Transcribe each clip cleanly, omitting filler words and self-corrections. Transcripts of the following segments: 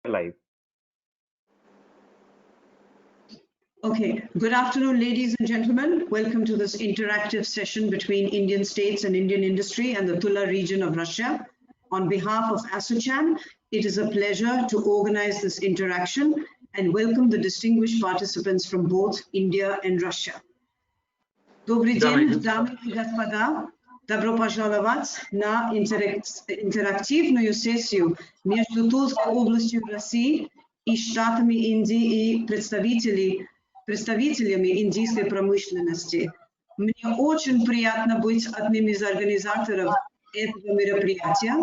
Live. Okay, good afternoon, ladies and gentlemen. Welcome to this interactive session between Indian states and Indian industry and the Tula region of Russia. On behalf of ASSOCHAM, it is a pleasure to organize this interaction and welcome the distinguished participants from both India and Russia. Добрый день, дамы и господа. Добро пожаловать на интерактивную сессию между Тульской областью России и штатами Индии и представителями индийской промышленности. Мне очень приятно быть одним из организаторов этого мероприятия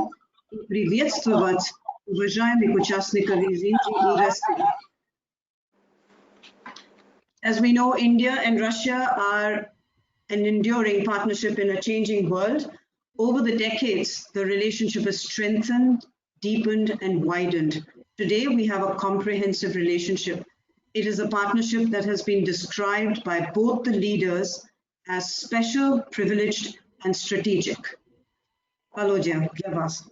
и приветствовать уважаемых участников из Индии и России. As we know, India and Russia are an enduring partnership in a changing world. Over the decades, the relationship has strengthened, deepened, and widened. Today, we have a comprehensive relationship. It is a partnership that has been described by both the leaders as special, privileged, and strategic. Володя, для вас.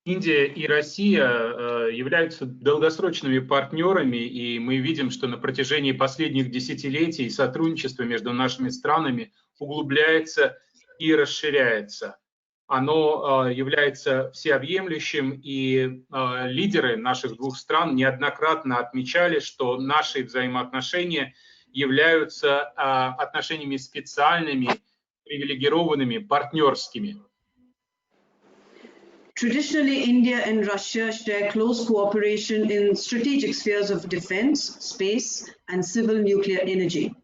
Индия и Россия являются долгосрочными партнерами, и мы видим, что на протяжении последних десятилетий сотрудничество между нашими странами углубляется и расширяется. Оно является всеобъемлющим, и лидеры наших двух стран неоднократно отмечали, что наши взаимоотношения являются отношениями специальными, привилегированными, партнерскими. Traditionally, India and Russia share close cooperation in strategic spheres of defense, space, and civil nuclear energy.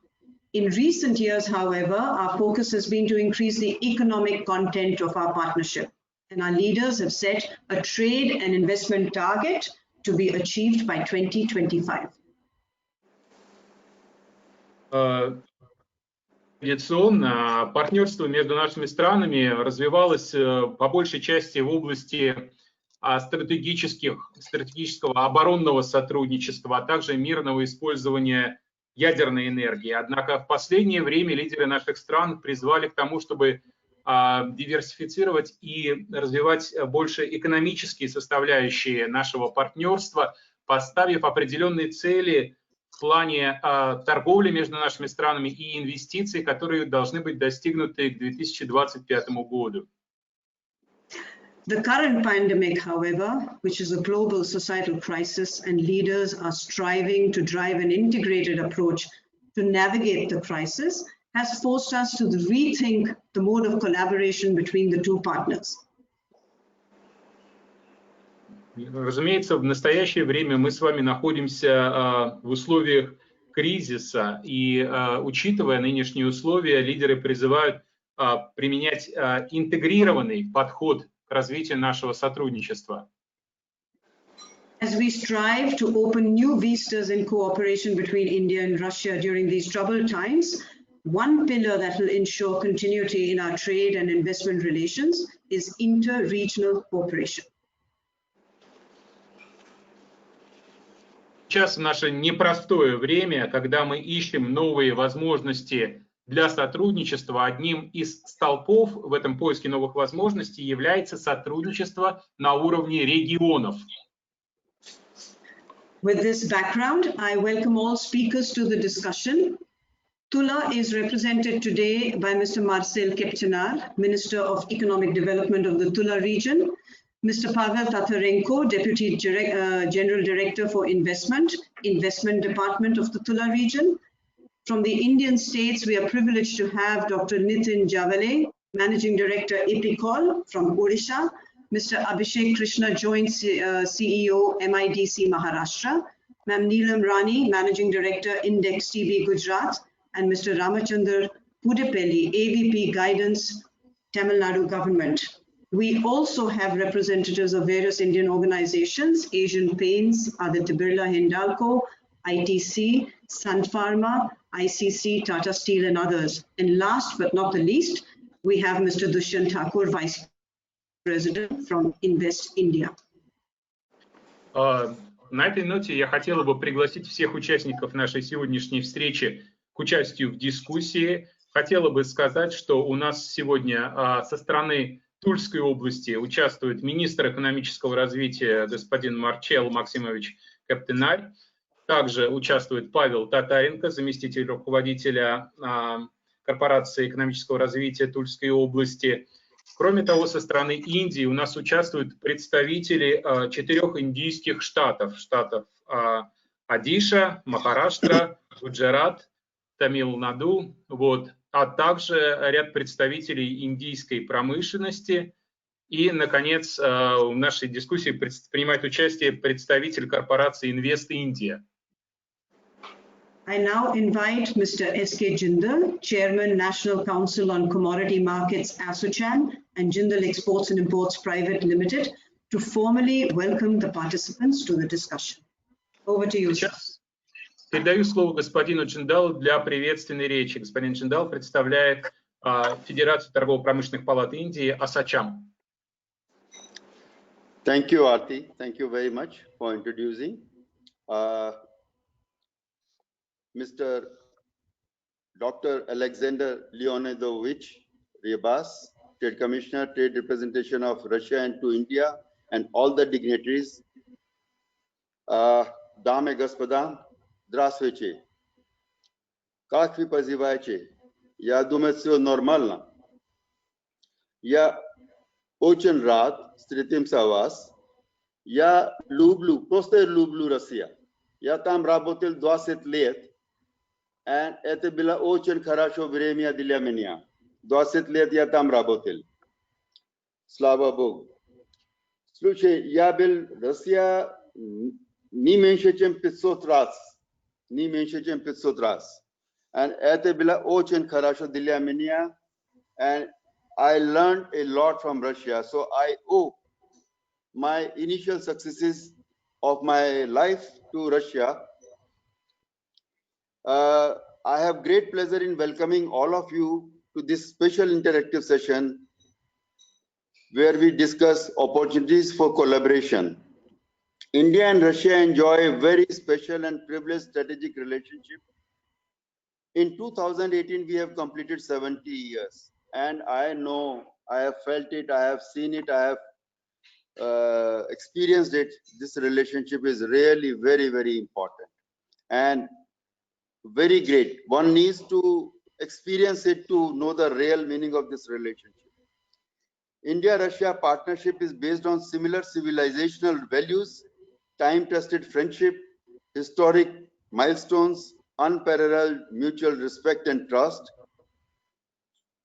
In recent years, however, our focus has been to increase the economic content of our partnership, and our leaders have set a trade and investment target to be achieved by 2025. Традиционно партнерство между нашими странами развивалось по большей части в области стратегического оборонного сотрудничества, а также мирного использования ядерной энергии. Однако в последнее время лидеры наших стран призвали к тому, чтобы диверсифицировать и развивать больше экономические составляющие нашего партнерства, поставив определенные цели в плане торговли между нашими странами и инвестиций, которые должны быть достигнуты к 2025 году. The current pandemic, however, which is a global societal crisis, and leaders are striving to drive an integrated approach to navigate the crisis, has forced us to rethink the mode of collaboration between the two partners. Разумеется, в настоящее время мы с вами находимся в условиях кризиса, и учитывая нынешние условия, лидеры призывают применять интегрированный подход к развитию нашего сотрудничества. As we strive to open new vistas in cooperation between India and Russia during these troubled times, one pillar that will ensure continuity in our trade and investment relations is inter-regional cooperation. Сейчас в наше непростое время, когда мы ищем новые возможности для сотрудничества, одним из столпов в этом поиске новых возможностей является сотрудничество на уровне регионов. With this background, I welcome all speakers to the discussion. Tula is represented today by Mr. Marcel Kepchenar, Minister of Economic Development of the Tula region, Mr. Pavel Tatarenko, Deputy General Director for Investment Department of the Tula region. From the Indian states, we are privileged to have Dr. Nitin Javale, Managing Director, EPICOL from Odisha, Mr. Abhishek Krishna, Joint CEO, MIDC Maharashtra, Ma'am Neelam Rani, Managing Director, Index TB Gujarat, and Mr. Ramachandra Pudepelli, AVP Guidance, Tamil Nadu Government. We also have representatives of various Indian organizations, Asian Paints, Aditya Birla Hindalco, ITC, Sun Pharma, ICC, Tata Steel, and others. And last but not the least, we have Mr. Dushyant Thakur, Vice President from Invest India. На этой ноте я хотела бы пригласить всех участников нашей сегодняшней встречи к участию в дискуссии. Хотела бы сказать, что у нас сегодня со стороны Тульской области участвует министр экономического развития господин Марчел Максимович Кептенарь. Также участвует Павел Татаренко, заместитель руководителя корпорации экономического развития Тульской области. Кроме того, со стороны Индии у нас участвуют представители 4 индийских штатов. Штатов Одиша, Махараштра, Гуджарат, Тамил-Наду, а также ряд представителей индийской промышленности. И, наконец, в нашей дискуссии принимает участие представитель корпорации Invest India. I now invite Mr. S.K. Jindal, Chairman, National Council on Commodity Markets, ASSOCHAM, and Jindal Exports and Imports Private Limited, to formally welcome the participants to the discussion. Over to you, sir. Передаю слово господину Джиндалу для приветственной речи. Господин Джиндал представляет Федерацию торгово-промышленных палат Индии ASSOCHAM. Thank you, Aarti. Thank you very much for introducing. Mr. Dr. Alexander Leonidovich Rybas, Trade Commissioner, Trade Representation of Russia and to India, and all the dignitaries. Dame и господа, здравствуйте. Как вы поживаете? Я думаю, все нормально. Я очень рад встретимся вас. Я просто люблю Россию. Я там работал 20 лет. И это было очень хорошо время для меня. 20 лет я там работал. Слава Богу. Слушай, я был в России не меньше, чем 500 раз. Не меньше, чем 500 раз. И это было очень хорошо для меня. And I learned a lot from Russia. So I owe my initial successes of my life to Russia. I have great pleasure in welcoming all of you to this special interactive session where we discuss opportunities for collaboration. India and Russia enjoy a very special and privileged strategic relationship. In 2018, we have completed 70 years. And I know, I have felt it, I have seen it, I have experienced it. This relationship is really very, very important and very great. One needs to experience it to know the real meaning of this relationship. India-Russia partnership is based on similar civilizational values, time-tested friendship, historic milestones, unparalleled mutual respect and trust,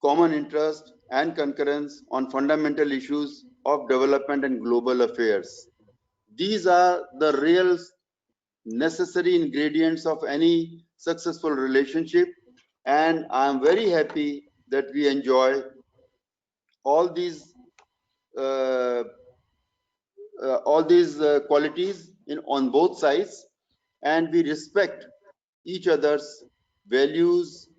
common interest and concurrence on fundamental issues of development and global affairs. These are the real necessary ingredients of any successful relationship, and I am very happy that we enjoy all these qualities on both sides, and we respect each other's values,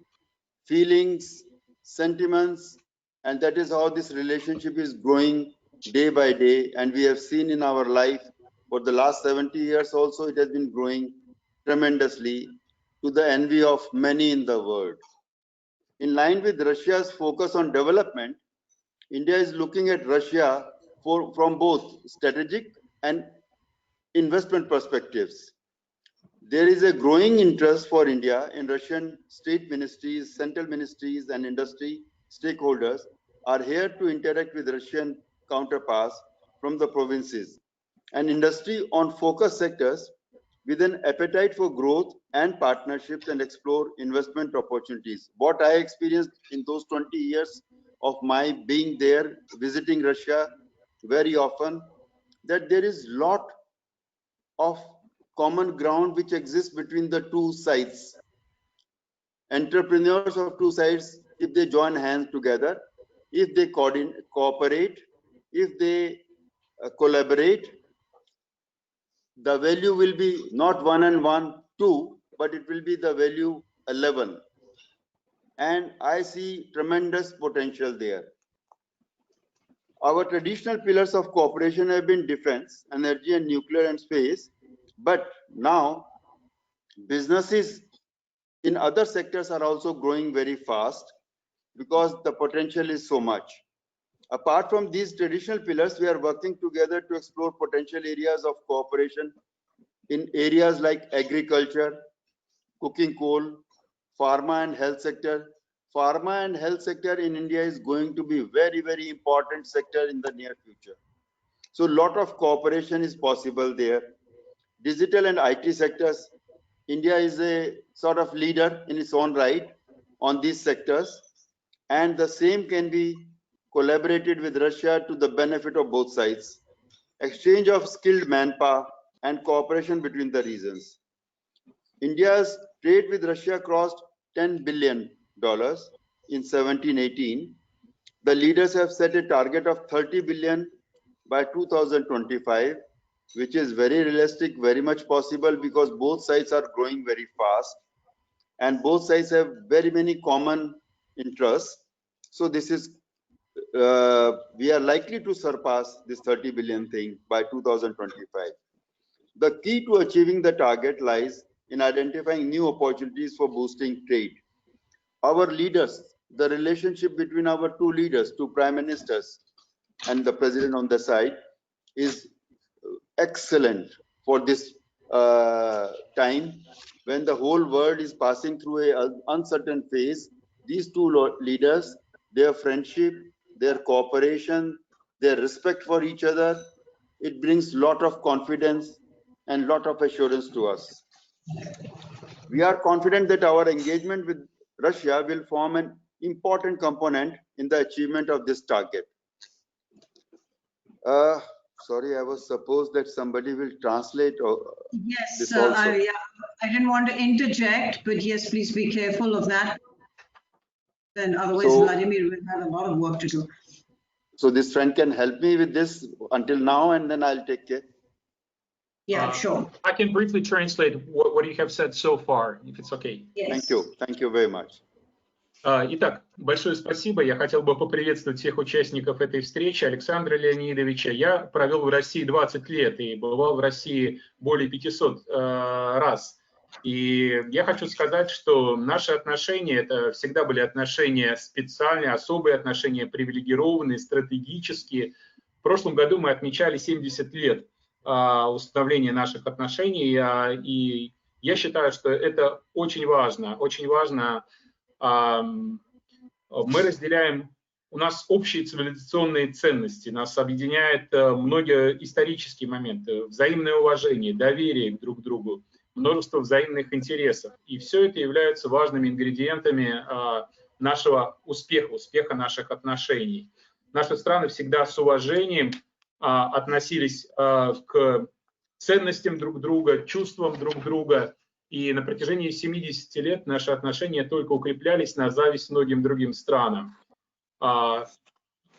feelings, sentiments, and that is how this relationship is growing day by day. And we have seen in our life for the last 70 years also, it has been growing tremendously to the envy of many in the world. In line with Russia's focus on development, India is looking at Russia from both strategic and investment perspectives. There is a growing interest for India in Russian state ministries, central ministries, and industry stakeholders are here to interact with Russian counterparts from the provinces and industry on focus sectors with an appetite for growth and partnerships and explore investment opportunities. What I experienced in those 20 years of my being there, visiting Russia very often, that there is a lot of common ground which exists between the two sides. Entrepreneurs of two sides, if they join hands together, if they cooperate, if they collaborate, the value will be not 1 and 1, 2, but it will be the value 11. And I see tremendous potential there. Our traditional pillars of cooperation have been defense, energy, and nuclear and space. But now businesses in other sectors are also growing very fast because the potential is so much. Apart from these traditional pillars, we are working together to explore potential areas of cooperation in areas like agriculture, cooking coal, pharma and health sector. Pharma and health sector in India is going to be very, very important sector in the near future. So a lot of cooperation is possible there. Digital and IT sectors, India is a sort of leader in its own right on these sectors, and the same can be collaborated with Russia to the benefit of both sides. Exchange of skilled manpower and cooperation between the regions. India's trade with Russia crossed $10 billion in 17-18. The leaders have set a target of 30 billion by 2025, which is very realistic, very much possible because both sides are growing very fast and both sides have very many common interests. So this is, we are likely to surpass this 30 billion thing by 2025. The key to achieving the target lies in identifying new opportunities for boosting trade. Our leaders, the relationship between our two leaders, two prime ministers and the president on the side is excellent for this time when the whole world is passing through an uncertain phase. These two leaders, their friendship, their cooperation, their respect for each other, it brings lot of confidence and lot of assurance to us. We are confident that our engagement with Russia will form an important component in the achievement of this target. Sorry, I was supposed that somebody will translate Yes, this also. yeah, I didn't want to interject, but yes, please be careful of that. Then otherwise, So- Vladimir will have a lot of work to do. So this friend can help me with this until now, and then I'll take care. Yeah, sure. I can briefly translate what you have said so far, if it's okay. Yes. Thank you very much. Итак, большое спасибо. Я хотел бы поприветствовать всех участников этой встречи. Александра Леонидовича. Я провел в России 20 лет и бывал в России более 500 раз. И я хочу сказать, что наши отношения, это всегда были отношения специальные, особые отношения, привилегированные, стратегические. В прошлом году мы отмечали 70 лет установления наших отношений, и я считаю, что это очень важно, очень важно. Мы разделяем, у нас общие цивилизационные ценности, нас объединяет многие исторические моменты, взаимное уважение, доверие друг к другу, множество взаимных интересов. И все это является важными ингредиентами нашего успеха, успеха наших отношений. Наши страны всегда с уважением относились к ценностям друг друга, чувствам друг друга. И на протяжении 70 лет наши отношения только укреплялись на зависть многим другим странам.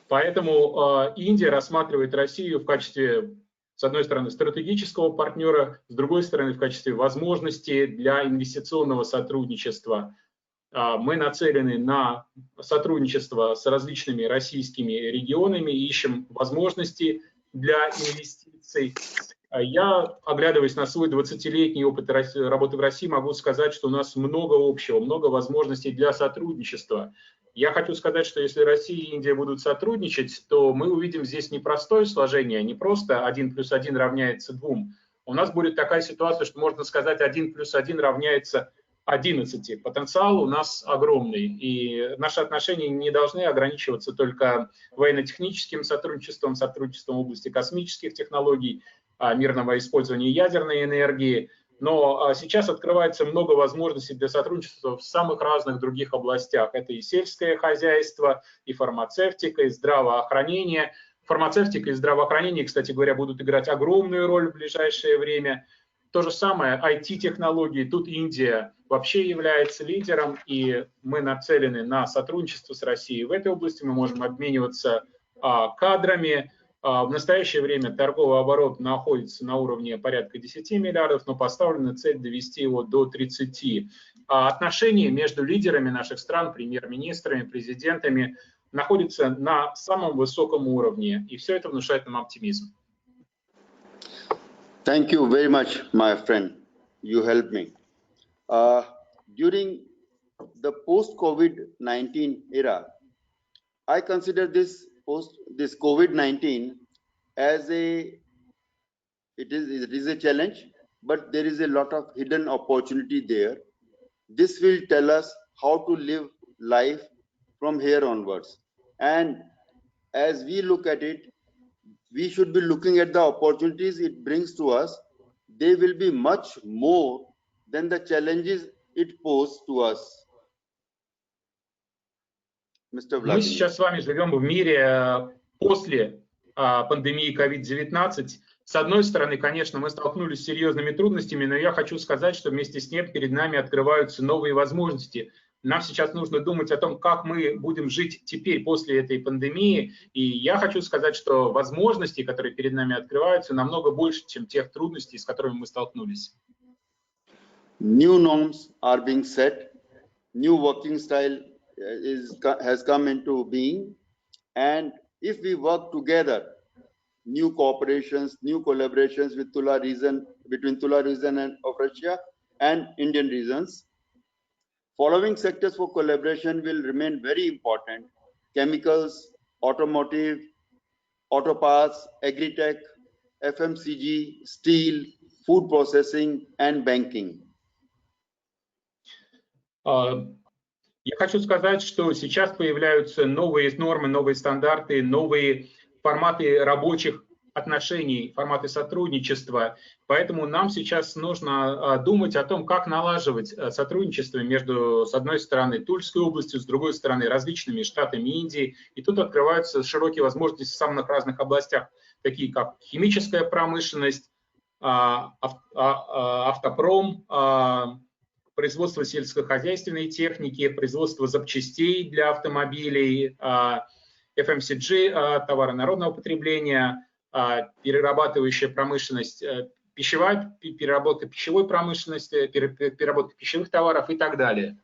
Поэтому Индия рассматривает Россию в качестве, с одной стороны, стратегического партнера, с другой стороны, в качестве возможности для инвестиционного сотрудничества. Мы нацелены на сотрудничество с различными российскими регионами, ищем возможности для инвестиций. Я, оглядываясь на свой 20-летний опыт работы в России, могу сказать, что у нас много общего, много возможностей для сотрудничества. Я хочу сказать, что если Россия и Индия будут сотрудничать, то мы увидим здесь непростое сложение, не просто 1 + 1 равняется 2. У нас будет такая ситуация, что можно сказать 1 + 1 равняется 11. Потенциал у нас огромный, и наши отношения не должны ограничиваться только военно-техническим сотрудничеством, сотрудничеством в области космических технологий, мирного использования ядерной энергии, но сейчас открывается много возможностей для сотрудничества в самых разных других областях. Это и сельское хозяйство, и фармацевтика, и здравоохранение. Фармацевтика и здравоохранение, кстати говоря, будут играть огромную роль в ближайшее время. То же самое IT-технологии. Тут Индия вообще является лидером, и мы нацелены на сотрудничество с Россией. В этой области мы можем обмениваться кадрами. В настоящее время торговый оборот находится на уровне порядка 10 миллиардов, но поставлена цель довести его до 30. Отношения между лидерами наших стран, премьер-министрами, президентами находятся на самом высоком уровне, и все это внушает нам оптимизм. Thank you very much, my friend. You helped me. During the post-COVID-19 era, I consider this post this COVID-19 as it is a challenge, but there is a lot of hidden opportunity there. This will tell us how to live life from here onwards. And as we look at it, we should be looking at the opportunities it brings to us. They will be much more than the challenges it poses to us. Mr. Мы Vladimir. сейчас с вами живем в мире после пандемии COVID-19. С одной стороны, конечно, мы столкнулись с серьезными трудностями, но я хочу сказать, что вместе с ним перед нами открываются новые возможности. Нам сейчас нужно думать о том, как мы будем жить теперь после этой пандемии. И я хочу сказать, что возможности, которые перед нами открываются, намного больше, чем тех трудностей, с которыми мы столкнулись. New norms are being set, new working style has come into being, and if we work together, new cooperations, new collaborations with Tula region, between Tula region of Russia and Indian regions. Following sectors for collaboration will remain very important: chemicals, automotive, auto parts, agri-tech, FMCG, steel, food processing, and banking. Я хочу сказать, что сейчас появляются новые нормы, новые стандарты, новые форматы рабочих отношений, форматы сотрудничества. Поэтому нам сейчас нужно думать о том, как налаживать сотрудничество между, с одной стороны, Тульской областью, с другой стороны, различными штатами Индии. И тут открываются широкие возможности в самых разных областях, такие как химическая промышленность, автопром, производство сельскохозяйственной техники, производство запчастей для автомобилей, FMCG, товары народного потребления, перерабатывающая промышленность, переработка пищевой промышленности, переработка пищевых товаров и так далее.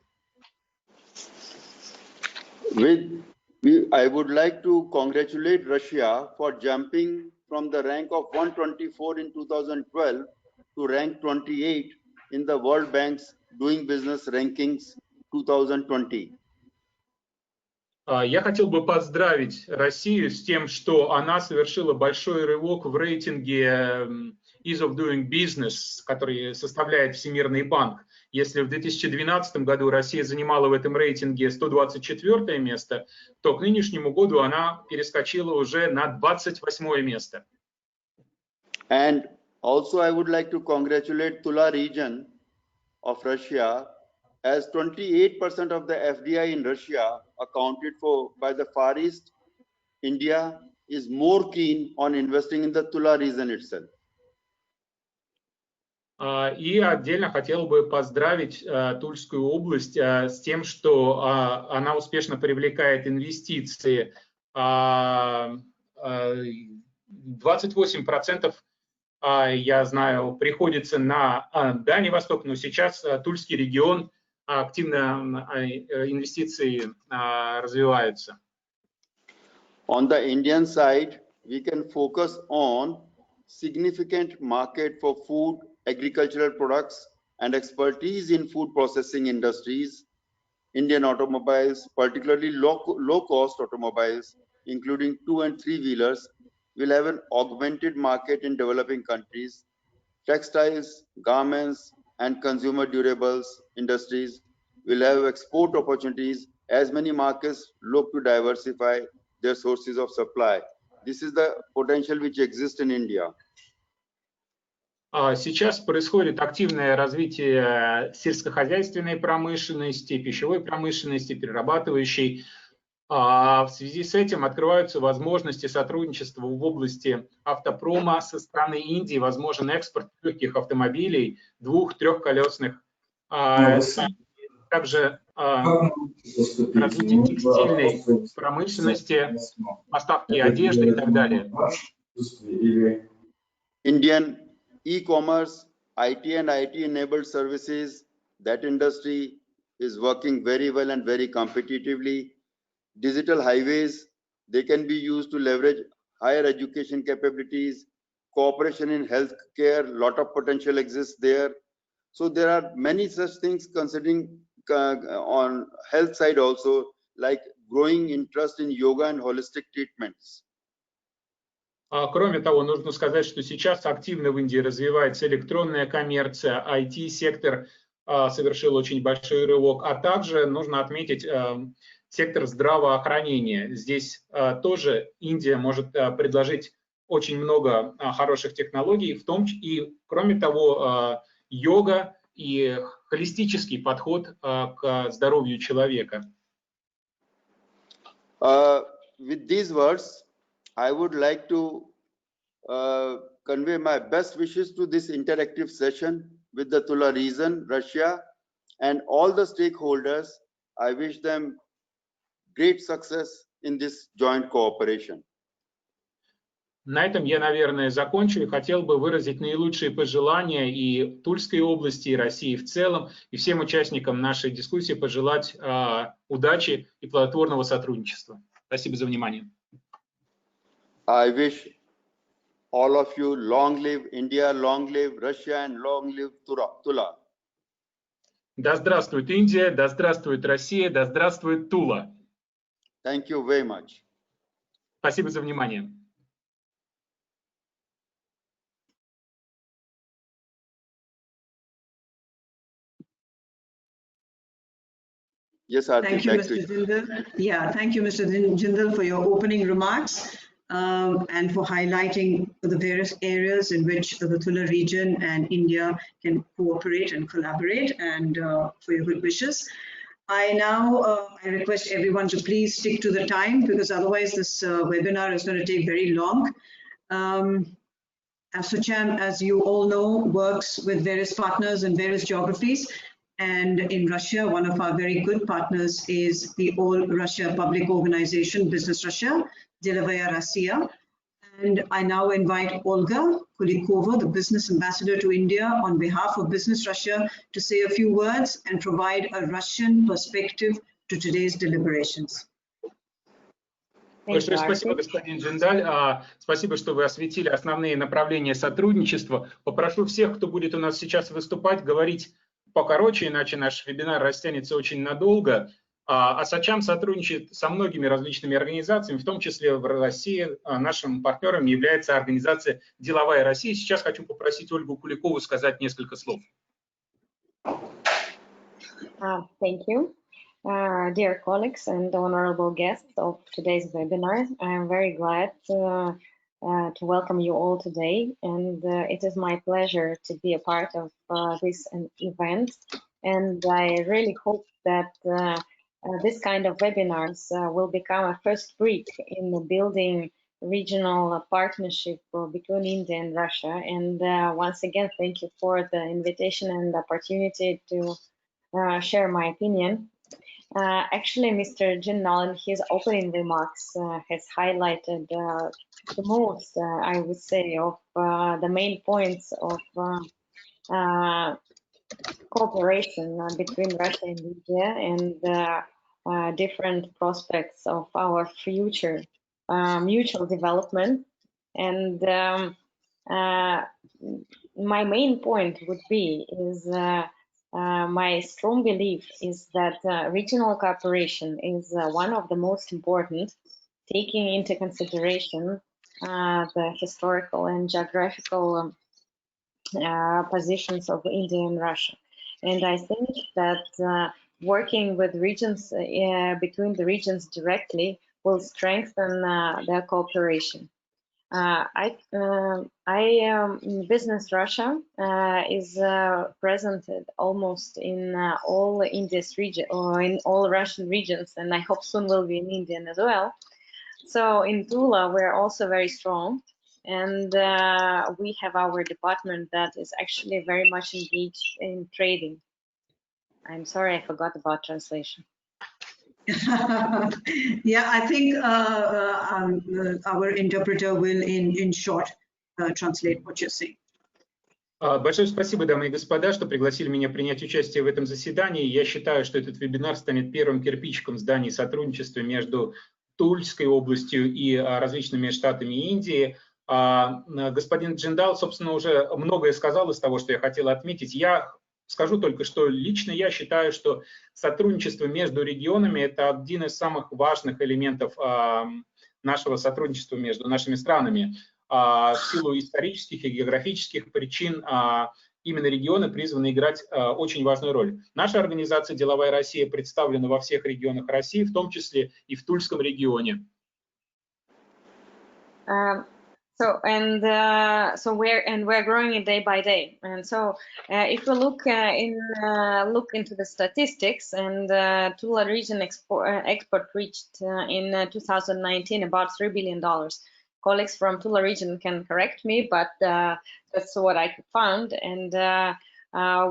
I would like to congratulate Russia for jumping from the rank of 124 in 2012 to rank 28 in the World Bank's Doing Business Rankings 2020. Я хотел бы поздравить Россию с тем, что она совершила большой рывок в рейтинге Ease of Doing Business, который составляет Всемирный банк. Если в 2012 году Россия занимала в этом рейтинге 124 место, то к нынешнему году она перескочила уже на 28 место. And also I would like to congratulate Tula Region of Russia, as 28% of the FDI in Russia accounted for by the Far East. India is more keen on investing in the Tula region itself. И отдельно хотел бы поздравить Тульскую область с тем, что она успешно привлекает инвестиции. 28%, я знаю, приходится на Дальний Восток, но сейчас Тульский регион активно инвестиции развиваются. On the Indian side, we can focus on significant market for food, agricultural products, and expertise in food processing industries. Indian automobiles, particularly low-cost automobiles, including 2- and 3-wheelers, will have an augmented market in developing countries. Textiles, garments, and consumer durables industries will have export opportunities as many markets look to diversify their sources of supply. This is the potential which exists in India. Сейчас происходит активное развитие сельскохозяйственной промышленности, пищевой промышленности, перерабатывающей. В связи с этим открываются возможности сотрудничества в области автопрома со стороны Индии, возможен экспорт легких автомобилей, 2-, 3-колесных, также развитие текстильной промышленности, поставки одежды и так далее. Indian e-commerce, IT and IT-enabled services, that industry is working very well and very competitively. Digital highways, they can be used to leverage higher education capabilities. Cooperation in healthcare, lot of potential exists there. So there are many such things considering on health side also, like growing interest in yoga and holistic treatments. Кроме того, нужно сказать, что сейчас активно в Индии развивается электронная коммерция, IT-сектор совершил очень большой рывок, а также нужно отметить сектор здравоохранения. Здесь тоже Индия может предложить очень много хороших технологий, в том и, кроме того, йога и холистический подход к здоровью человека. With these words, I would like to convey my best wishes to this interactive session with the Tula region, Russia, and all the stakeholders. I wish them great success in this joint cooperation. На этом я, наверное, закончу и хотел бы выразить наилучшие пожелания и Тульской области, и России в целом, и всем участникам нашей дискуссии пожелать удачи и плодотворного сотрудничества. Спасибо за внимание. I wish all of you long live India, long live Russia, and long live Tula. Да здравствует Индия, да здравствует Россия, да здравствует Тула. Thank you very much. Спасибо за внимание. Yes, Aarti, Thank you, back to Mr. Jindal. Yeah, thank you, Mr. Jindal, for your opening remarks and for highlighting the various areas in which the Tula region and India can cooperate and collaborate, and for your good wishes. I request everyone to please stick to the time, because otherwise this webinar is going to take very long. ASSOCHAM, as you all know, works with various partners in various geographies. And in Russia, one of our very good partners is the All Russia Public Organization, Business Russia, Delovaya Rossiya. And I now invite Olga Kulikova, the Business Ambassador to India, on behalf of Business Russia, to say a few words and provide a Russian perspective to today's deliberations. Большое спасибо, господин Джиндаль. Спасибо, что вы осветили основные направления сотрудничества. Попрошу всех, кто будет у нас сейчас выступать, говорить покороче, иначе наш вебинар растянется очень надолго. ASSOCHAM сотрудничает со многими различными организациями, в том числе в России. Нашим партнером является организация «Деловая Россия». Сейчас хочу попросить Ольгу Куликову сказать несколько слов. Thank you. Dear colleagues and honorable guests of today's webinar, I am very glad to welcome you all today, and it is my pleasure to be a part of this event, and I really hope that this kind of webinars will become a first brick in building regional partnership between India and Russia. And once again, thank you for the invitation and opportunity to share my opinion. Actually, Mr. Jindal, in his opening remarks, has highlighted the most, I would say, of the main points of cooperation between Russia and India, and different prospects of our future mutual development. And my main point would be is my strong belief is that regional cooperation is one of the most important, taking into consideration the historical and geographical positions of India and Russia. And I think that working with regions, between the regions directly, will strengthen their cooperation. Business Russia is present almost in all India's region, or in all Russian regions, and I hope soon will be in Indian as well. So in Tula, we're also very strong, and we have our department that is actually very much engaged in trading. I'm sorry, I forgot about translation. Yeah, I think our interpreter will, in short, translate what you're saying. Большое спасибо, дамы и господа, что пригласили меня принять участие в этом заседании. Я считаю, что этот вебинар станет первым кирпичиком в здании сотрудничества между Тульской областью и различными штатами Индии. Господин Джиндал, собственно, уже многое сказал из того, что я хотел отметить. Я скажу только, что лично я считаю, что сотрудничество между регионами – это один из самых важных элементов нашего сотрудничества между нашими странами. В силу исторических и географических причин именно регионы призваны играть очень важную роль. Наша организация «Деловая Россия» представлена во всех регионах России, в том числе и в Тульском регионе. We're growing it day by day, and so if we look into the statistics, and Tula region export reached in 2019 about $3 billion. Colleagues from Tula region can correct me, but that's what I found, and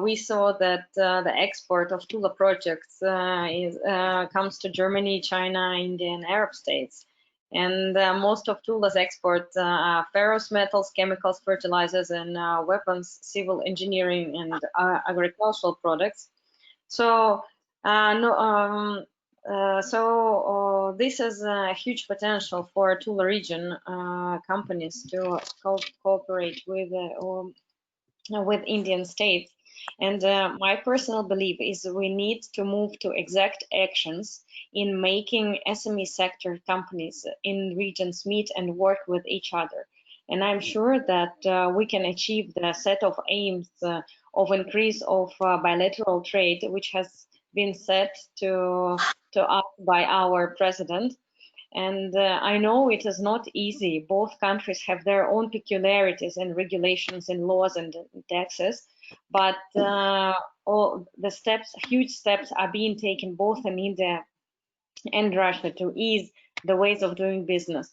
we saw that the export of Tula projects comes to Germany, China, India, and Arab states. And most of Tula's exports are ferrous metals, chemicals, fertilizers, and weapons, civil engineering, and agricultural products. So, this is a huge potential for Tula region companies to cooperate with Indian states. And my personal belief is we need to move to exact actions in making SME sector companies in regions meet and work with each other. And I'm sure that we can achieve the set of aims of increase of bilateral trade, which has been set to us by our president. And I know it is not easy. Both countries have their own peculiarities and regulations and laws and taxes, but all the steps, huge steps are being taken both in India and Russia to ease the ways of doing business.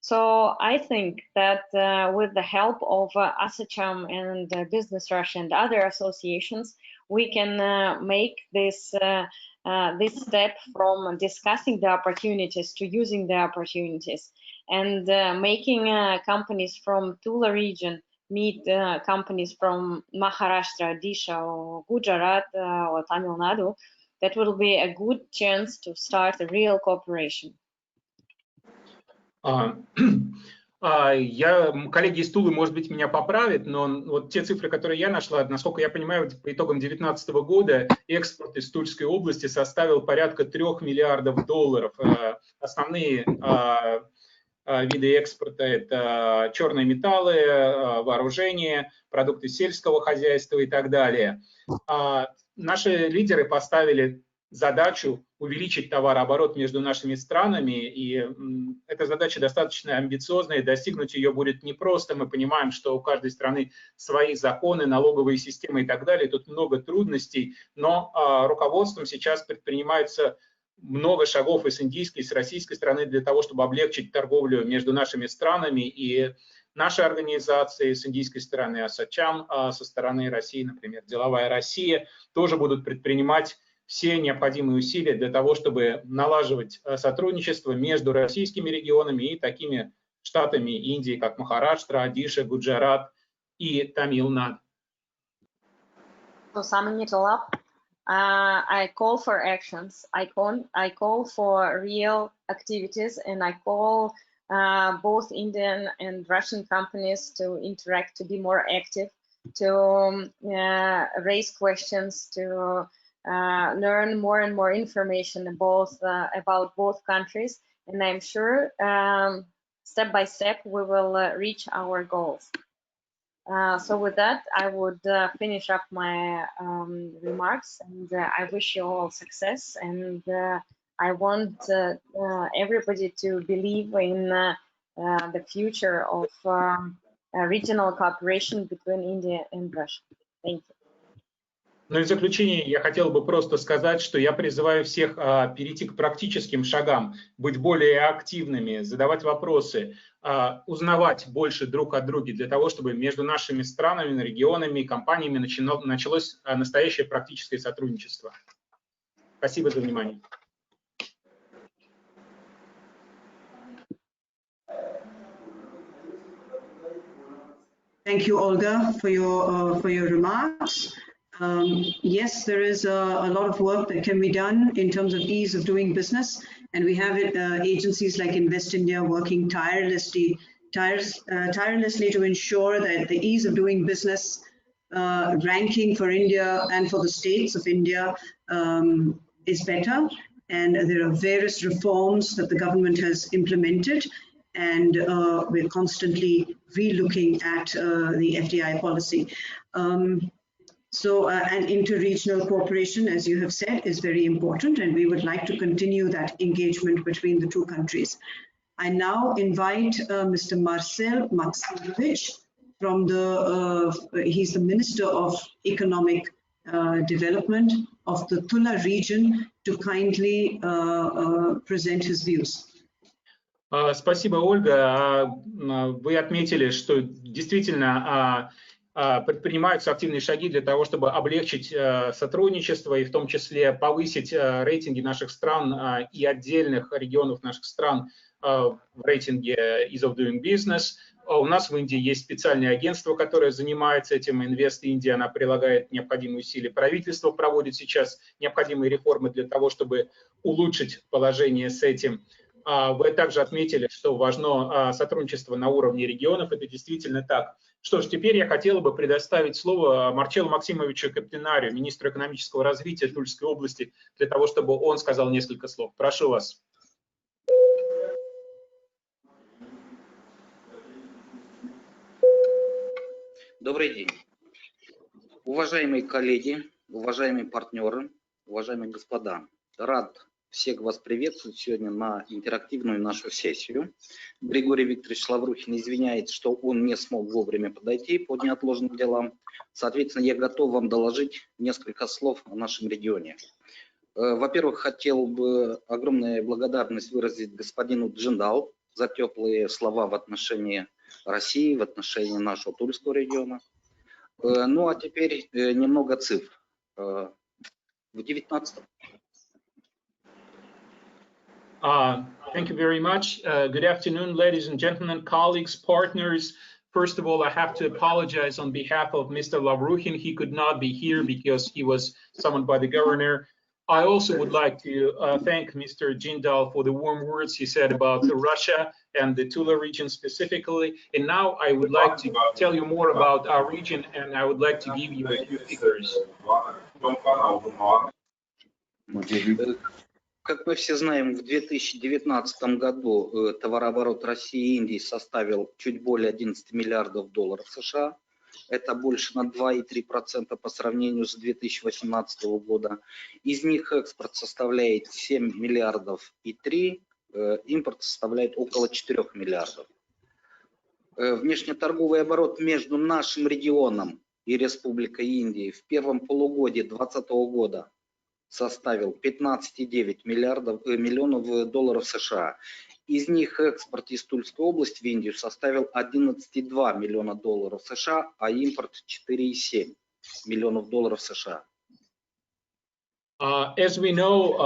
So I think that with the help of ASSOCHAM and Business Russia and other associations, we can make this step from discussing the opportunities to using the opportunities, and making companies from Tula region meet companies from Maharashtra, Odisha, or Gujarat, or Tamil Nadu. That will be a good chance to start a real cooperation. Коллеги из Тулы, может быть, меня поправят, но вот те цифры, которые я нашла, насколько я понимаю, по итогам 2019 года экспорт из Тульской области составил порядка $3 миллиардов. Основные виды экспорта – это черные металлы, вооружение, продукты сельского хозяйства и так далее. Наши лидеры поставили задачу увеличить товарооборот между нашими странами, и эта задача достаточно амбициозная, достигнуть ее будет непросто. Мы понимаем, что у каждой страны свои законы, налоговые системы и так далее, тут много трудностей, но руководством сейчас предпринимается много шагов и с индийской, и с российской стороны для того, чтобы облегчить торговлю между нашими странами, и наши организации с индийской стороны ASSOCHAM, со стороны России, например, «Деловая Россия», тоже будут предпринимать все необходимые усилия для того, чтобы налаживать сотрудничество между российскими регионами и такими штатами Индии, как Махараштра, Одиша, Гуджарат и Тамил-Над. So summing it all up, I call for actions. I call for real activities, and I call both Indian and Russian companies to interact, to be more active, to raise questions, to learn more and more information about both countries, and I'm sure step by step we will reach our goals. So with that, I would finish up my remarks, and I wish you all success, and I want everybody to believe in the future of regional cooperation between India and Russia. Thank you. Ну и в заключение я хотел бы просто сказать, что я призываю всех перейти к практическим шагам, быть более активными, задавать вопросы, узнавать больше друг от друга для того, чтобы между нашими странами, регионами и компаниями началось настоящее практическое сотрудничество. Спасибо за внимание. Thank you, Olga, for your remarks. Yes, there is a lot of work that can be done in terms of ease of doing business, and we have agencies like Invest India working tirelessly to ensure that the ease of doing business ranking for India and for the states of India is better. And there are various reforms that the government has implemented, and we're constantly re-looking at the FDI policy. And interregional cooperation, as you have said, is very important, and we would like to continue that engagement between the two countries. I now invite Mr. Marcel Maximovich from he's the Minister of Economic Development of the Tula region to kindly present his views. Спасибо, Ольга. Вы отметили, что действительно предпринимаются активные шаги для того, чтобы облегчить сотрудничество и в том числе повысить рейтинги наших стран и отдельных регионов наших стран в рейтинге Ease of Doing Business. У нас в Индии есть специальное агентство, которое занимается этим, Invest India, она прилагает необходимые усилия. Правительство проводит сейчас необходимые реформы для того, чтобы улучшить положение с этим. Вы также отметили, что важно сотрудничество на уровне регионов, это действительно так. Что ж, теперь я хотела бы предоставить слово Марчеллу Максимовичу Кептинарю, министру экономического развития Тульской области, для того, чтобы он сказал несколько слов. Прошу вас. Добрый день. Уважаемые коллеги, уважаемые партнеры, уважаемые господа, рад всех вас приветствовать сегодня на интерактивную нашу сессию. Григорий Викторович Лаврухин извиняется, что он не смог вовремя подойти по неотложным делам. Соответственно, я готов вам доложить несколько слов о нашем регионе. Во-первых, хотел бы огромную благодарность выразить господину Джиндал за теплые слова в отношении России, в отношении нашего Тульского региона. Ну а теперь немного цифр. В 19-м. Thank you very much. Good afternoon, ladies and gentlemen, colleagues, partners. First of all, I have to apologize on behalf of Mr. Lavruhin. He could not be here because he was summoned by the governor. I also would like to thank Mr. Jindal for the warm words he said about Russia and the Tula region specifically. And now I would like to tell you more about our region, and I would like to give you a few figures. Как мы все знаем, в 2019 году товарооборот России и Индии составил чуть более 11 миллиардов долларов США. Это больше на 2,3% по сравнению с 2018 года. Из них экспорт составляет 7 миллиардов и 3, импорт составляет около 4 миллиардов. Внешнеторговый оборот между нашим регионом и Республикой Индии в первом полугодии 2020 года составил 15,9 миллионов долларов США. Из них экспорт из Тульской области в Индию составил 11,2 миллиона долларов США, а импорт 4,7 миллионов долларов США. As we know,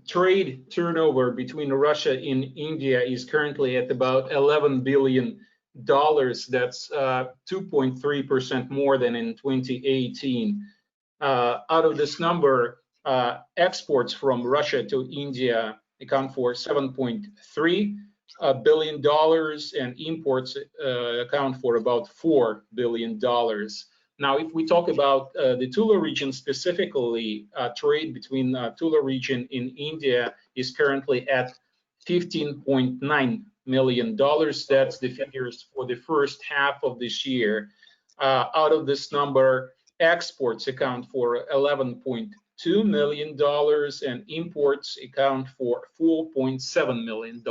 trade turnover between Russia and India is currently at about $11 billion. That's 2.3% more than in 2018. Out of this number, exports from Russia to India account for $7.3 billion, and imports account for about $4 billion. Now, if we talk about the Tula region specifically, trade between Tula region and India is currently at $15.9 million. That's the figures for the first half of this year. Out of this number, exports account for $11.2 million and imports account for $4.7 million.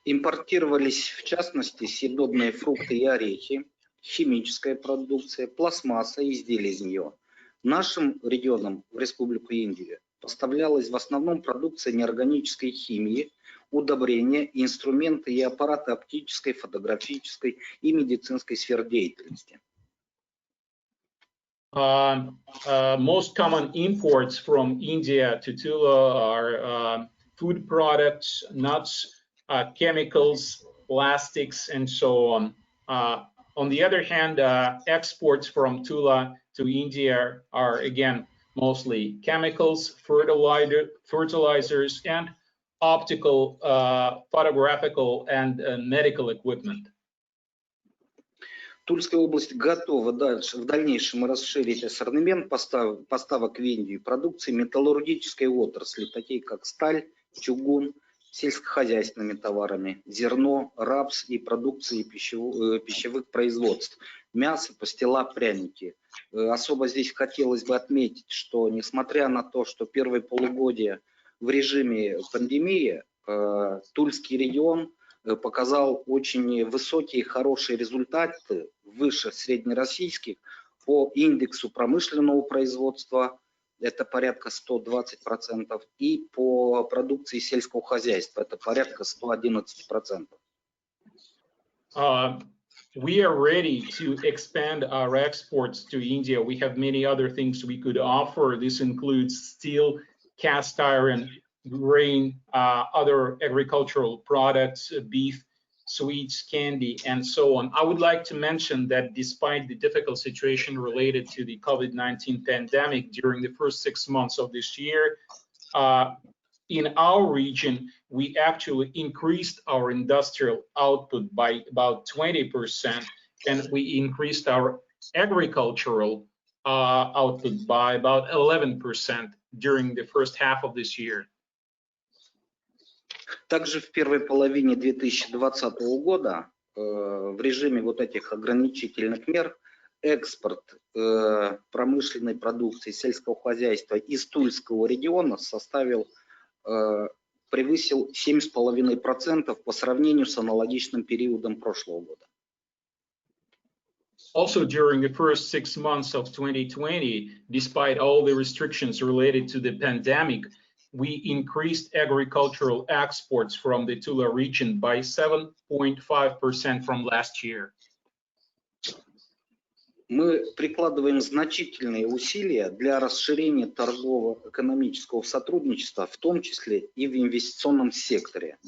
Импортировались, в частности, съедобные фрукты и орехи, химическая продукция, пластмасса и изделия из нее. Нашим регионам в Республику Индия поставлялась в основном продукция неорганической химии, удобрения, инструменты и аппараты оптической, фотографической и медицинской сфер деятельности. Most common imports from India to Tula are food products, nuts, chemicals, plastics, and so on. On the other hand, exports from Tula to India are, again, mostly chemicals, fertilizers, and optical, photographical, and medical equipment. Тульская область готова в дальнейшем расширить ассортимент поставок в Индию продукции металлургической отрасли, такие как сталь, чугун, сельскохозяйственными товарами, зерно, рапс и продукции пищевых производств, мясо, пастила, пряники. Особо здесь хотелось бы отметить, что несмотря на то, что первое полугодие в режиме пандемии, Тульский регион показал очень высокие и хорошие результаты, выше среднероссийских, по индексу промышленного производства, это порядка 120%, и по продукции сельского хозяйства, это порядка 111%. We are ready to expand our exports to India. We have many other things we could offer. This includes steel, cast iron, grain, other agricultural products, beef, sweets, candy, and so on. I would like to mention that despite the difficult situation related to the COVID-19 pandemic during the first 6 months of this year, in our region, we actually increased our industrial output by about 20%, and we increased our agricultural output by about 11% during the first half of this year. Также в первой половине 2020 года в режиме вот этих ограничительных мер экспорт промышленной продукции сельского хозяйства из Тульского региона превысил 7,5% по сравнению с аналогичным периодом прошлого года. Also, during the first 6 months of 2020, despite all the restrictions related to the pandemic, we increased agricultural exports from the Tula region by 7.5% from last year. Мы прикладываем значительные усилия для расширения торгово-экономического сотрудничества, в том числе и в инвестиционном секторе.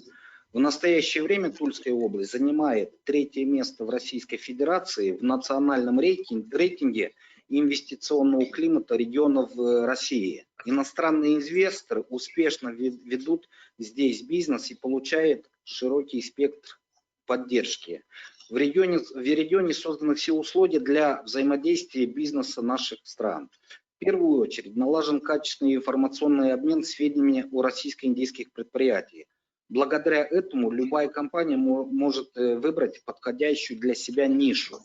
В настоящее время Тульская область занимает 3-е место в Российской Федерации в национальном рейтинге инвестиционного климата регионов России. Иностранные инвесторы успешно ведут здесь бизнес и получают широкий спектр поддержки. В регионе созданы все условия для взаимодействия бизнеса наших стран. В первую очередь налажен качественный информационный обмен сведениями о российско-индийских предприятиях. Благодаря этому любая компания может выбрать подходящую для себя нишу.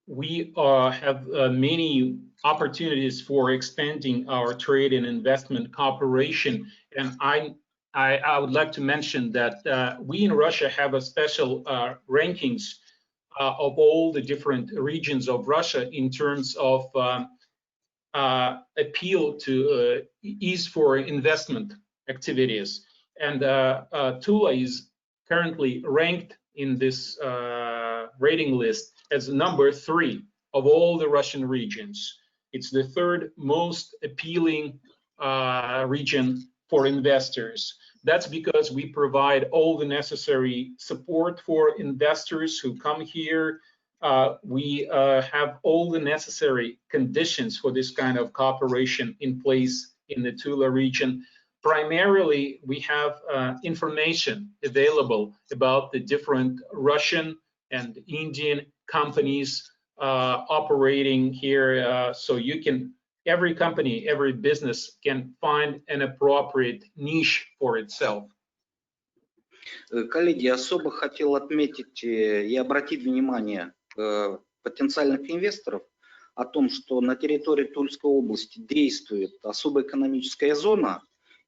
We have many opportunities for expanding our trade and investment cooperation, and I would like to mention that we in Russia have a special rankings of all the different regions of Russia in terms of appeal to ease for investment activities. And Tula is currently ranked in this rating list as number 3 of all the Russian regions. It's the 3rd most appealing region for investors. That's because we provide all the necessary support for investors who come here. We have all the necessary conditions for this kind of cooperation in place in the Tula region. Primarily, we have information available about the different Russian and Indian companies operating here, so you can every company, every business can find an appropriate niche for itself. Коллеги, особо хотел отметить и обратить внимание потенциальных инвесторов о том, что на территории Тульской области действует особая экономическая зона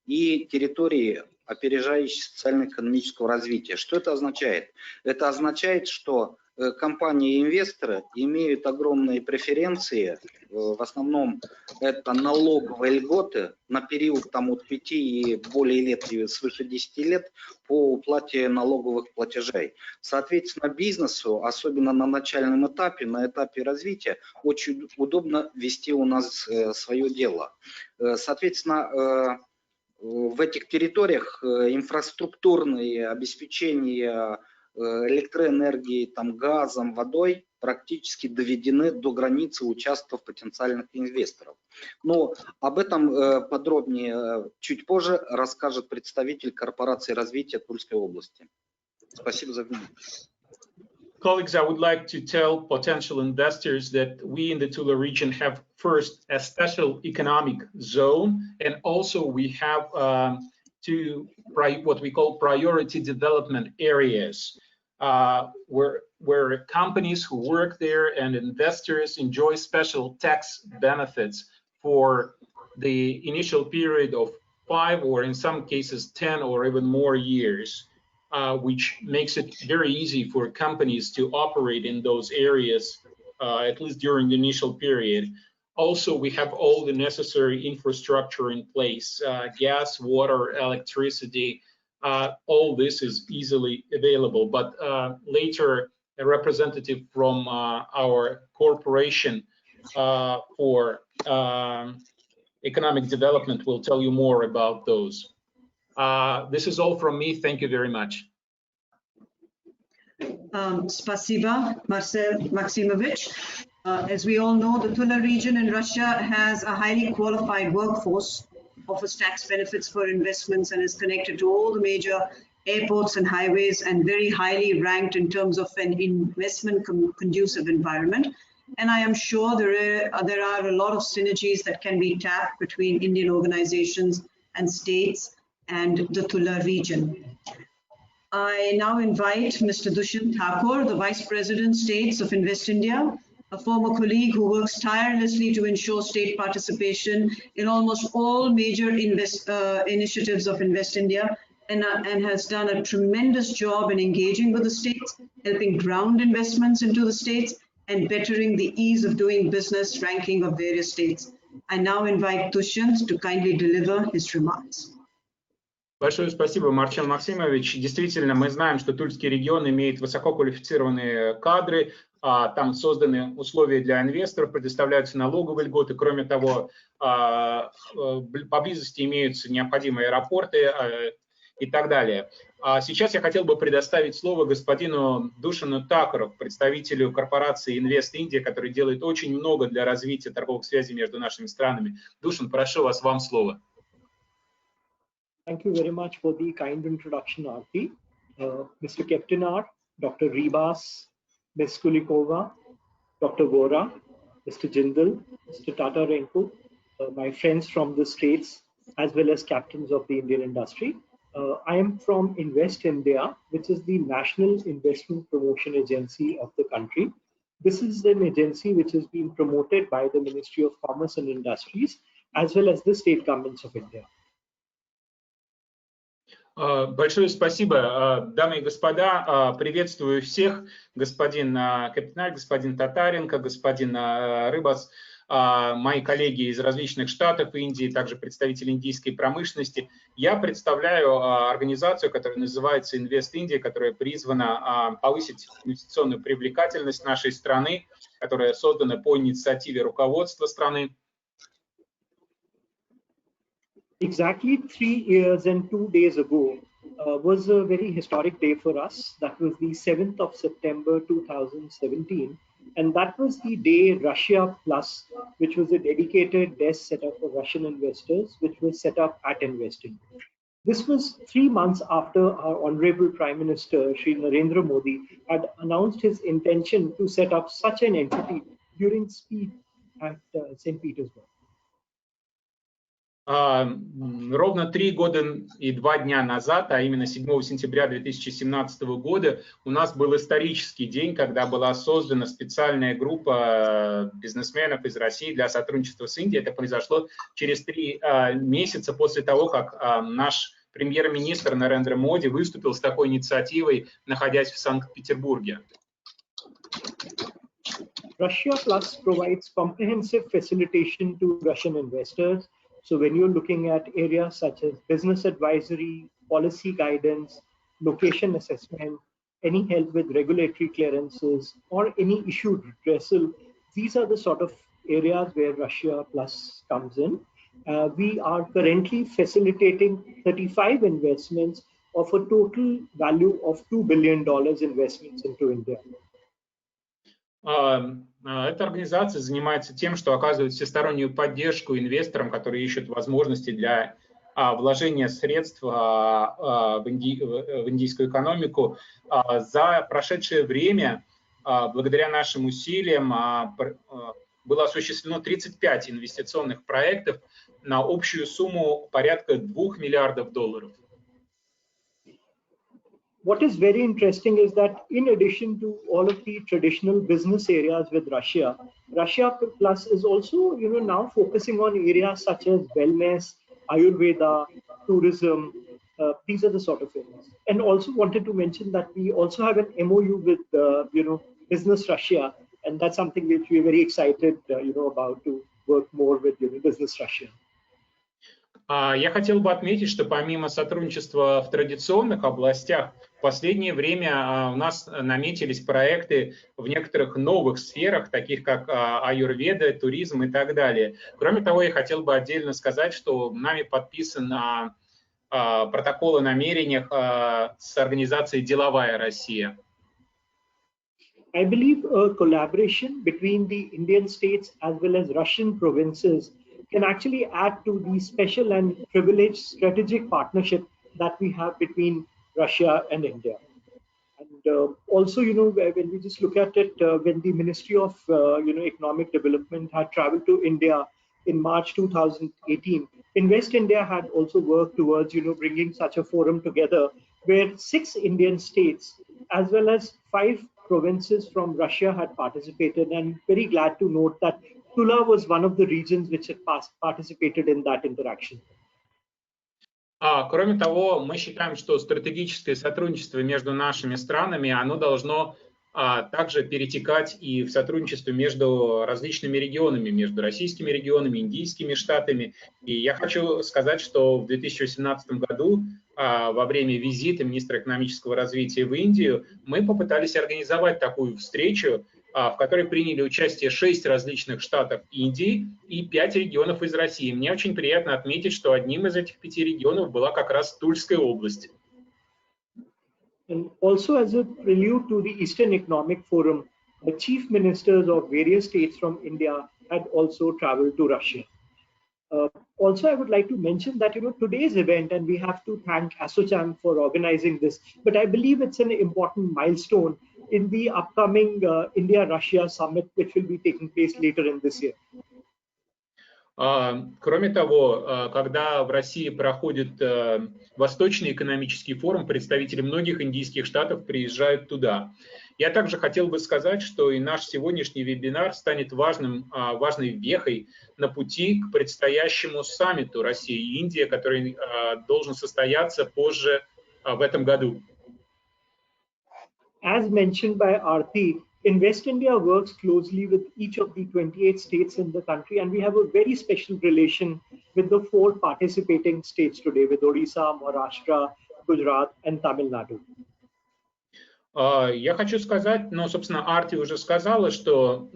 и территории, опережающие социально-экономического развития. Что это означает? Это означает, что компании и инвесторы имеют огромные преференции, в основном это налоговые льготы на период там, от 5 и более лет, свыше 10 лет по уплате налоговых платежей. Соответственно, бизнесу, особенно на начальном этапе, на этапе развития, очень удобно вести у нас свое дело. Соответственно, в этих территориях инфраструктурные обеспечения электроэнергией, там, газом, водой практически доведены до границы участков потенциальных инвесторов. Но об этом подробнее чуть позже расскажет представитель корпорации развития Тульской области. Спасибо за внимание. Colleagues, I would like to tell potential investors that we in the Tula region have first a special economic zone, and also we have what we call priority development areas, where companies who work there and investors enjoy special tax benefits for the initial period of 5 or in some cases 10 or even more years. Which makes it very easy for companies to operate in those areas, at least during the initial period. Also, we have all the necessary infrastructure in place, gas, water, electricity, all this is easily available. But later, a representative from our corporation for economic development will tell you more about those. This is all from me. Thank you very much. Spasiba, Marcel Maximovich. As we all know, the Tula region in Russia has a highly qualified workforce, offers tax benefits for investments, and is connected to all the major airports and highways, and very highly ranked in terms of an investment conducive environment. And I am sure there are a lot of synergies that can be tapped between Indian organizations and states and the Tula region. I now invite Mr. Dushyant Thakur, the Vice President, States of Invest India, a former colleague who works tirelessly to ensure state participation in almost all major initiatives of Invest India, and has done a tremendous job in engaging with the states, helping ground investments into the states, and bettering the ease of doing business ranking of various states. I now invite Dushyant to kindly deliver his remarks. Большое спасибо, Марчел Максимович. Действительно, мы знаем, что Тульский регион имеет высококвалифицированные кадры, там созданы условия для инвесторов, предоставляются налоговые льготы. Кроме того, поблизости имеются необходимые аэропорты и так далее. Сейчас я хотел бы предоставить слово господину Душану Такуру, представителю корпорации Invest India, который делает очень много для развития торговых связей между нашими странами. Душан, прошу вас, вам слово. Thank you very much for the kind introduction, Aarti. Mr. Keptinar, Dr. Ribas, Ms. Kulikova, Dr. Vora, Mr. Jindal, Mr. Tatarenko, my friends from the states, as well as captains of the Indian industry. I am from Invest India, which is the National Investment Promotion Agency of the country. This is an agency which is being promoted by the Ministry of Commerce and Industries, as well as the state governments of India. Большое спасибо, дамы и господа, приветствую всех, господин Капитан, господин Татаренко, господин Рыбас, мои коллеги из различных штатов Индии, также представители индийской промышленности. Я представляю организацию, которая называется Invest India, которая призвана повысить инвестиционную привлекательность нашей страны, которая создана по инициативе руководства страны. Exactly 3 years and 2 days ago was a very historic day for us. That was the 7th of September 2017. And that was the day Russia Plus, which was a dedicated desk set up for Russian investors, which was set up at Invest India. This was 3 months after our Honorable Prime Minister, Shri Narendra Modi, had announced his intention to set up such an entity during speech at St. Petersburg. Ровно 3 года и 2 дня назад, а именно 7 сентября 2017 года, у нас был исторический день, когда была создана специальная группа бизнесменов из России для сотрудничества с Индией. Это произошло через 3 месяца после того, как наш премьер-министр Нарендра Моди выступил с такой инициативой, находясь в Санкт-Петербурге. Russia Plus provides comprehensive facilitation to Russian investors. So when you're looking at areas such as business advisory, policy guidance, location assessment, any help with regulatory clearances, or any issue redressal, these are the sort of areas where Russia Plus comes in. We are currently facilitating 35 investments of a total value of $2 billion investments into India. Эта организация занимается тем, что оказывает всестороннюю поддержку инвесторам, которые ищут возможности для вложения средств в индийскую экономику. За прошедшее время, благодаря нашим усилиям, было осуществлено 35 инвестиционных проектов на общую сумму порядка $2 миллиардов. What is very interesting is that in addition to all of the traditional business areas with Russia, Russia Plus is also, now focusing on areas such as wellness, Ayurveda, tourism. These are the sort of areas. And also wanted to mention that we also have an MOU with, Business Russia, and that's something which we're very excited, about to work more with Business Russia. Я хотел бы отметить, что помимо сотрудничества в традиционных областях, в последнее время у нас наметились проекты в некоторых новых сферах, таких как аюрведа, туризм и так далее. Кроме того, я хотел бы отдельно сказать, что нами подписан протокол о намерениях с организацией «Деловая Россия». I believe a collaboration between the Indian states as well as Russian provinces can actually add to the special and privileged strategic partnership that we have between Russia and India. And also, when we just look at it, when the Ministry of Economic Development had traveled to India in March 2018, Invest India had also worked towards bringing such a forum together where 6 Indian states as well as 5 provinces from Russia had participated, and very glad to note that Tula was one of the regions which had participated in that interaction. Кроме того, мы считаем, что стратегическое сотрудничество между нашими странами, оно должно также перетекать и в сотрудничество между различными регионами, между российскими регионами, индийскими штатами. И я хочу сказать, что в 2018 году во время визита министра экономического развития в Индию мы попытались организовать такую встречу, в которой приняли участие 6 различных штатов Индии и 5 регионов из России. Мне очень приятно отметить, что одним из этих 5 регионов была как раз Тульская область. And also as a prelude to the Eastern Economic Forum, the chief ministers of various states from India had also traveled to Russia. Also, I would like to mention that today's event, and we have to thank ASSOCHAM for organizing this, but I believe it's an important milestone in the upcoming India-Russia summit, which will be taking place later in this year. Кроме того, когда в России проходит Восточный экономический форум, представители многих индийских штатов приезжают туда. Я также хотел бы сказать, что и наш сегодняшний вебинар станет важной вехой на пути к предстоящему саммиту России и Индии, который должен состояться позже в этом году. As mentioned by Aarti, Invest India works closely with each of the 28 states in the country, and we have a very special relation with the 4 participating states today, with Odisha, Maharashtra, Gujarat, and Tamil Nadu. Я хочу сказать, собственно, Арти уже сказала, что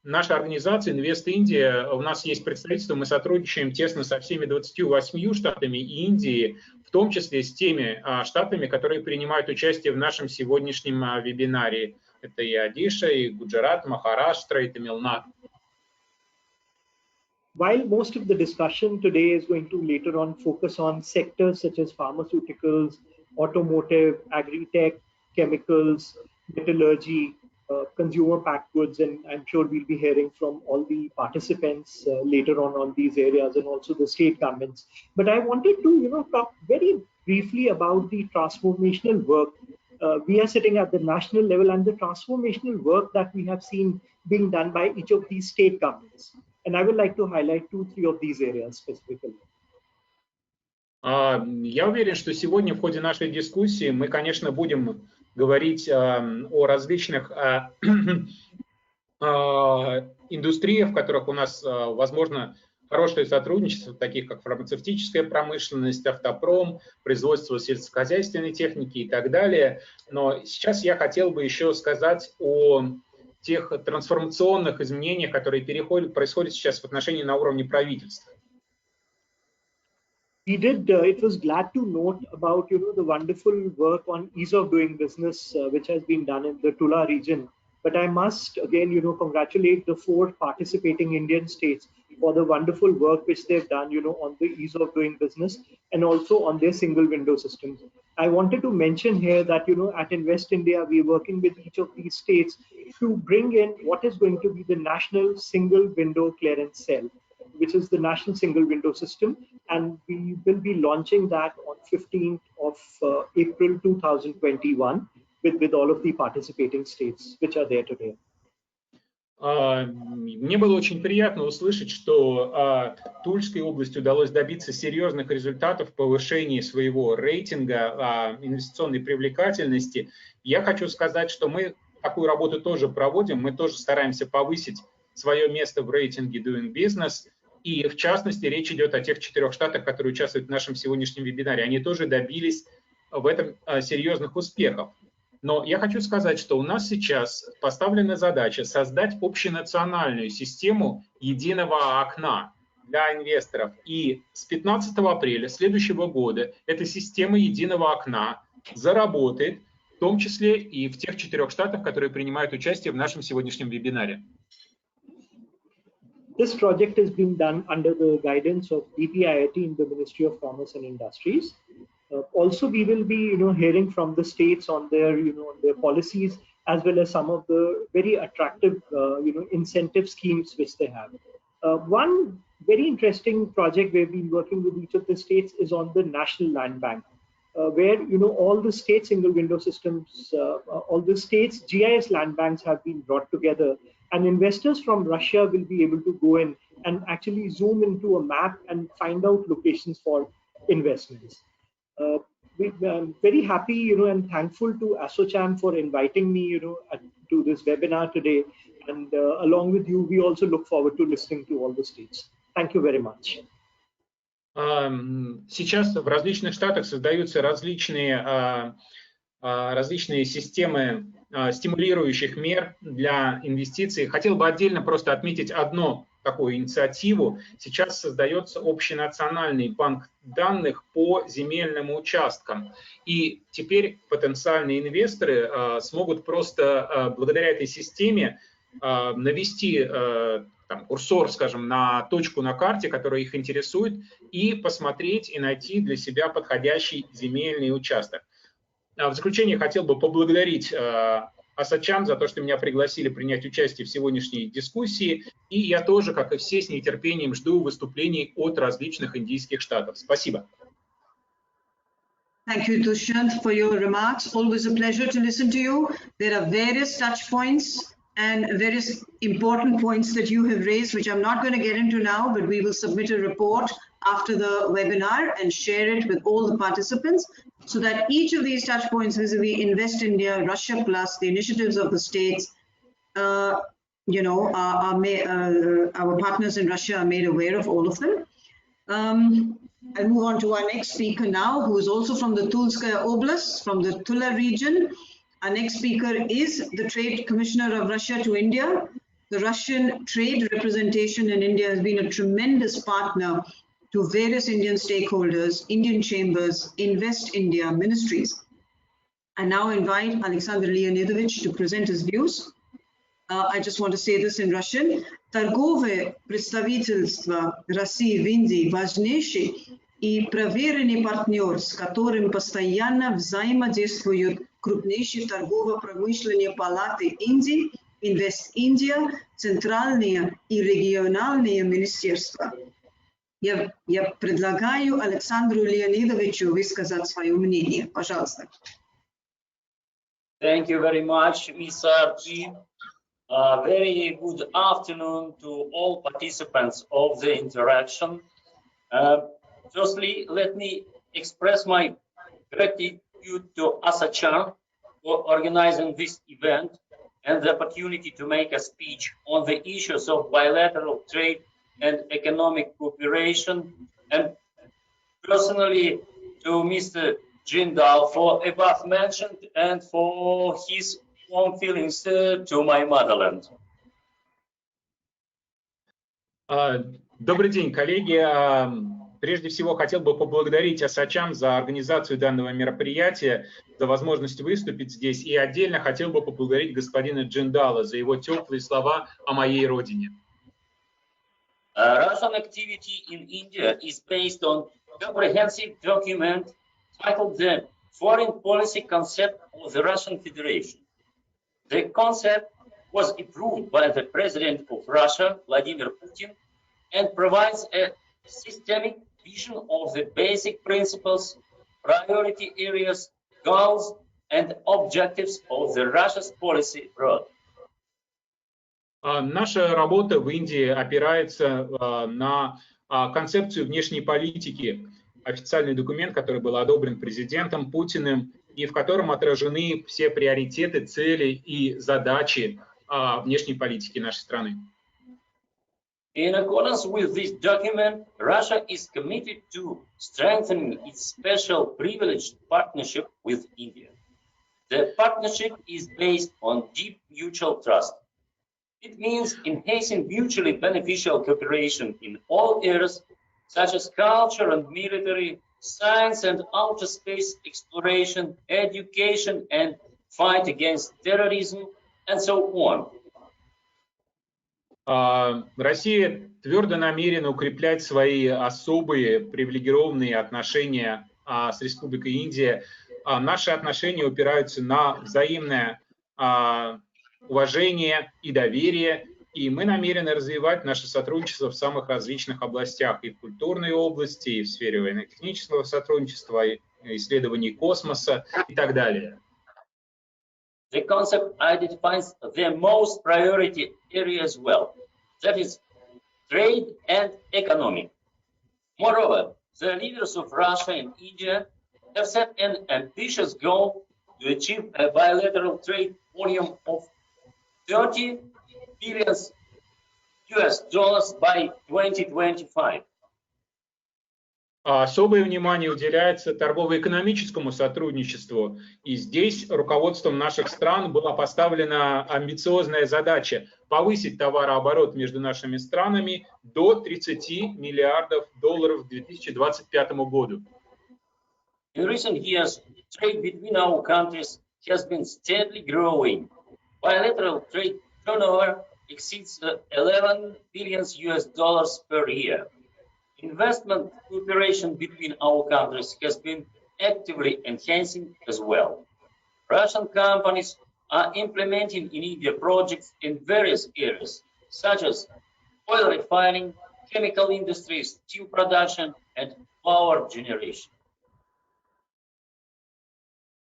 наша организация Invest India, у нас есть представительство, мы сотрудничаем тесно со всеми 28 штатами Индии, в том числе с теми штатами, которые принимают участие в нашем сегодняшнем вебинаре. Это и Одиша, и Гуджарат, Махараштра, и Тамилнаду. While most of the discussion today is going to later on focus on sectors such as pharmaceuticals, automotive, agri-tech, chemicals, metallurgy, consumer packed goods, and I'm sure we'll be hearing from all the participants later on these areas, and also the state governments. But I wanted to talk very briefly about the transformational work. We are sitting at the national level, and the transformational work that we have seen being done by each of these state governments. And I would like to highlight 2-3 of these areas specifically. Я уверен, что сегодня в ходе нашей дискуссии мы, конечно, будем говорить о различных индустриях, в которых у нас возможно хорошее сотрудничество, таких как фармацевтическая промышленность, автопром, производство сельскохозяйственной техники и так далее. Но сейчас я хотел бы еще сказать о тех трансформационных изменениях, которые происходят сейчас в отношении на уровне правительства. It was glad to note about the wonderful work on ease of doing business which has been done in the Tula region. But I must again congratulate the 4 participating Indian states for the wonderful work which they've done, on the ease of doing business and also on their single window systems. I wanted to mention here that, at Invest India, we're working with each of these states to bring in what is going to be the national single window clearance cell, which is the national single window system. And we will be launching that on 15th of April 2021 with all of the participating states which are there today. Мне было очень приятно услышать, что Тульской области удалось добиться серьезных результатов в повышении своего рейтинга инвестиционной привлекательности. Я хочу сказать, что мы такую работу тоже проводим, мы тоже стараемся повысить свое место в рейтинге Doing Business. И в частности, речь идет о тех 4 штатах, которые участвуют в нашем сегодняшнем вебинаре. Они тоже добились в этом серьезных успехов. Но я хочу сказать, что у нас сейчас поставлена задача создать общенациональную систему единого окна для инвесторов. И с 15 апреля следующего года эта система единого окна заработает, в том числе и в тех 4 штатах, которые принимают участие в нашем сегодняшнем вебинаре. This project is being done under the guidance of DPIIT in the Ministry of Commerce and Industries. Also, we will be, hearing from the states on their, their policies, as well as some of the very attractive, incentive schemes which they have. One very interesting project we've been working with each of the states is on the National Land Bank, where, all the state single window systems, all the states GIS land banks have been brought together, and investors from Russia will be able to go in and actually zoom into a map and find out locations for investments. I'm very happy, and thankful to ASSOCHAM for inviting me, to this webinar today. And along with you, we also look forward to listening to all the states. Thank you very much. Сейчас в различных штатах создаются различные системы стимулирующих мер для инвестиций. Хотел бы отдельно просто отметить одну такую инициативу. Сейчас создается общенациональный банк данных по земельным участкам. И теперь потенциальные инвесторы смогут просто благодаря этой системе навести курсор, скажем, на точку на карте, которая их интересует, и посмотреть и найти для себя подходящий земельный участок. В заключение хотел бы поблагодарить ASSOCHAM за то, что меня пригласили принять участие в сегодняшней дискуссии. И я тоже, как и все, с нетерпением жду выступлений от различных индийских штатов. Спасибо. Thank you, Dushyant, for your remarks. Always a pleasure to listen to you. There are various touch points and various important points that you have raised, which I'm not going to get into now, but we will submit a report after the webinar and share it with all the participants, so that each of these touch points vis-a-vis Invest India, Russia Plus, the initiatives of the states, our partners in Russia are made aware of all of them. I'll move on to our next speaker now, who is also from the Tulskaya Oblast, from the Tula region. Our next speaker is the Trade Commissioner of Russia to India. The Russian trade representation in India has been a tremendous partner to various Indian stakeholders, Indian chambers, Invest India ministries. I now invite Alexander Leonidovich to present his views. I just want to say this in Russian. Торговые представительства России в Индии важнейший и проверенный партнер, с которым постоянно взаимодействуют крупнейшие торгово-промышленные палаты Индии, Invest India, центральные и региональные министерства. Я предлагаю Александру Леонидовичу высказать свое мнение. Пожалуйста. Thank you very much, Ms. Arti. Very good afternoon to all participants of the interaction. Firstly, let me express my gratitude to ASSOCHAM for organizing this event and the opportunity to make a speech on the issues of bilateral trade and economic cooperation, and personally to Mr. Jindal for above mentioned and for his warm feelings to my motherland. Добрый день, коллеги. Прежде всего, хотел бы поблагодарить ASSOCHAM за организацию данного мероприятия, за возможность выступить здесь. И отдельно хотел бы поблагодарить господина Джиндала за его теплые слова о моей родине. Russian activity in India is based on comprehensive document titled the Foreign Policy Concept of the Russian Federation. The concept was approved by the President of Russia, Vladimir Putin, and provides a systemic vision of the basic principles, priority areas, goals, and objectives of the Russia's policy abroad. Наша работа в Индии опирается на концепцию внешней политики, официальный документ, который был одобрен президентом Путиным, и в котором отражены все приоритеты, цели и задачи внешней политики нашей страны. In accordance with this document, Russia is committed to strengthening its special privileged partnership with India. The partnership is based on deep mutual trust. It means enhancing mutually beneficial cooperation in all areas, such as culture and military, science and outer space exploration, education and fight against terrorism, and so on. Россия твердо намерена укреплять свои особые привилегированные отношения с Республикой Индия. Наши отношения опираются на взаимное уважение и доверие, и мы намерены развивать наше сотрудничество в самых различных областях, и в культурной области, и в сфере военно-технического сотрудничества, и исследований космоса и так далее. The concept identifies the most priority areas well, that is, trade and economy. Moreover, the leaders of Russia and India have set an ambitious goal to achieve a bilateral trade volume of $30 billion by 2025. Особое внимание уделяется торгово-экономическому сотрудничеству, и здесь руководством наших стран была поставлена амбициозная задача повысить товарооборот между нашими странами до $30 миллиардов к 2025 году. In recent years, trade between our countries has been steadily growing. Bilateral trade turnover exceeds $11 billion per year. Investment cooperation between our countries has been actively enhancing as well. Russian companies are implementing in India projects in various areas, such as oil refining, chemical industry, steel production, and power generation.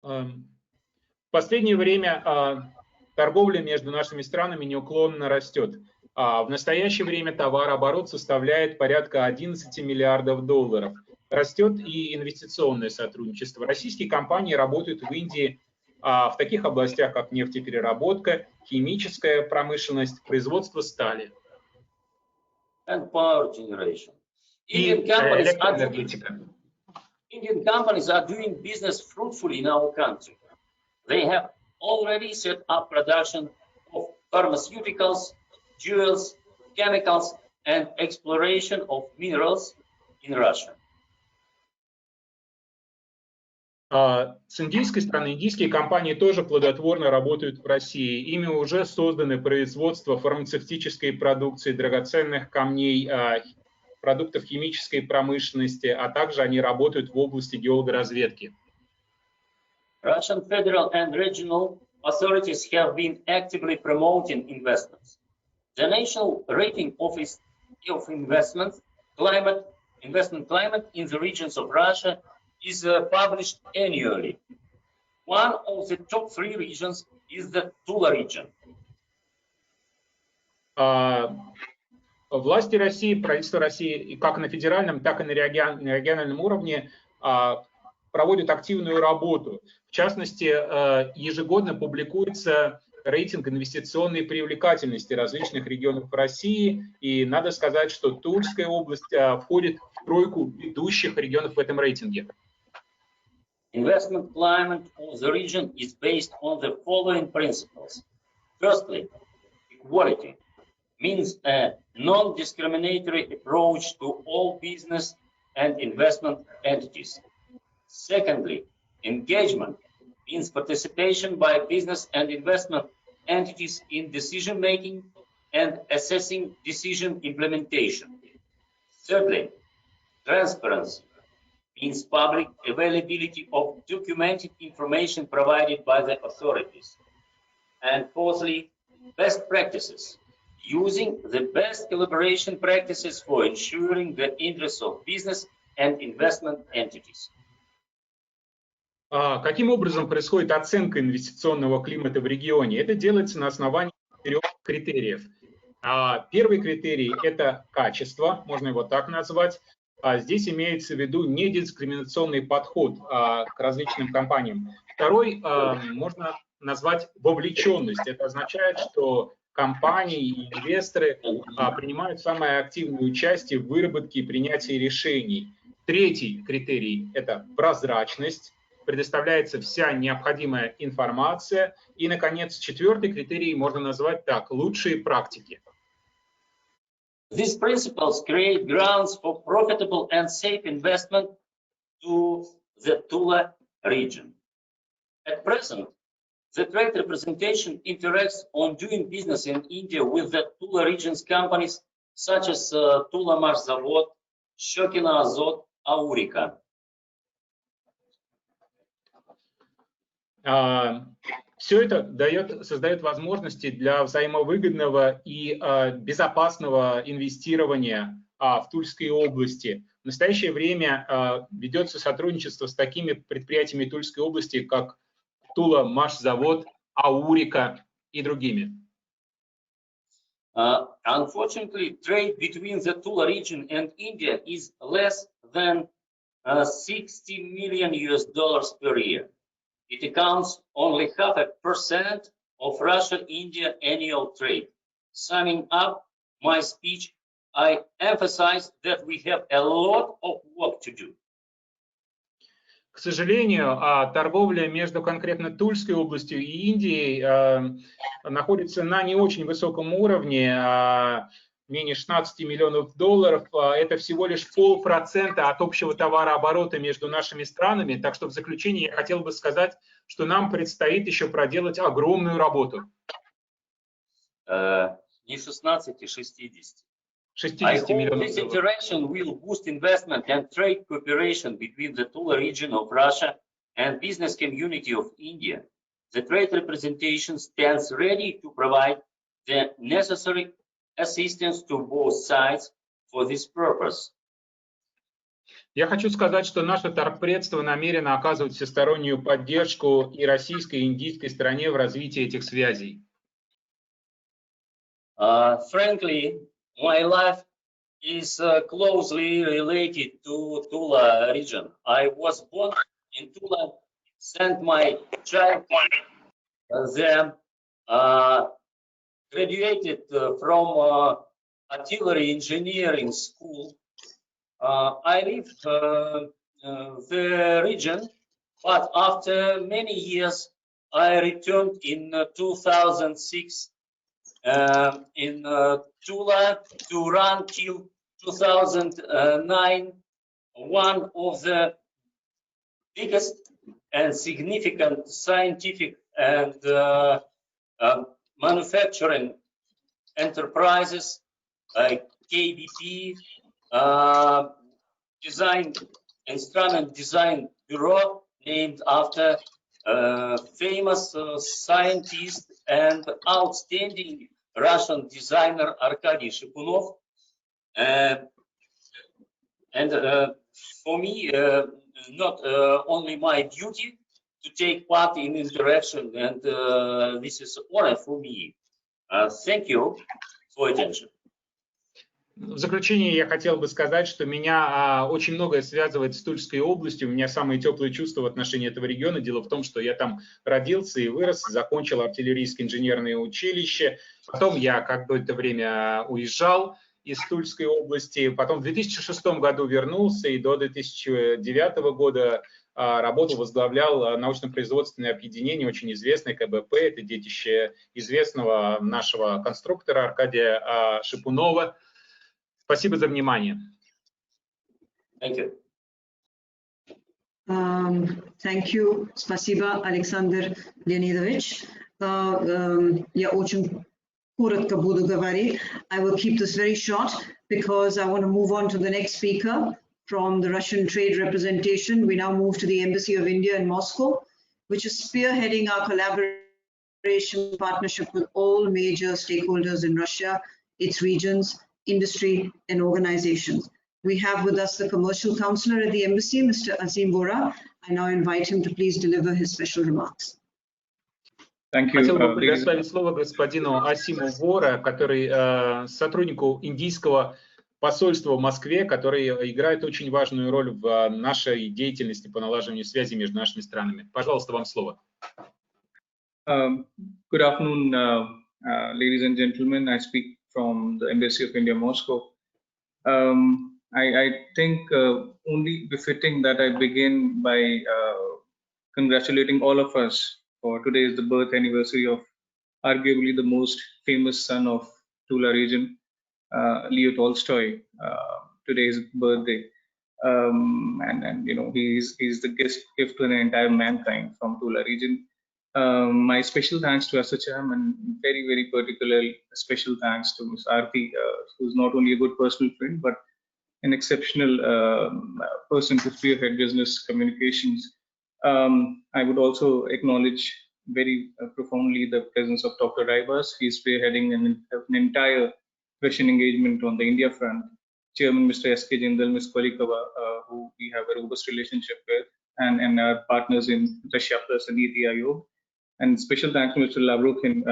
В последнее время торговля между нашими странами неуклонно растет. В настоящее время товарооборот составляет порядка $11 миллиардов. Растет и инвестиционное сотрудничество. Российские компании работают в Индии в таких областях, как нефтепереработка, химическая промышленность, производство стали. And power generation. И электроэнергетика. Indian companies are doing business fruitfully in our country. They have already set up production of pharmaceuticals, jewels, chemicals, and exploration of minerals in Russia. С индийской стороны, индийские компании тоже плодотворно работают в России. Ими уже созданы производство фармацевтической продукции, драгоценных камней, продуктов химической промышленности, а также они работают в области геологоразведки. Russian federal and regional authorities have been actively promoting investments. The National Rating Office of Investment Climate in the regions of Russia is published annually. One of the top 3 regions is the Tula region. Власти России, правительство России, как на федеральном, так и на региональном уровне проводят активную работу. В частности, ежегодно публикуется рейтинг инвестиционной привлекательности различных регионов России, и надо сказать, что Тульская область входит в тройку ведущих регионов в этом рейтинге. Investment climate of the region is based on the following principles. Firstly, equality means a non-discriminatory approach to all business and investment entities. Secondly, engagement means participation by business and investment entities in decision-making and assessing decision implementation. Thirdly, transparency means public availability of documented information provided by the authorities. And fourthly, best practices, using the best collaboration practices for ensuring the interests of business and investment entities. Каким образом происходит оценка инвестиционного климата в регионе? Это делается на основании 4 критериев. Первый критерий – это качество, можно его так назвать. Здесь имеется в виду недискриминационный подход к различным компаниям. Второй можно назвать вовлеченность. Это означает, что компании и инвесторы принимают самое активное участие в выработке и принятии решений. Третий критерий – это прозрачность. Предоставляется вся необходимая информация. И, наконец, четвертый критерий можно назвать так – лучшие практики. These principles create grounds for profitable and safe investment to the Tula region. At present, the trade representation interacts on doing business in India with the Tula region's companies such as Tula Marzavod, Shokina Azot, Aurika. Все это создает возможности для взаимовыгодного и безопасного инвестирования в Тульской области. В настоящее время ведется сотрудничество с такими предприятиями Тульской области, как Тула Машзавод, Аурика и другими. Unfortunately, trade between the Tula region and India is less than $60 million per year. It accounts only 0.5% of Russia-India annual trade. Summing up my speech, I emphasize that we have a lot of work to do. К сожалению, торговля между конкретно Тульской областью и Индией находится на не очень высоком уровне, менее 16 миллионов долларов. Это всего лишь 0,5% от общего товарооборота между нашими странами. Так что в заключение я хотел бы сказать, что нам предстоит еще проделать огромную работу. Не 16, а 60. 60 I hope миллионов this долларов. interaction will boost investment and trade cooperation between the Tula region of Russia and business community of India. The trade representation stands ready to provide the necessary assistance to both sides for this purpose. Я хочу сказать, что наше торгпредство намерено оказывать всестороннюю поддержку и российской, и индийской стороне в развитии этих связей. Frankly, my life is closely related to Tula region. I was born in Tula, spent my childhood there, graduated from artillery engineering school. I lived the region, but after many years, I returned in 2006 in Tula to run till 2009 one of the biggest and significant scientific and manufacturing enterprises like KBP, Instrument Design Bureau, named after famous scientist and outstanding Russian designer Arkady Shipunov. And for me, not only my duty to take part in interaction, and this is an honor for me. Thank you for attention. В заключение я хотел бы сказать, что меня очень многое связывает с Тульской областью. У меня самые теплые чувства в отношении этого региона. Дело в том, что я там родился и вырос, закончил артиллерийское инженерное училище. Потом я какое-то время уезжал из Тульской области. Потом в 2006 году вернулся и до 2009 года работал, возглавлял научно-производственное объединение, очень известное КБП. Это детище известного нашего конструктора Аркадия Шипунова. Спасибо за внимание. Thank you. Thank you. Спасибо, Александр Леонидович. Я очень Gavari. I will keep this very short because I want to move on to the next speaker from the Russian Trade Representation. We now move to the Embassy of India in Moscow, which is spearheading our collaboration partnership with all major stakeholders in Russia, its regions, industry, and organizations. We have with us the Commercial Counselor at the Embassy, Mr. Azim Vora. I now invite him to please deliver his special remarks. Thank you. Хотел бы предоставить слово господину Асиму Вора, который сотруднику индийского посольства в Москве, который играет очень важную роль в нашей деятельности по налаживанию связи между нашими странами. Пожалуйста, вам слово. Good afternoon, ladies and gentlemen. I speak from the Embassy of India, Moscow. I think only befitting that I begin by congratulating all of us, for today is the birth anniversary of arguably the most famous son of Tula region, Leo Tolstoy. Today is his birthday, and you know he's the gift to the entire mankind from Tula region. My special thanks to ASSOCHAM, and very particularly special thanks to Ms. Aarti, who's not only a good personal friend but an exceptional person to spearhead business communications. I would also acknowledge very profoundly the presence of Dr. Raibas. He's spearheading an entire Russian engagement on the India front. Chairman Mr. S.K. Jindal, Ms. Kolikova, who we have a robust relationship with, and our partners in Russia Plus and Niti Aayog. And special thanks to Mr. Lavrokhin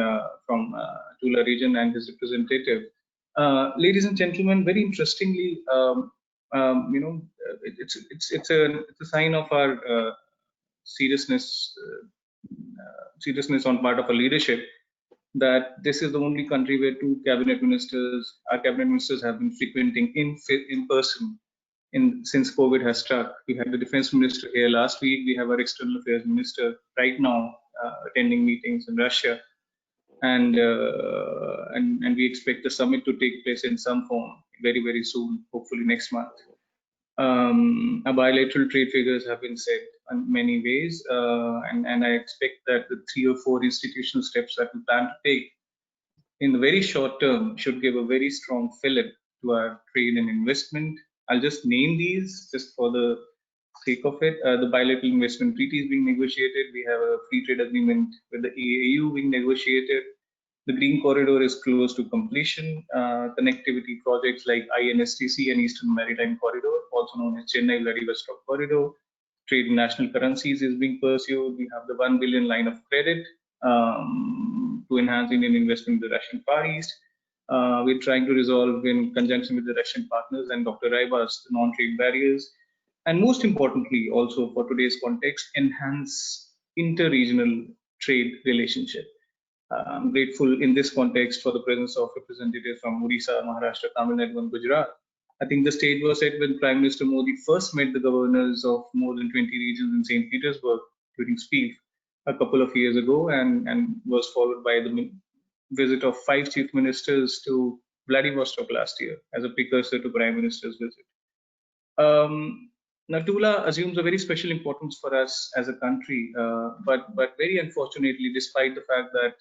from Tula region and his representative. Ladies and gentlemen, very interestingly, it's a sign of our seriousness on part of our leadership that this is the only country where our cabinet ministers have been frequenting in person since COVID has struck. We had the defense minister here last week. We have our external affairs minister right now attending meetings in Russia, and we expect the summit to take place in some form very soon, hopefully next month. Our bilateral trade figures have been set in many ways, and I expect that the 3 or 4 institutional steps that we plan to take in the very short term should give a very strong fillip to our trade and investment. I'll just name these just for the sake of it. The bilateral investment treaty is being negotiated. We have a free trade agreement with the EAU being negotiated. The Green Corridor is close to completion. Connectivity projects like INSTC and Eastern Maritime Corridor, also known as Chennai Vladivostok Corridor. Trade in national currencies is being pursued. We have the 1 billion line of credit to enhance Indian investment in the Russian Far East. We're trying to resolve in conjunction with the Russian partners and Dr. Raibas the non-trade barriers. And most importantly, also for today's context, enhance inter-regional trade relationship. I'm grateful in this context for the presence of representatives from Odisha, Maharashtra, Tamil Nadu, and Gujarat. I think the stage was set when Prime Minister Modi first met the governors of more than 20 regions in St. Petersburg during SPIEF a couple of years ago, and was followed by the visit of 5 chief ministers to Vladivostok last year as a precursor to Prime Minister's visit. Now, Tula assumes a very special importance for us as a country, but very unfortunately, despite the fact that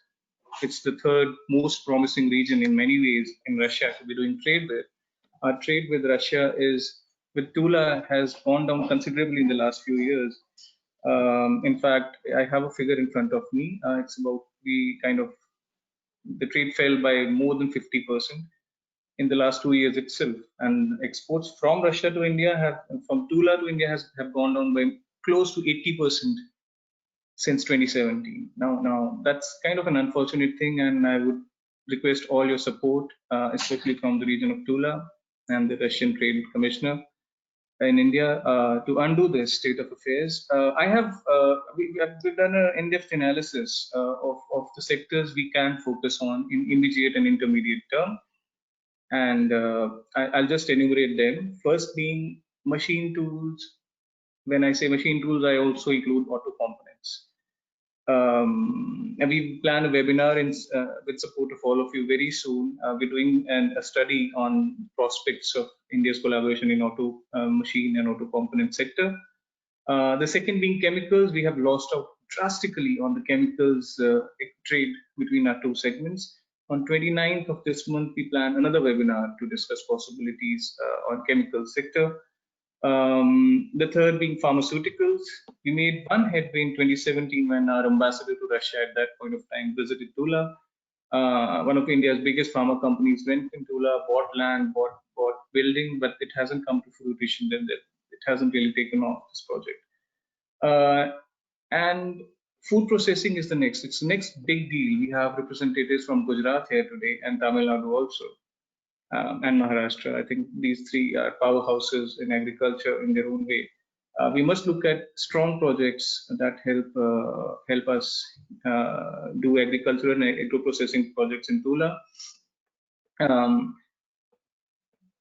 it's the 3rd most promising region in many ways in Russia to be doing trade with, our trade with Russia with Tula has gone down considerably in the last few years. In fact, I have a figure in front of me. It's about the trade fell by more than 50% in the last 2 years itself, and exports from Russia to India from Tula to India have gone down by close to 80% since 2017. Now that's kind of an unfortunate thing, and I would request all your support, especially from the region of Tula and the Russian Trade Commissioner in India, to undo this state of affairs. We've done an in-depth analysis of the sectors we can focus on in immediate and intermediate term. And I'll just enumerate them. First being machine tools. When I say machine tools, I also include auto components. And we plan a webinar with support of all of you very soon. We're doing a study on prospects of India's collaboration in auto machine and auto component sector. The second being chemicals. We have lost out drastically on the chemicals trade between our 2 segments. On 29th of this month, we plan another webinar to discuss possibilities on chemical sector. The third being pharmaceuticals. We made one headway in 2017 when our ambassador to Russia at that point of time visited Tula. One of India's biggest pharma companies went in Tula, bought land, bought building, but it hasn't come to fruition. Then it hasn't really taken off, this project. And food processing is the next. It's the next big deal. We have representatives from Gujarat here today and Tamil Nadu also, and Maharashtra. I think these three are powerhouses in agriculture in their own way. We must look at strong projects that help us do agricultural and agro-processing projects in Tula.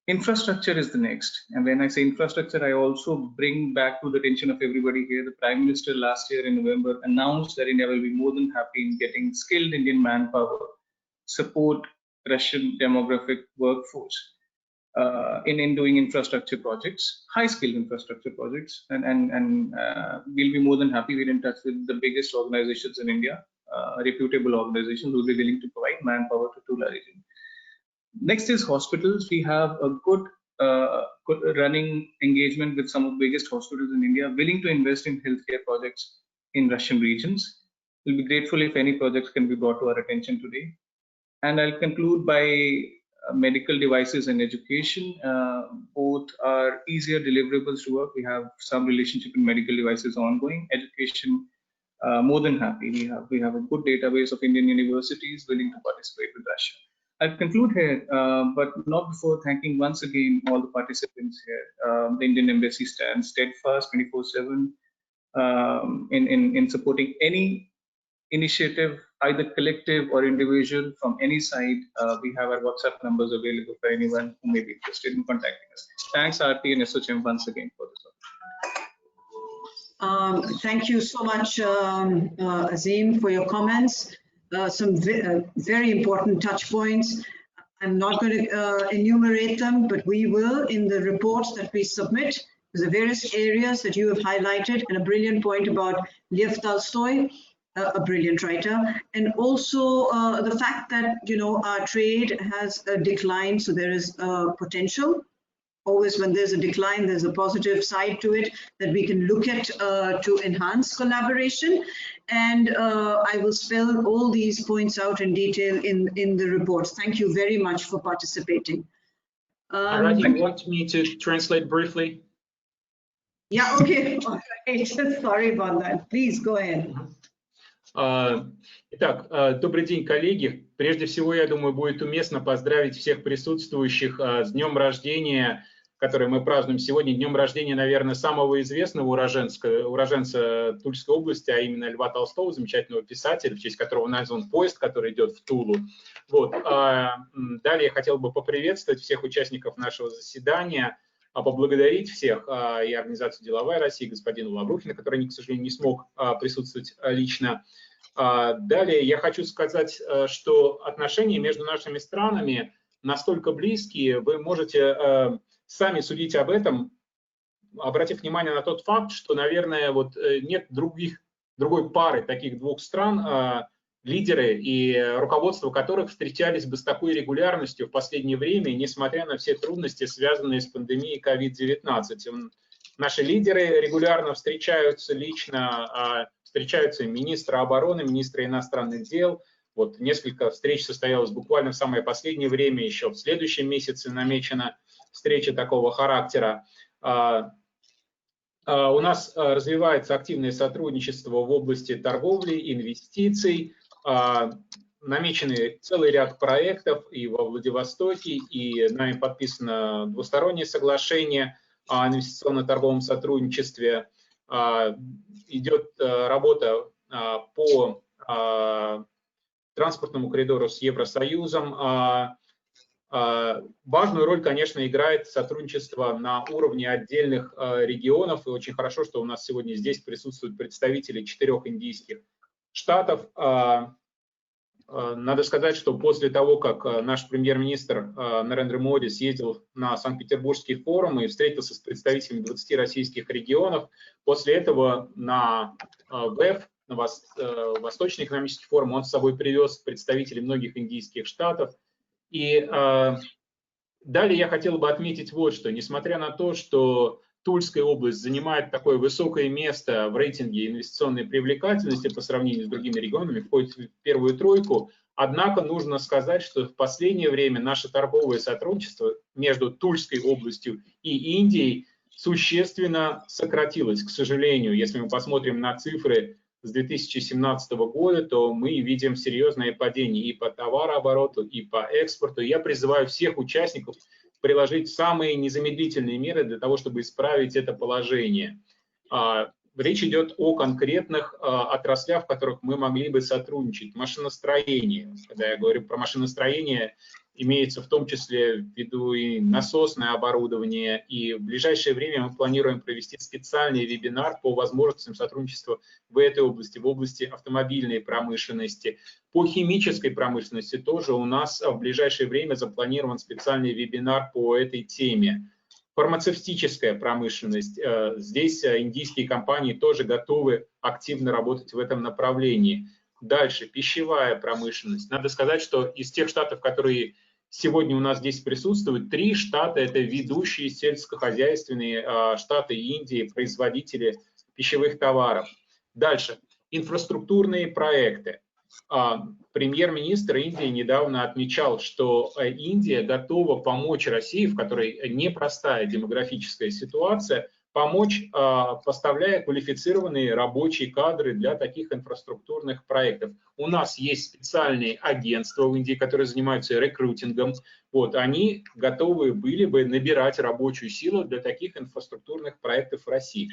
Infrastructure is the next, and when I say infrastructure, I also bring back to the attention of everybody here. The Prime Minister last year in November announced that India will be more than happy in getting skilled Indian manpower, support Russian demographic workforce in doing infrastructure projects, high-skilled infrastructure projects, and we'll be more than happy. We're in touch with the biggest organizations in India, reputable organizations who will be willing to provide manpower to Tula region. Next is hospitals. We have a good running engagement with some of the biggest hospitals in India, willing to invest in healthcare projects in Russian regions. We'll be grateful if any projects can be brought to our attention today. And I'll conclude by medical devices and education. Both are easier deliverables to work. We have some relationship in medical devices ongoing. Education, more than happy. We have a good database of Indian universities willing to participate with Russia. I'll conclude here, but not before thanking once again all the participants here. The Indian Embassy stands steadfast 24/7 in supporting any initiative, either collective or individual from any side. We have our WhatsApp numbers available for anyone who may be interested in contacting us. Thanks, RT and ASSOCHAM, once again for this opportunity. Thank you so much, Azim, for your comments. Some very important touch points. I'm not going to enumerate them, but we will in the reports that we submit. The various areas that you have highlighted, and a brilliant point about Lev Tolstoy, a brilliant writer, and also the fact that our trade has declined, so there is potential. Always when there's a decline, there's a positive side to it that we can look at to enhance collaboration. And I will spell all these points out in detail in the reports. Thank you very much for participating. Arati, you want me to translate briefly? Yeah, okay. All right. Sorry about that. Please go ahead. Итак, добрый день, коллеги. Прежде всего, я думаю, будет уместно поздравить всех присутствующих с днем рождения, который мы празднуем сегодня, днем рождения, наверное, самого известного уроженца Тульской области, а именно Льва Толстого, замечательного писателя, в честь которого назван поезд, который идет в Тулу. Вот. Далее я хотел бы поприветствовать всех участников нашего заседания, поблагодарить всех и Организацию «Деловая Россия», господина Лаврухина, который, к сожалению, не смог присутствовать лично. Далее я хочу сказать, что отношения между нашими странами настолько близкие, вы можете сами судить об этом, обратив внимание на тот факт, что, наверное, вот нет другой пары таких двух стран, лидеры и руководство которых встречались бы с такой регулярностью в последнее время, несмотря на все трудности, связанные с пандемией COVID-19. Наши лидеры регулярно встречаются лично, встречаются министры обороны, министры иностранных дел. Вот несколько встреч состоялось буквально в самое последнее время, еще в следующем месяце намечена встреча такого характера. У нас развивается активное сотрудничество в области торговли, инвестиций. Намечены целый ряд проектов и во Владивостоке, и нами подписано двустороннее соглашение о инвестиционно-торговом сотрудничестве. Идет работа по транспортному коридору с Евросоюзом. Важную роль, конечно, играет сотрудничество на уровне отдельных регионов, и очень хорошо, что у нас сегодня здесь присутствуют представители 4 индийских штатов. Надо сказать, что после того, как наш премьер-министр Нарендра Моди съездил на Санкт-Петербургский форум и встретился с представителями 20 российских регионов, после этого на ВЭФ, Восточный экономический форум, он с собой привез представителей многих индийских штатов. И далее я хотел бы отметить вот что. Несмотря на то, что Тульская область занимает такое высокое место в рейтинге инвестиционной привлекательности по сравнению с другими регионами, входит в первую тройку, однако нужно сказать, что в последнее время наше торговое сотрудничество между Тульской областью и Индией существенно сократилось, к сожалению. Если мы посмотрим на цифры с 2017 года, то мы видим серьезное падение и по товарообороту, и по экспорту. Я призываю всех участников приложить самые незамедлительные меры для того, чтобы исправить это положение. Речь идет о конкретных отраслях, в которых мы могли бы сотрудничать. Машиностроение. Когда я говорю про машиностроение, имеется в том числе в виду и насосное оборудование. И в ближайшее время мы планируем провести специальный вебинар по возможностям сотрудничества в этой области, в области автомобильной промышленности. По химической промышленности тоже у нас в ближайшее время запланирован специальный вебинар по этой теме. Фармацевтическая промышленность. Здесь индийские компании тоже готовы активно работать в этом направлении. Дальше, пищевая промышленность. Надо сказать, что из тех штатов, которые сегодня у нас здесь присутствуют, 3 штата – это ведущие сельскохозяйственные штаты Индии, производители пищевых товаров. Дальше, инфраструктурные проекты. Премьер-министр Индии недавно отмечал, что Индия готова помочь России, в которой непростая демографическая ситуация, помочь, поставляя квалифицированные рабочие кадры для таких инфраструктурных проектов. У нас есть специальные агентства в Индии, которые занимаются рекрутингом. Вот, они готовы были бы набирать рабочую силу для таких инфраструктурных проектов в России.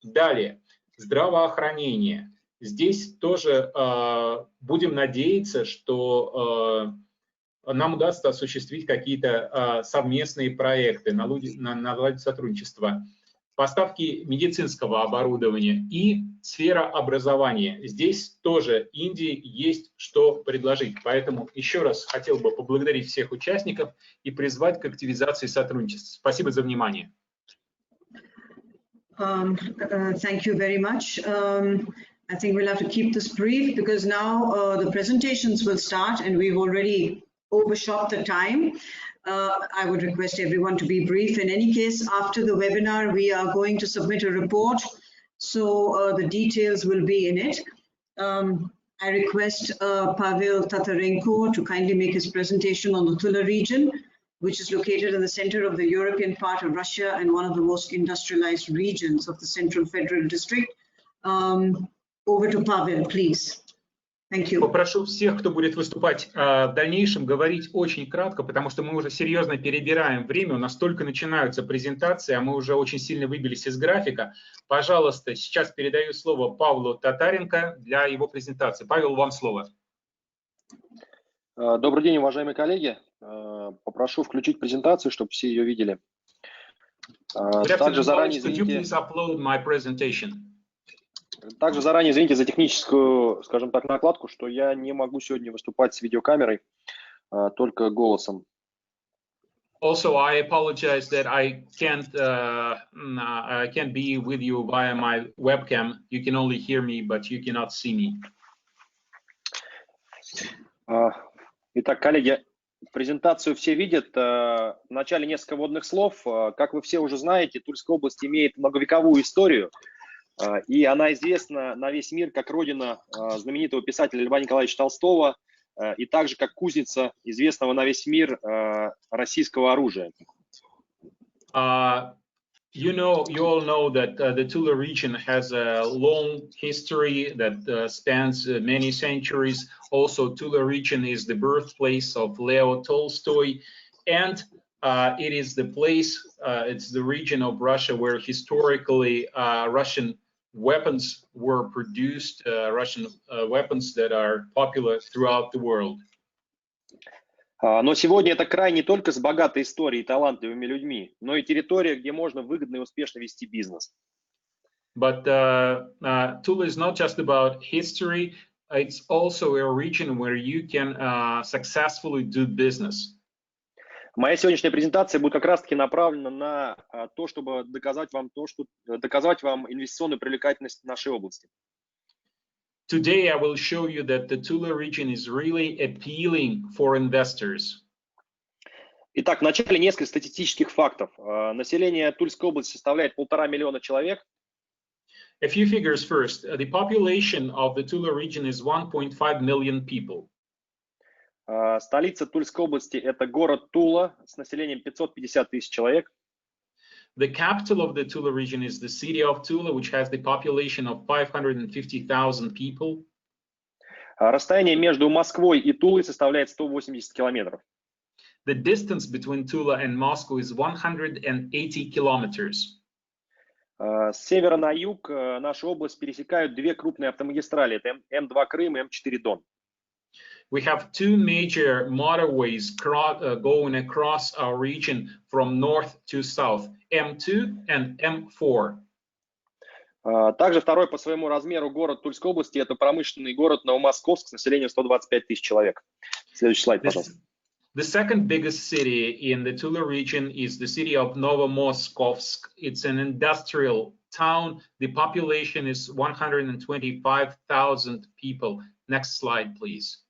Далее, здравоохранение. Здесь тоже будем надеяться, что нам удастся осуществить какие-то совместные проекты, наладить сотрудничество. Поставки медицинского оборудования и сфера образования. Здесь тоже Индии есть что предложить. Поэтому еще раз хотел бы поблагодарить всех участников и призвать к активизации сотрудничества. Спасибо за внимание. Thank you very much. I think we'll have to keep this brief because now the presentations will start and we've already overshot the time. I would request everyone to be brief. In any case, after the webinar, we are going to submit a report, so the details will be in it. I request Pavel Tatarenko to kindly make his presentation on the Tula region, which is located in the center of the European part of Russia and one of the most industrialized regions of the Central Federal District. Over to Pavel, please. Thank you. Попрошу всех, кто будет выступать в дальнейшем, говорить очень кратко, потому что мы уже серьезно перебираем время, у нас только начинаются презентации, а мы уже очень сильно выбились из графика. Пожалуйста, сейчас передаю слово Павлу Татаренко для его презентации. Павел, вам слово. Добрый день, уважаемые коллеги. Попрошу включить презентацию, чтобы все ее видели. Также заранее извините за техническую, скажем так, накладку, что я не могу сегодня выступать с видеокамерой, только голосом. Also, I apologize that I can't be with you via my webcam. You can only hear me, but you cannot see me. Итак, коллеги, презентацию все видят. Вначале несколько вводных слов. Как вы все уже знаете, Тульская область имеет многовековую историю, и она известна на весь мир как родина знаменитого писателя Льва Николаевича Толстого, и также как кузница известного на весь мир российского оружия. You all know that the Tula region has a long history that spans many centuries. Also, Tula region is the birthplace of Leo Tolstoy, and it is the place, it's the region of Russia where historically Russian weapons were produced, Russian weapons that are popular throughout the world. Но сегодня это край не только с богатой историей и талантливыми людьми, но и территория, где можно выгодно и успешно вести бизнес. But Tula is not just about history, it's also a region where you can successfully do business. Моя сегодняшняя презентация будет как раз-таки направлена на то, чтобы доказать вам инвестиционную привлекательность нашей области. Today, I will show you that the Tula region is really appealing for investors. Итак, вначале несколько статистических фактов. Население Тульской области составляет 1,5 миллиона человек. A few figures first. The population of the Tula region is 1.5 million people. Столица Тульской области – это город Тула с населением 550 тысяч человек. The capital of the Tula region is the city of Tula, which has the population of 550,000 people. Расстояние между Москвой и Тулой составляет 180 километров. The distance between Tula and Moscow is 180 kilometers. С севера на юг нашу область пересекают две крупные автомагистрали. Это М2 Крым и М4 Дон. We have two major motorways going across our region from north to south, M2 and M4. Также второй по своему размеру город Тульской области – это промышленный город Новомосковск с населением 125 тысяч человек. Следующий слайд, пожалуйста. The second biggest city in the Tula region is the city of Novomoskovsk. It's an industrial town. The population is 125,000 people. Next slide, please.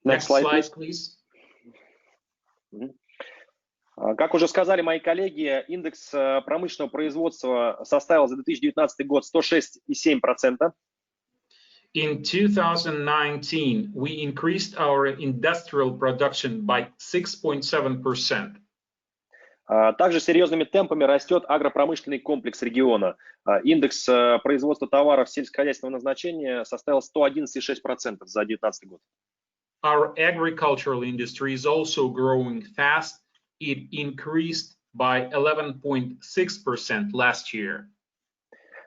Next slide, please. Как уже сказали мои коллеги, индекс промышленного производства составил за 2019 год 106,7%. In 2019, we increased our industrial production by 6.7%. Также серьезными темпами растет агропромышленный комплекс региона. Индекс производства товаров сельскохозяйственного назначения составил 111,6% за 2019 год. Our agricultural industry is also growing fast. It increased by 11.6% last year.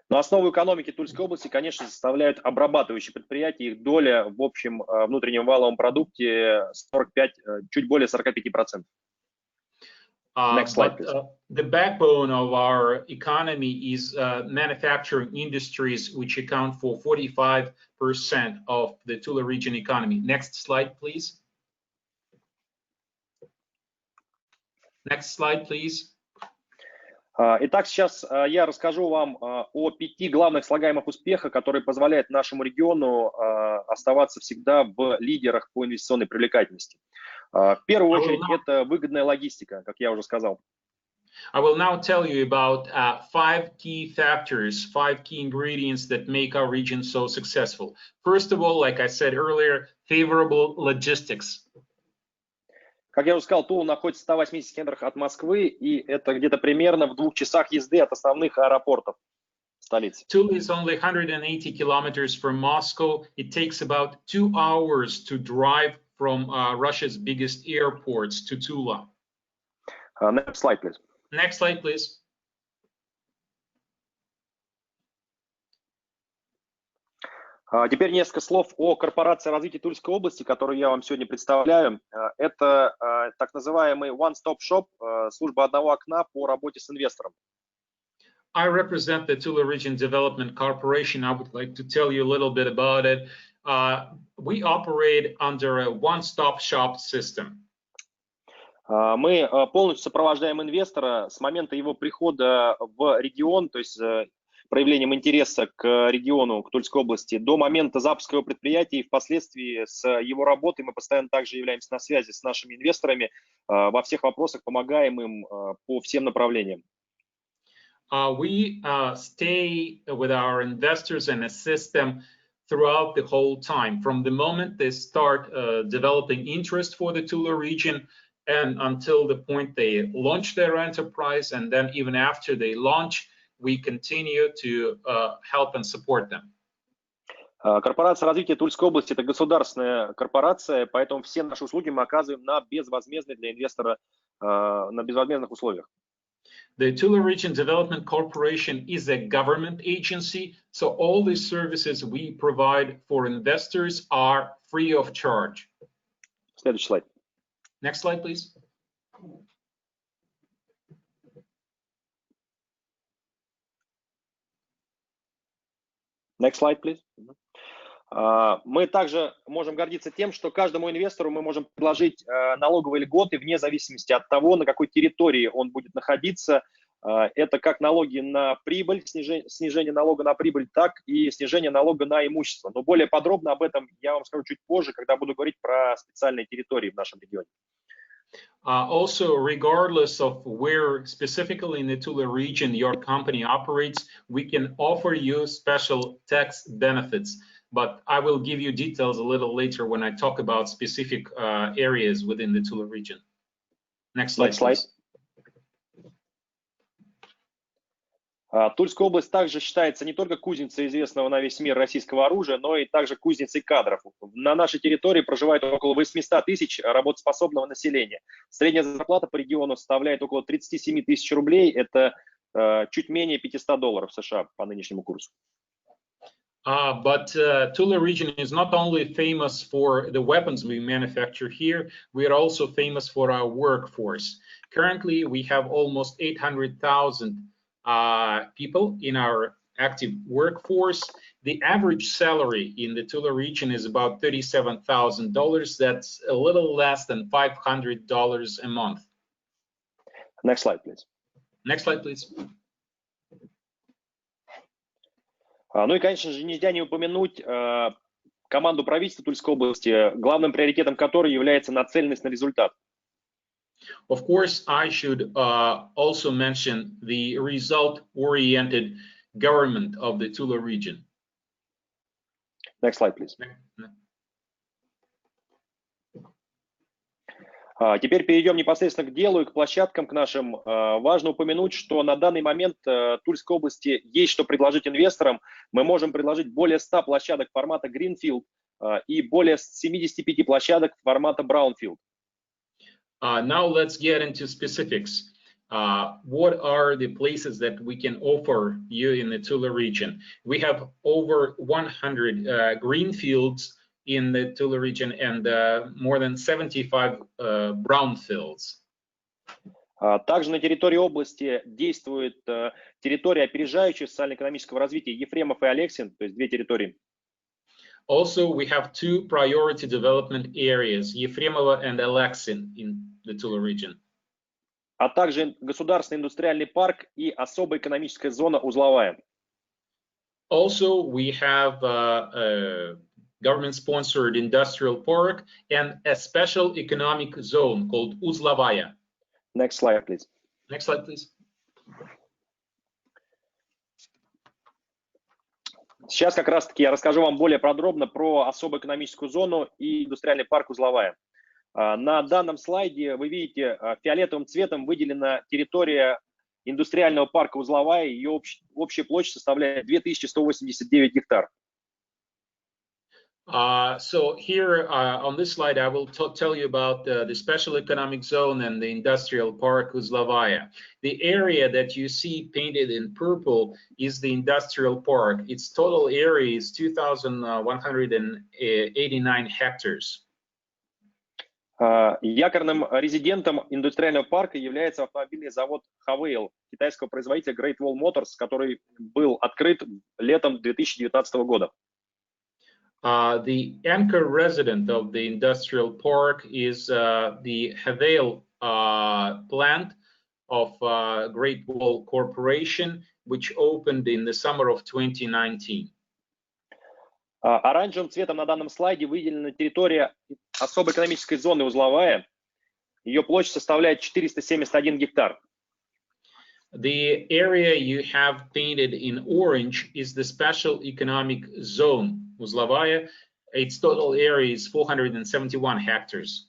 Но основу экономики Тульской области, конечно, составляют обрабатывающие предприятия. Их доля в общем внутреннем валовом продукте чуть более 45%. Next slide, please. The backbone of our economy is manufacturing industries, which account for 45% of the Tula region economy. Next slide, please. Next slide, please. Итак, сейчас я расскажу вам о 5 главных слагаемых успеха, которые позволяют нашему региону оставаться всегда в лидерах по инвестиционной привлекательности. В первую очередь, это выгодная логистика, как я уже сказал. I will now tell you about 5 key factors, 5 key ingredients that make our region so successful. First of all, like I said earlier, favorable logistics. Как я уже сказал, Тула находится в 180 километрах от Москвы, и это где-то примерно в 2 часах езды от основных аэропортов столицы. Tula is only 180 kilometers from Moscow. It takes about 2 hours to drive from Russia's biggest airports to Tula. Next slide, please. Next slide, please. Теперь несколько слов о корпорации развития Тульской области, которую я вам сегодня представляю. Это так называемый one-stop shop, служба одного окна по работе с инвестором. I represent the Tula Region Development Corporation. I would like to tell you a little bit about it. We operate under a one-stop shop system. Мы полностью сопровождаем инвестора с момента его прихода в регион, то есть проявлением интереса к региону, к Тульской области, до момента запуска его предприятия, и впоследствии с его работой мы постоянно также являемся на связи с нашими инвесторами, во всех вопросах помогаем им по всем направлениям. We stay with our investors and assist them throughout the whole time, from the moment they start developing interest for the Tula region and until the point they launch their enterprise, and then even after they launch, we continue to help and support them. Корпорация развития Тульской области – это государственная корпорация, поэтому все наши услуги мы оказываем на безвозмездных для инвестора, на безвозмездных условиях. The Tula Region Development Corporation is a government agency, so all the services we provide for investors are free of charge. Следующий слайд. Next slide, please. Next slide, please. Мы также можем гордиться тем, что каждому инвестору мы можем предложить налоговые льготы вне зависимости от того, на какой территории он будет находиться, Это как налоги на прибыль, снижение налога на прибыль, так и снижение налога на имущество. Но более подробно об этом я вам скажу чуть позже, когда буду говорить про специальные территории в нашем регионе. Also, regardless of where specifically in the Tula region your company operates, we can offer you special tax benefits. But I will give you details a little later when I talk about specific areas within the Tula region. Next slide, please. Тульская область также считается не только кузницей известного на весь мир российского оружия, но и также кузницей кадров. На нашей территории проживает около 800 тысяч работоспособного населения. Средняя зарплата по региону составляет около 37 тысяч рублей. Это чуть менее $500 США по нынешнему курсу. But Tula region is not only famous for the weapons we manufacture here, we are also famous for our workforce. Currently, we have almost 800,000 people in our active workforce. The average salary in the Tula region is about $37,000. That's a little less than $500 a month. Next slide, please. Next slide, please. Ну и, конечно же, нельзя не упомянуть команду правительства Тульской области, главным приоритетом которой является нацеленность на результат. Of course, I should also mention the result-oriented government of the Tula region. Next slide, please. Теперь перейдем непосредственно к делу и к площадкам, к нашим. Важно упомянуть, что на данный момент в Тульской области есть что предложить инвесторам. Мы можем предложить более 100 площадок формата Greenfield и более 75 площадок формата Brownfield. Now let's get into specifics. What are the places that we can offer you in the Tula region? We have over 100 greenfields in the Tula region and more than 75 brownfields. Также на территории области действует территория опережающего социально-экономического развития Ефремов и Алексин, то есть две территории. Also, we have two priority development areas, Ефремово and Alexin, in the Tula region. А также государственный индустриальный парк и особая экономическая зона узловая. Also, we have government-sponsored industrial park and a special economic zone called Uzlavaya. Next slide, please. Next slide, please. Сейчас как раз-таки я расскажу вам более подробно про особую экономическую зону и индустриальный парк Узловая. На данном слайде вы видите, фиолетовым цветом выделена территория индустриального парка Узловая. Ее общая площадь составляет 2189 гектар. So here on this slide, I will tell you about the special economic zone and the industrial park Uzlavaya. The area that you see painted in purple is the industrial park. Its total area is 2,189 hectares. Якорным резидентом индустриального парка является автомобильный завод Havail китайского производителя Great Wall Motors, который был открыт летом 2019 года. The anchor resident of the industrial park is the Havail plant of Great Wall Corporation, which opened in the summer of 2019. Оранжевым цветом на данном слайде выделена территория особой экономической зоны Узловая. Ее площадь составляет 471 гектар. The area you have painted in orange is the special economic zone, Uzlavaya. Its total area is 471 hectares.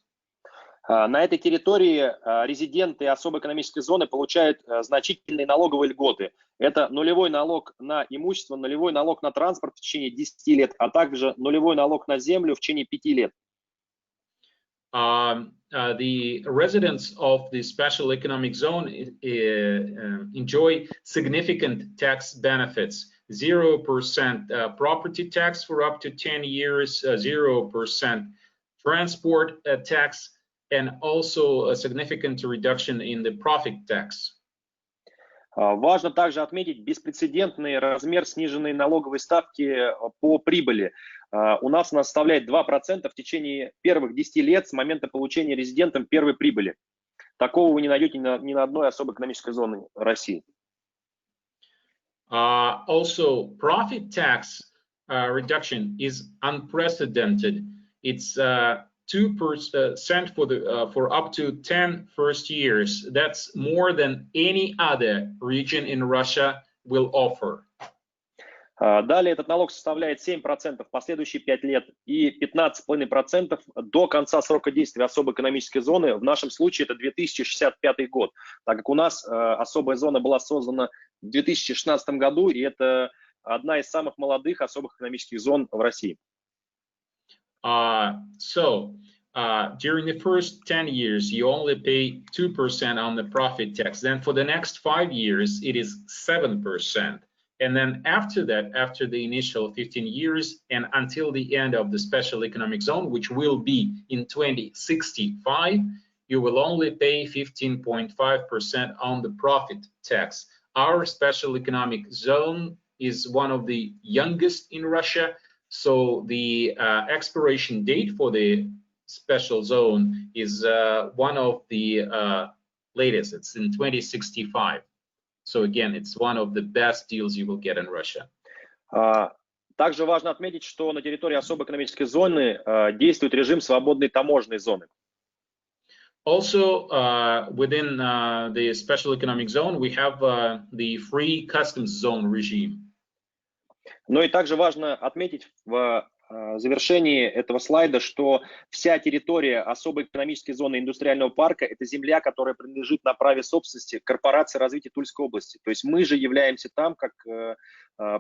На этой территории резиденты особой экономической зоны получают значительные налоговые льготы. Это нулевой налог на имущество, нулевой налог на транспорт в течение 10 лет, а также нулевой налог на землю в течение 5 лет. The residents of the special economic zone enjoy significant tax benefits. 0% property tax for up to 10 years, 0% transport tax, and also a significant reduction in the profit tax. Важно также отметить беспрецедентный размер сниженной налоговой ставки по прибыли. У нас она составляет 2% в течение первых 10 лет с момента получения резидентом первой прибыли. Такого вы не найдете ни на одной особой экономической зоне России. Also, profit tax reduction is unprecedented. It's 2% for up to 10 first years. That's more than any other region in Russia will offer. Далее этот налог составляет 7% в последующие 5 лет и 15,5% до конца срока действия особой экономической зоны. В нашем случае это 2065 год, так как у нас особая зона была создана в 2016 году, и это одна из самых молодых особых экономических зон в России. During the first 10 years, you only pay 2% on the profit tax. Then for the next 5 years, it is 7%. And then after that, after the initial 15 years and until the end of the special economic zone, which will be in 2065, you will only pay 15.5% on the profit tax. Our special economic zone is one of the youngest in Russia. So the expiration date for the special zone is one of the latest. It's in 2065. So again, it's one of the best deals you will get in Russia. Также важно отметить, что на территории особой экономической зоны действует режим свободной таможенной зоны. Also, within the special economic zone, we have the free customs zone regime. Но и также важно отметить в завершении этого слайда, что вся территория особой экономической зоны индустриального парка – это земля, которая принадлежит на праве собственности корпорации развития Тульской области. То есть мы же являемся там, как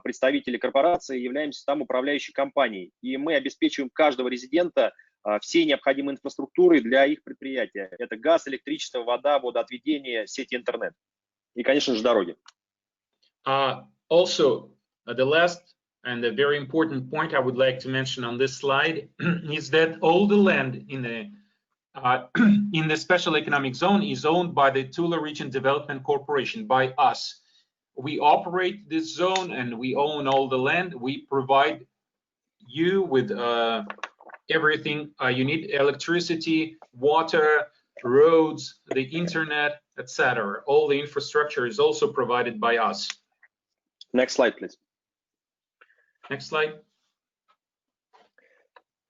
представители корпорации, являемся там управляющей компанией. И мы обеспечиваем каждого резидента всей необходимой инфраструктурой для их предприятия. Это газ, электричество, вода, водоотведение, сети интернет. И, конечно же, дороги. Also, the last and a very important point I would like to mention on this slide is that all the land in the special economic zone is owned by the Tula Region Development Corporation, by us. We operate this zone and we own all the land. We provide you with everything you need: electricity, water, roads, the internet, etc. All the infrastructure is also provided by us. Next slide, please. Next slide.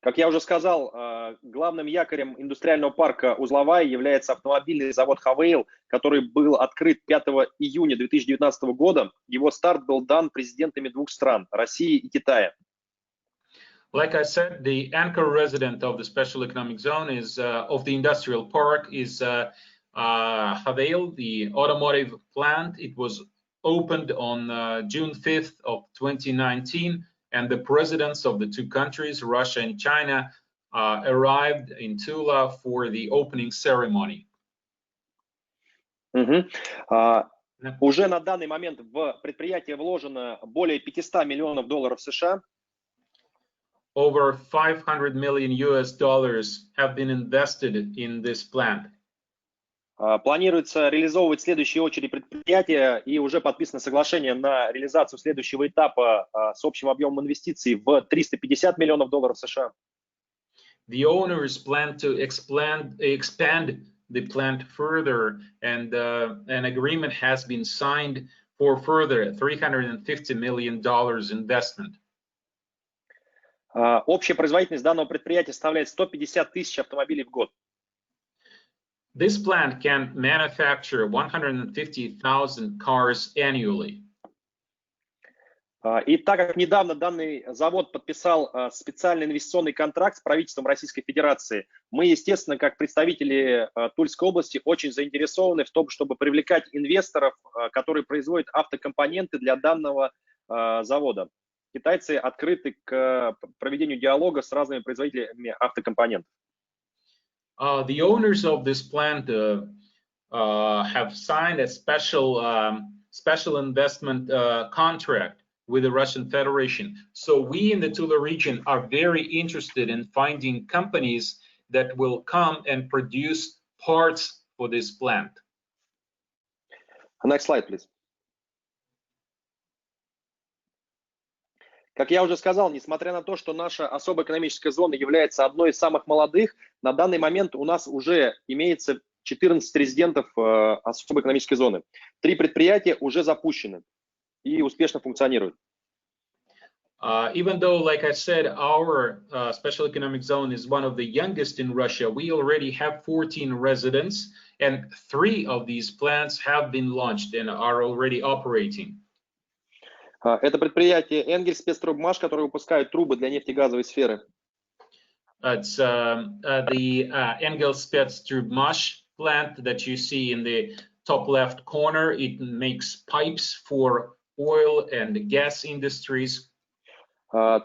Как я уже сказал, главным якорем индустриального парка Узловая является автомобильный завод «Хавейл», который был открыт 5 июня 2019 года. Его старт был дан президентами двух стран – России и Китая. Like I said, the anchor resident of the special economic zone is of the industrial park is Haveil, the automotive plant. It was opened on June 5th of 2019, and the presidents of the two countries, Russia and China, arrived in Tula for the opening ceremony. Уже на данный момент в предприятие вложено более 500 миллионов долларов США. Over $500 million have been invested in this plant. Планируется реализовывать следующие очередь предприятия, и уже подписано соглашение на реализацию следующего этапа с общим объемом инвестиций в 350 миллионов долларов США. The owners plan to expand the plant further, and an agreement has been signed for further $350 million investment. Общая производительность данного предприятия составляет 150 тысяч автомобилей в год. This plant can manufacture 150,000 cars annually. И так как недавно данный завод подписал специальный инвестиционный контракт с правительством Российской Федерации, мы, естественно, как представители Тульской области, очень заинтересованы в том, чтобы привлекать инвесторов, которые производят автокомпоненты для данного завода. Китайцы открыты к проведению диалога с разными производителями автокомпонентов. The owners of this plant have signed a special investment contract with the Russian Federation. So we in the Tula region are very interested in finding companies that will come and produce parts for this plant. Next slide, please. Как я уже сказал, несмотря на то, что наша особая экономическая зона является одной из самых молодых, на данный момент у нас уже имеется 14 резидентов особой экономической зоны. 3 предприятия уже запущены и успешно функционируют. Even though, like I said, our special economic zone is one of the youngest in Russia, we already have 14 residents, and 3 of these plants have been launched and are already operating. Это предприятие Энгельспецтрубмаш, которое выпускает трубы для нефтегазовой сферы. It's the Engelspetstrubmash plant that you see in the top left corner. It makes pipes for oil and gas industries.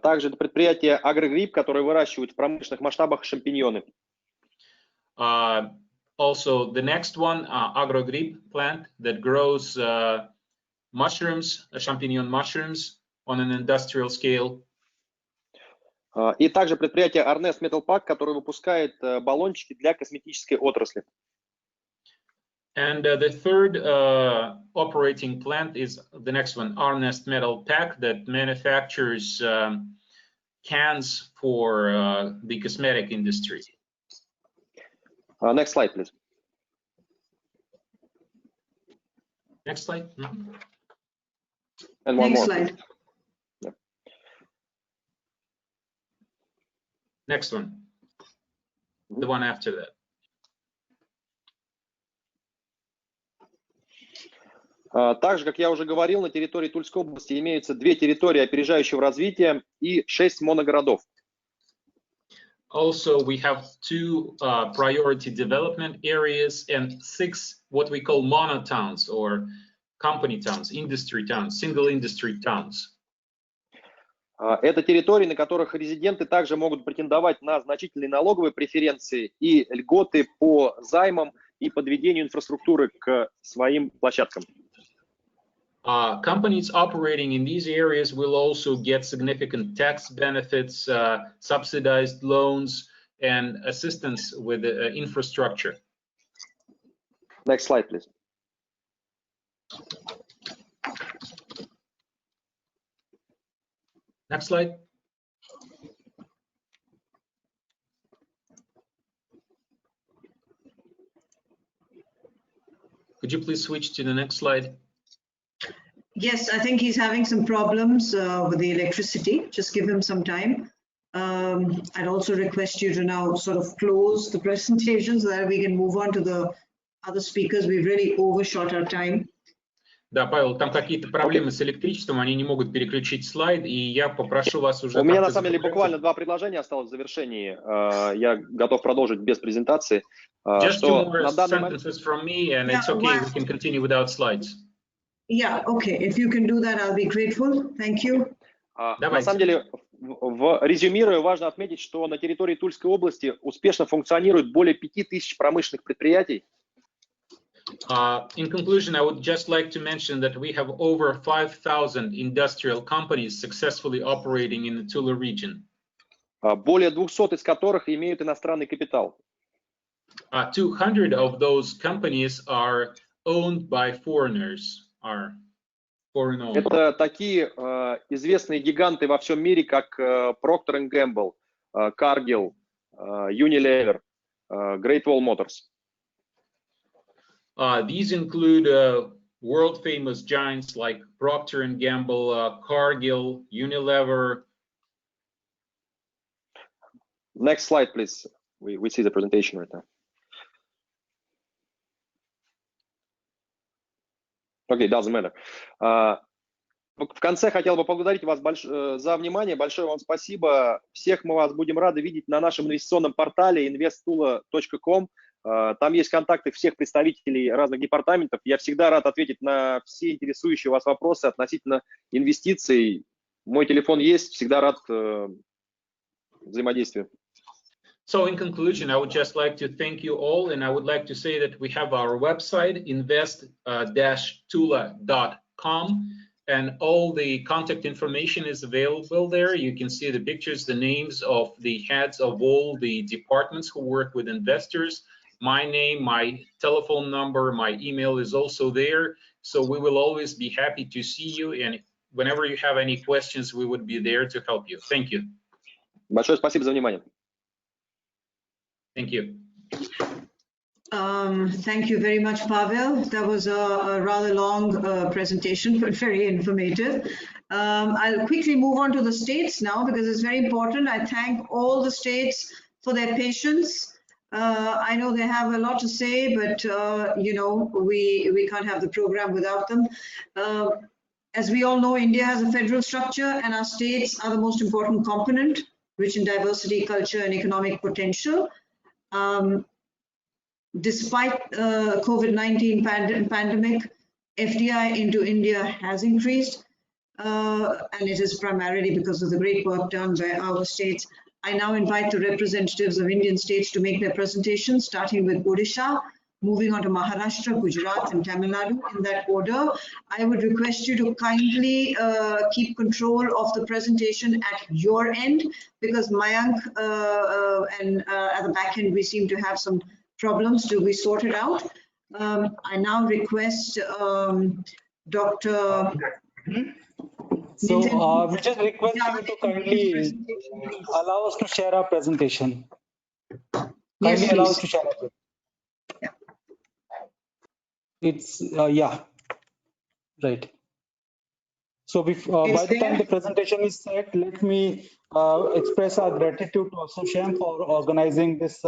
Также это предприятие Агрогрипп, которое выращивает в промышленных масштабах шампиньоны. Also, the next one, Agrogrip plant that grows mushrooms, champignon mushrooms on an industrial scale. И также предприятие Ordinance Metal Pack, которое выпускает баллончики для косметической отрасли. And the third operating plant is the next one, Ordinance Metal Pack, that manufactures cans for the cosmetic industry. Next slide, please. Next slide. And one Next more. slide. Yeah. Next one. The one after that. Также, как я уже говорил, на территории Тульской области имеются 2 территории опережающего развития и 6 моногородов. Also, we have 2 priority development areas and 6 what we call monotowns or company towns, industry towns, single industry towns. Это территории, на которых резиденты также могут претендовать на значительные налоговые преференции и льготы по займам и подведению инфраструктуры к своим площадкам. Companies operating in these areas will also get significant tax benefits, subsidized loans, and assistance with infrastructure. Next slide, please. Next slide. Could you please switch to the next slide? Yes, I think he's having some problems with the electricity. Just give him some time. I'd also request you to now sort of close the presentation so that we can move on to the other speakers. We've really overshot our time. Да, Павел, там какие-то проблемы с электричеством, они не могут переключить слайд, и я попрошу вас уже... У меня на самом деле буквально 2 предложения осталось в завершении. Я готов продолжить без презентации. Just 2 more sentences from me, and it's okay, we can continue without slides. Yeah, okay. If you can do that, I'll be grateful. Thank you. На самом деле, резюмируя, важно отметить, что на территории Тульской области успешно функционирует более 5000 промышленных предприятий. In conclusion, I would just like to mention that we have over 5,000 industrial companies successfully operating in the Tula region. Более 200 из которых имеют иностранный капитал. 200 of those companies are owned by foreigners. Это такие известные гиганты во всем мире, как Procter & Gamble, Cargill, Unilever, Great Wall Motors. These include world famous giants like Procter & Gamble, Cargill, Unilever. Next slide, please. We see the presentation right now. Okay, doesn't matter. В конце хотел бы поблагодарить вас за внимание. Большое вам спасибо. Всех мы вас будем рады видеть на нашем инвестиционном портале investtula.com. Там есть контакты всех представителей разных департаментов. Я всегда рад ответить на все интересующие вас вопросы относительно инвестиций. Мой телефон есть, всегда рад взаимодействию. So in conclusion, I would just like to thank you all, and I would like to say that we have our website, invest-tula.com, and all the contact information is available there. You can see the pictures, the names of the heads of all the departments who work with investors. My name, my telephone number, my email is also there. So we will always be happy to see you, and whenever you have any questions, we would be there to help you. Thank you. Большое спасибо за внимание. Thank you. Thank you very much, Pavel. That was a rather long presentation, but very informative. I'll quickly move on to the states now because it's very important. I thank all the states for their patience. I know they have a lot to say, but you know, we can't have the program without them. As we all know, India has a federal structure and our states are the most important component, rich in diversity, culture, and economic potential. Despite COVID-19 pandemic, FDI into India has increased, and it is primarily because of the great work done by our states. I now invite the representatives of Indian states to make their presentations, starting with Odisha, moving on to Maharashtra, Gujarat, and Tamil Nadu in that order. I would request you to kindly keep control of the presentation at your end, because Mayank and at the back end, we seem to have some problems to be sorted out. I now request Dr. So we just request you to kindly allow us to share our presentation. Yes, Kindly allow us please. to share our presentation. It's yeah, right. So by the time the presentation is set, let me express our gratitude to ASSOCHAM for organizing this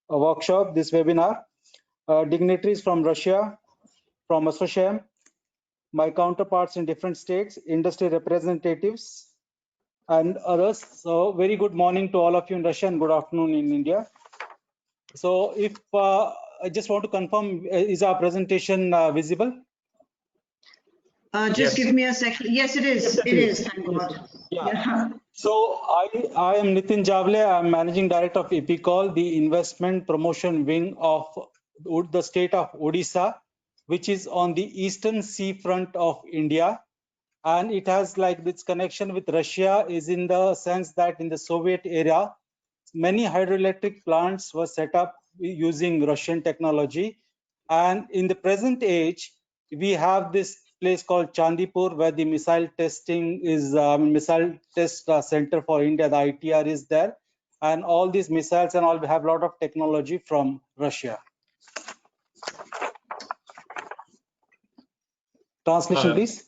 workshop, this webinar. Dignitaries from Russia, from ASSOCHAM, my counterparts in different states, industry representatives, and others. So very good morning to all of you in Russia and good afternoon in India. So if I just want to confirm, is our presentation visible? Just give me a second. Yes, it is. It is. Thank God. Yeah. So I am Nitin Javle. I'm Managing Director of EPICOL, the investment promotion wing of the state of Odisha, which is on the eastern seafront of India. And it has like this connection with Russia is in the sense that in the Soviet era, many hydroelectric plants were set up using Russian technology. And in the present age, we have this place called Chandipur, where the missile testing is missile test center for India. The ITR is there, and all these missiles and all have a lot of technology from Russia. Translation, please.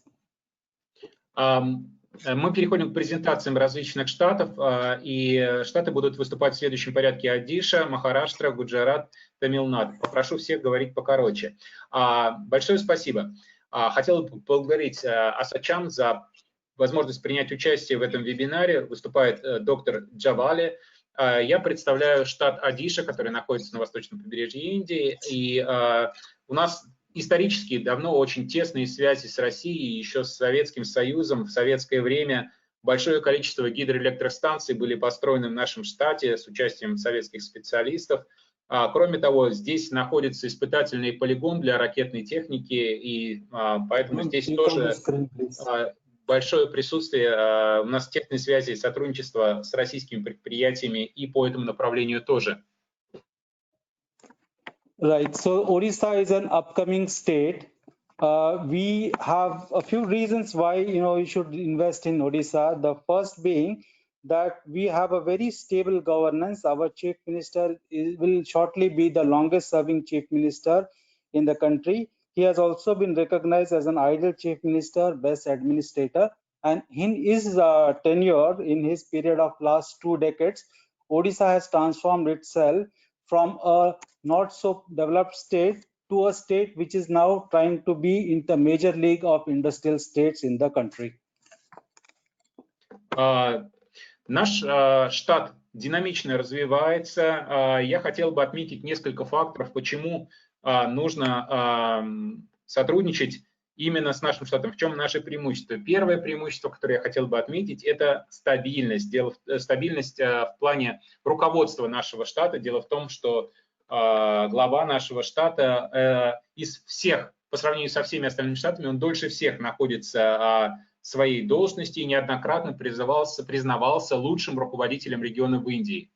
Мы переходим к презентациям различных штатов, и штаты будут выступать в следующем порядке: Одиша, Махараштра, Гуджарат, Тамил-Над. Попрошу всех говорить покороче. Большое спасибо. Хотел бы поблагодарить ASSOCHAM за возможность принять участие в этом вебинаре. Выступает доктор Джавали. Я представляю штат Одиша, который находится на восточном побережье Индии, и у нас исторически давно очень тесные связи с Россией, еще с Советским Союзом. В советское время большое количество гидроэлектростанций были построены в нашем штате с участием советских специалистов. Кроме того, здесь находится испытательный полигон для ракетной техники, и поэтому здесь тоже большое присутствие. У нас тесные связи и сотрудничество с российскими предприятиями и по этому направлению тоже. Right. So Odisha is an upcoming state. We have a few reasons why you should invest in Odisha. The first being that we have a very stable governance. Our chief minister will shortly be the longest serving chief minister in the country. He has also been recognized as an ideal chief minister, best administrator, and in his tenure, in his period of last 2 decades, Odisha has transformed itself from a not so developed state to a state which is now trying to be in the major league of industrial states in the country. Наш штат динамично развивается. Я хотел бы отметить несколько факторов, почему нужно сотрудничать именно с нашим штатом. В чем наше преимущество? Первое преимущество, которое я хотел бы отметить, это стабильность. Стабильность в плане руководства нашего штата. Дело в том, что глава нашего штата из всех, по сравнению со всеми остальными штатами, он дольше всех находится в своей должности и неоднократно признавался лучшим руководителем региона в Индии.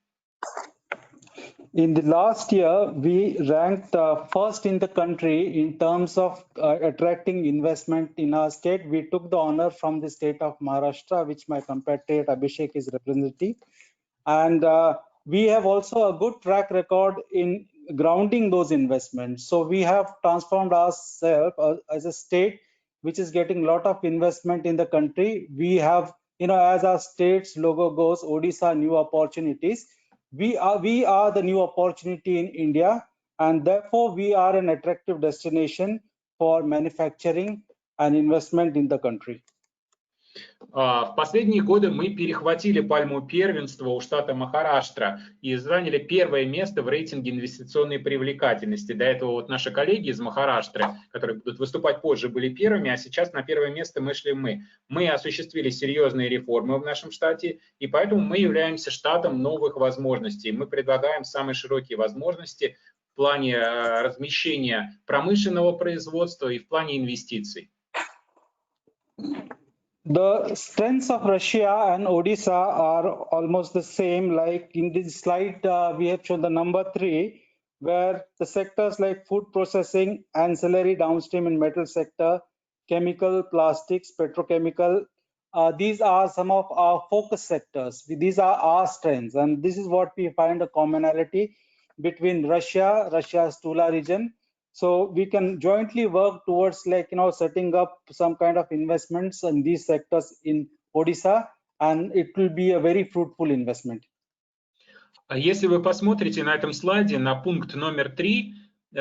In the last year, we ranked first in the country in terms of attracting investment in our state. We took the honor from the state of Maharashtra, which my compatriot Abhishek is representing. And we have also a good track record in grounding those investments. So we have transformed ourselves as a state which is getting a lot of investment in the country. We have, as our state's logo goes, Odisha New Opportunities. We are the new opportunity in India, and therefore we are an attractive destination for manufacturing and investment in the country. В последние годы мы перехватили пальму первенства у штата Махараштра и заняли первое место в рейтинге инвестиционной привлекательности. До этого вот наши коллеги из Махараштры, которые будут выступать позже, были первыми, а сейчас на первое место мы шли мы. Мы осуществили серьезные реформы в нашем штате, и поэтому мы являемся штатом новых возможностей. Мы предлагаем самые широкие возможности в плане размещения промышленного производства и в плане инвестиций. The strengths of Russia and Odisha are almost the same. Like in this slide, we have shown the number 3, where the sectors like food processing, ancillary downstream and metal sector, chemical, plastics, petrochemical, these are some of our focus sectors. These are our strengths, and this is what we find a commonality between Russia's Tula region. So we can jointly work towards setting up some kind of investments in these sectors in Odisha, and it will be a very fruitful investment. Если вы посмотрите на этом слайде на пункт номер 3,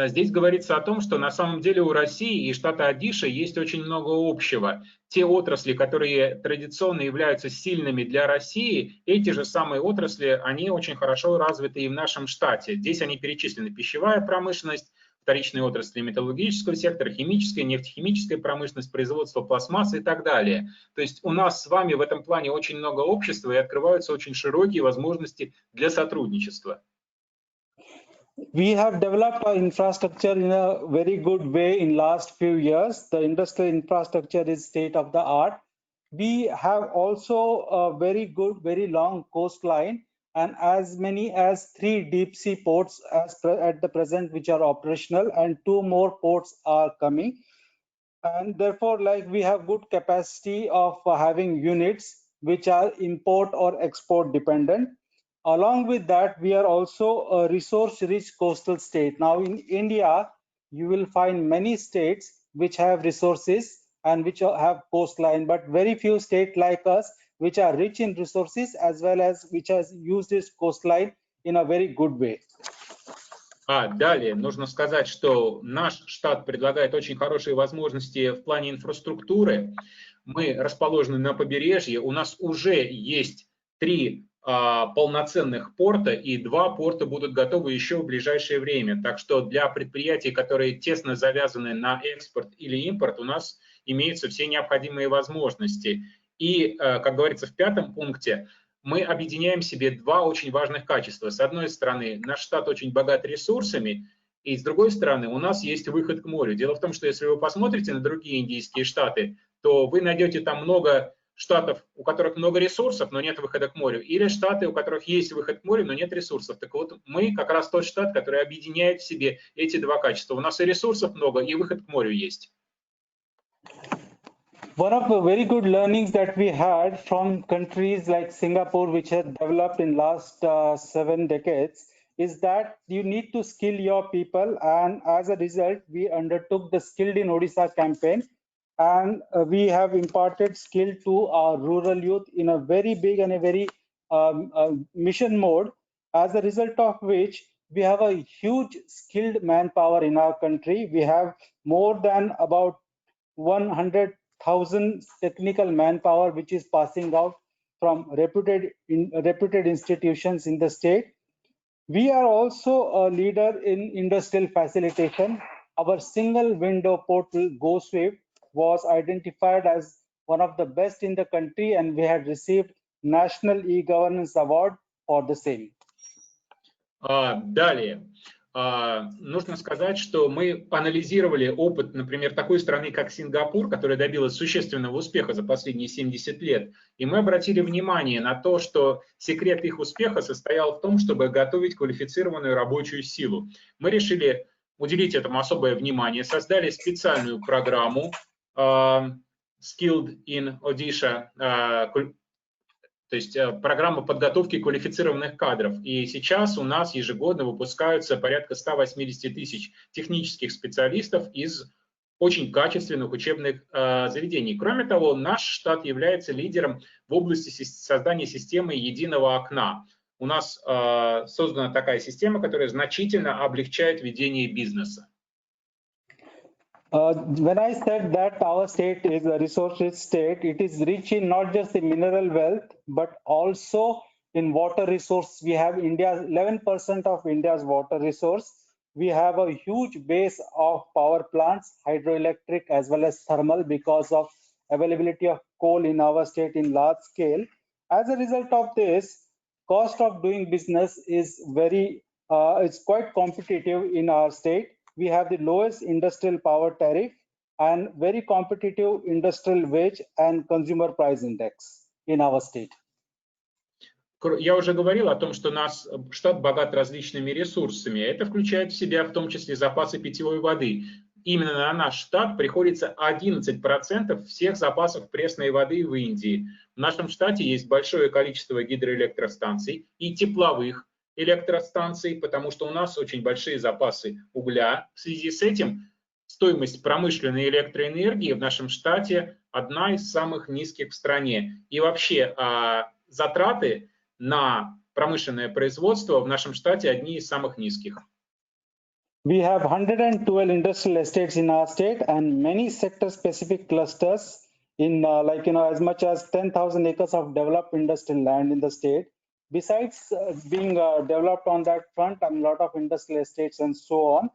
здесь говорится о том, что на самом деле у России и штата Одиша есть очень много общего. Те отрасли, которые традиционно являются сильными для России, эти же самые отрасли, они очень хорошо развиты и в нашем штате. Здесь они перечислены: пищевая промышленность, вторичные отрасли металлургического сектора, химическая, нефтехимическая промышленность, производство пластмассы и так далее. То есть у нас с вами в этом плане очень много общества и открываются очень широкие возможности для сотрудничества. We have developed our infrastructure in a very good way in last few years. The industrial infrastructure is state of the art. We have also a very good, very long coastline, and as many as 3 deep sea ports at the present which are operational, and 2 more ports are coming. And therefore, we have good capacity of having units which are import or export dependent. Along with that, we are also a resource-rich coastal state. Now, in India, you will find many states which have resources and which have coastline, but very few states like us which are rich in resources as well as which has used its coastline in a very good way. Далее нужно сказать, что наш штат предлагает очень хорошие возможности в плане инфраструктуры. Мы расположены на побережье, у нас уже есть 3 полноценных порта, и 2 порта будут готовы еще в ближайшее время. Так что для предприятий, которые тесно завязаны на экспорт или импорт, у нас имеются все необходимые возможности. И, как говорится в 5-м пункте, мы объединяем в себе 2 очень важных качества. С одной стороны, наш штат очень богат ресурсами, и с другой стороны, у нас есть выход к морю. Дело в том, что если вы посмотрите на другие индийские штаты, то вы найдете там много штатов, у которых много ресурсов, но нет выхода к морю, или штаты, у которых есть выход к морю, но нет ресурсов. Так вот, мы как раз тот штат, который объединяет в себе эти 2 качества. У нас и ресурсов много, и выход к морю есть. One of the very good learnings that we had from countries like Singapore, which had developed in last 7 decades, is that you need to skill your people. And as a result, we undertook the Skilled in Odisha campaign. And we have imparted skill to our rural youth in a very big and a very mission mode, as a result of which we have a huge skilled manpower in our country. We have more than about 100,000 technical manpower, which is passing out from reputed institutions in the state. We are also a leader in industrial facilitation. Our single window portal, GoSwift, was identified as one of the best in the country, and we had received National E-Governance Award for the same. Далее, нужно сказать, что мы анализировали опыт, например, такой страны, как Сингапур, которая добилась существенного успеха за последние 70 лет. И мы обратили внимание на то, что секрет их успеха состоял в том, чтобы готовить квалифицированную рабочую силу. Мы решили уделить этому особое внимание, создали специальную программу Skilled in Odisha, то есть программа подготовки квалифицированных кадров. И сейчас у нас ежегодно выпускаются порядка 180 тысяч технических специалистов из очень качественных учебных заведений. Кроме того, наш штат является лидером в области создания системы единого окна. У нас создана такая система, которая значительно облегчает ведение бизнеса. When I said that our state is a resource-rich state, it is rich in not just the mineral wealth, but also in water resource. We have 11% of India's water resource. We have a huge base of power plants, hydroelectric as well as thermal, because of availability of coal in our state in large scale. As a result of this, cost of doing business is it's quite competitive in our state. We have the lowest industrial power tariff and very competitive industrial wage and consumer price index in our state. Я уже говорил о том, что наш штат богат различными ресурсами. Это включает в себя в том числе запасы питьевой воды. Именно на наш штат приходится 11% всех запасов пресной воды в Индии. В нашем штате есть большое количество гидроэлектростанций и тепловых электростанций, потому что у нас очень большие запасы угля. В связи с этим стоимость промышленной электроэнергии в нашем штате одна из самых низких в стране. И вообще затраты на промышленное производство в нашем штате одни из самых низких. We have 112 industrial estates in our state and many sector-specific clusters in as much as 10,000 acres of developed industrial land in the state. Besides being developed on that front and a lot of industrial estates and so on,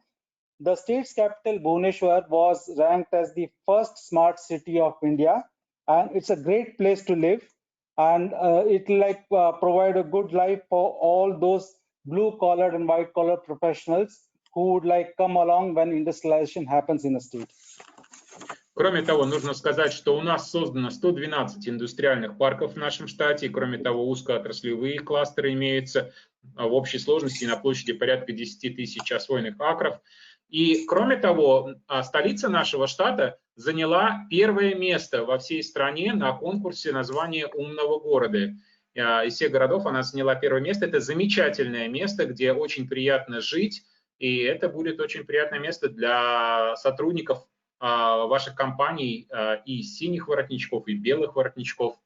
the state's capital Bhubaneswar was ranked as the first smart city of India, and it's a great place to live, and it will provide a good life for all those blue-collar and white-collar professionals who would come along when industrialization happens in a state. Кроме того, нужно сказать, что у нас создано 112 индустриальных парков в нашем штате. Кроме того, узкоотраслевые кластеры имеются в общей сложности на площади порядка 10 тысяч освоенных акров. И кроме того, столица нашего штата заняла первое место во всей стране на конкурсе названия умного города. Из всех городов она заняла первое место. Это замечательное место, где очень приятно жить. И это будет очень приятное место для сотрудников ваших компаний и синих воротничков, и белых воротничков.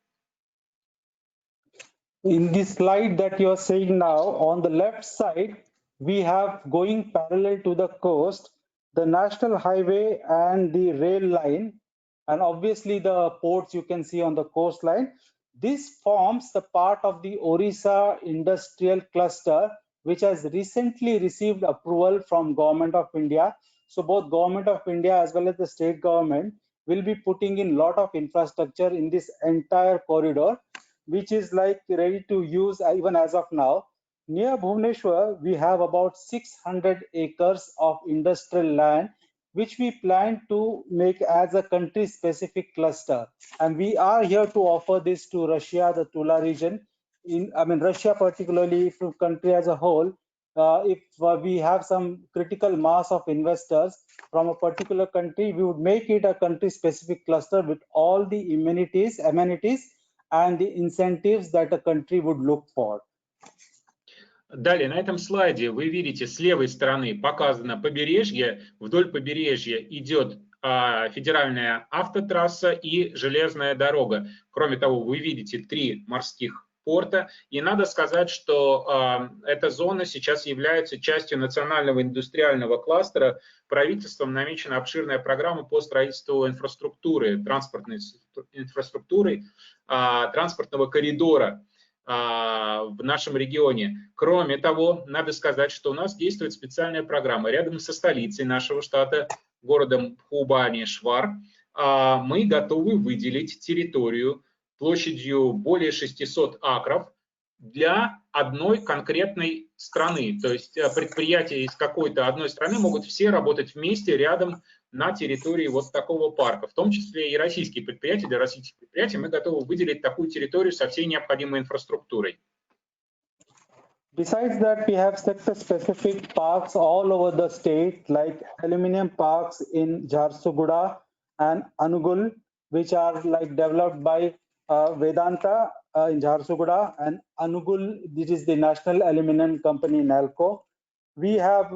In this slide that you are seeing now, on the left side, we have going parallel to the coast, the national highway and the rail line, and obviously the ports you can see on the coastline. This forms the part of the Orissa industrial cluster, which has recently received approval from Government of India. So both Government of India as well as the state government will be putting in a lot of infrastructure in this entire corridor, which is ready to use even as of now. Near Bhubaneswar, we have about 600 acres of industrial land, which we plan to make as a country-specific cluster. And we are here to offer this to Russia, the Tula region. Russia particularly, to country as a whole, if we have some critical mass of investors from a particular country, we would make it a country-specific cluster with all the amenities and the incentives that a country would look for. Далее, на этом слайде вы видите, с левой стороны показано побережье. Вдоль побережья идет федеральная автотрасса и железная дорога. Кроме того, вы видите 3 морских порта. И надо сказать, что эта зона сейчас является частью национального индустриального кластера. Правительством намечена обширная программа по строительству инфраструктуры, транспортной инфраструктуры, транспортного коридора в нашем регионе. Кроме того, надо сказать, что у нас действует специальная программа рядом со столицей нашего штата, городом Бхубанешвар. Мы готовы выделить территорию площадью более 600 акров для одной конкретной страны. То есть предприятия из какой-то одной страны могут все работать вместе рядом на территории вот такого парка. В том числе и российские предприятия. Для российских предприятий мы готовы выделить такую территорию со всей необходимой инфраструктурой. Besides that, we have sector-specific parks all over the state, like aluminum parks in Jharsuguda and Anugul, which are developed by Vedanta, in Jharsuguda, and Anugul, this is the National Aluminum Company, NALCO. We have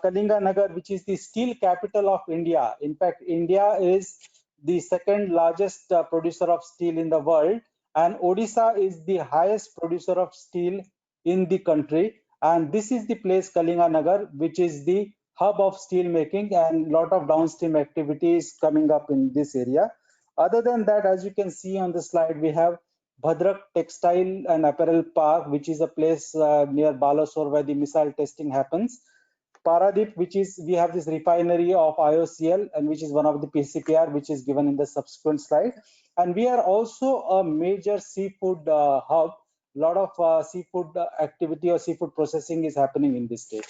Kalinganagar, which is the steel capital of India. In fact, India is the second largest producer of steel in the world, and Odisha is the highest producer of steel in the country. And this is the place, Kalinganagar, which is the hub of steel making, and lot of downstream activities coming up in this area. Other than that, as you can see on the slide, we have Bhadrak Textile and Apparel Park, which is a place near Balasore where the missile testing happens. Paradip, which is, we have this refinery of IOCL, and which is one of the PCPR, which is given in the subsequent slide. And we are also a major seafood hub. A lot of seafood activity or seafood processing is happening in this state.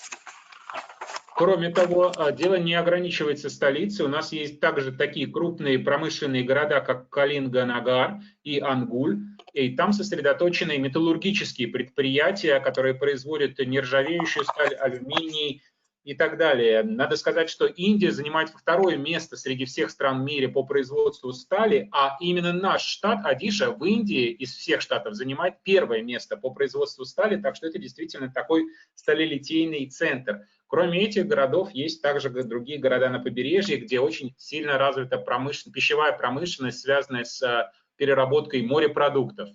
Кроме того, дело не ограничивается столицей. У нас есть также такие крупные промышленные города, как Калинганагар и Ангуль. И там сосредоточены металлургические предприятия, которые производят нержавеющую сталь, алюминий и так далее. Надо сказать, что Индия занимает второе место среди всех стран в мире по производству стали, а именно наш штат Одиша в Индии из всех штатов занимает первое место по производству стали, так что это действительно такой сталелитейный центр. Кроме этих городов есть также другие города на побережье, где очень сильно развита пищевая промышленность, связанная с переработкой морепродуктов.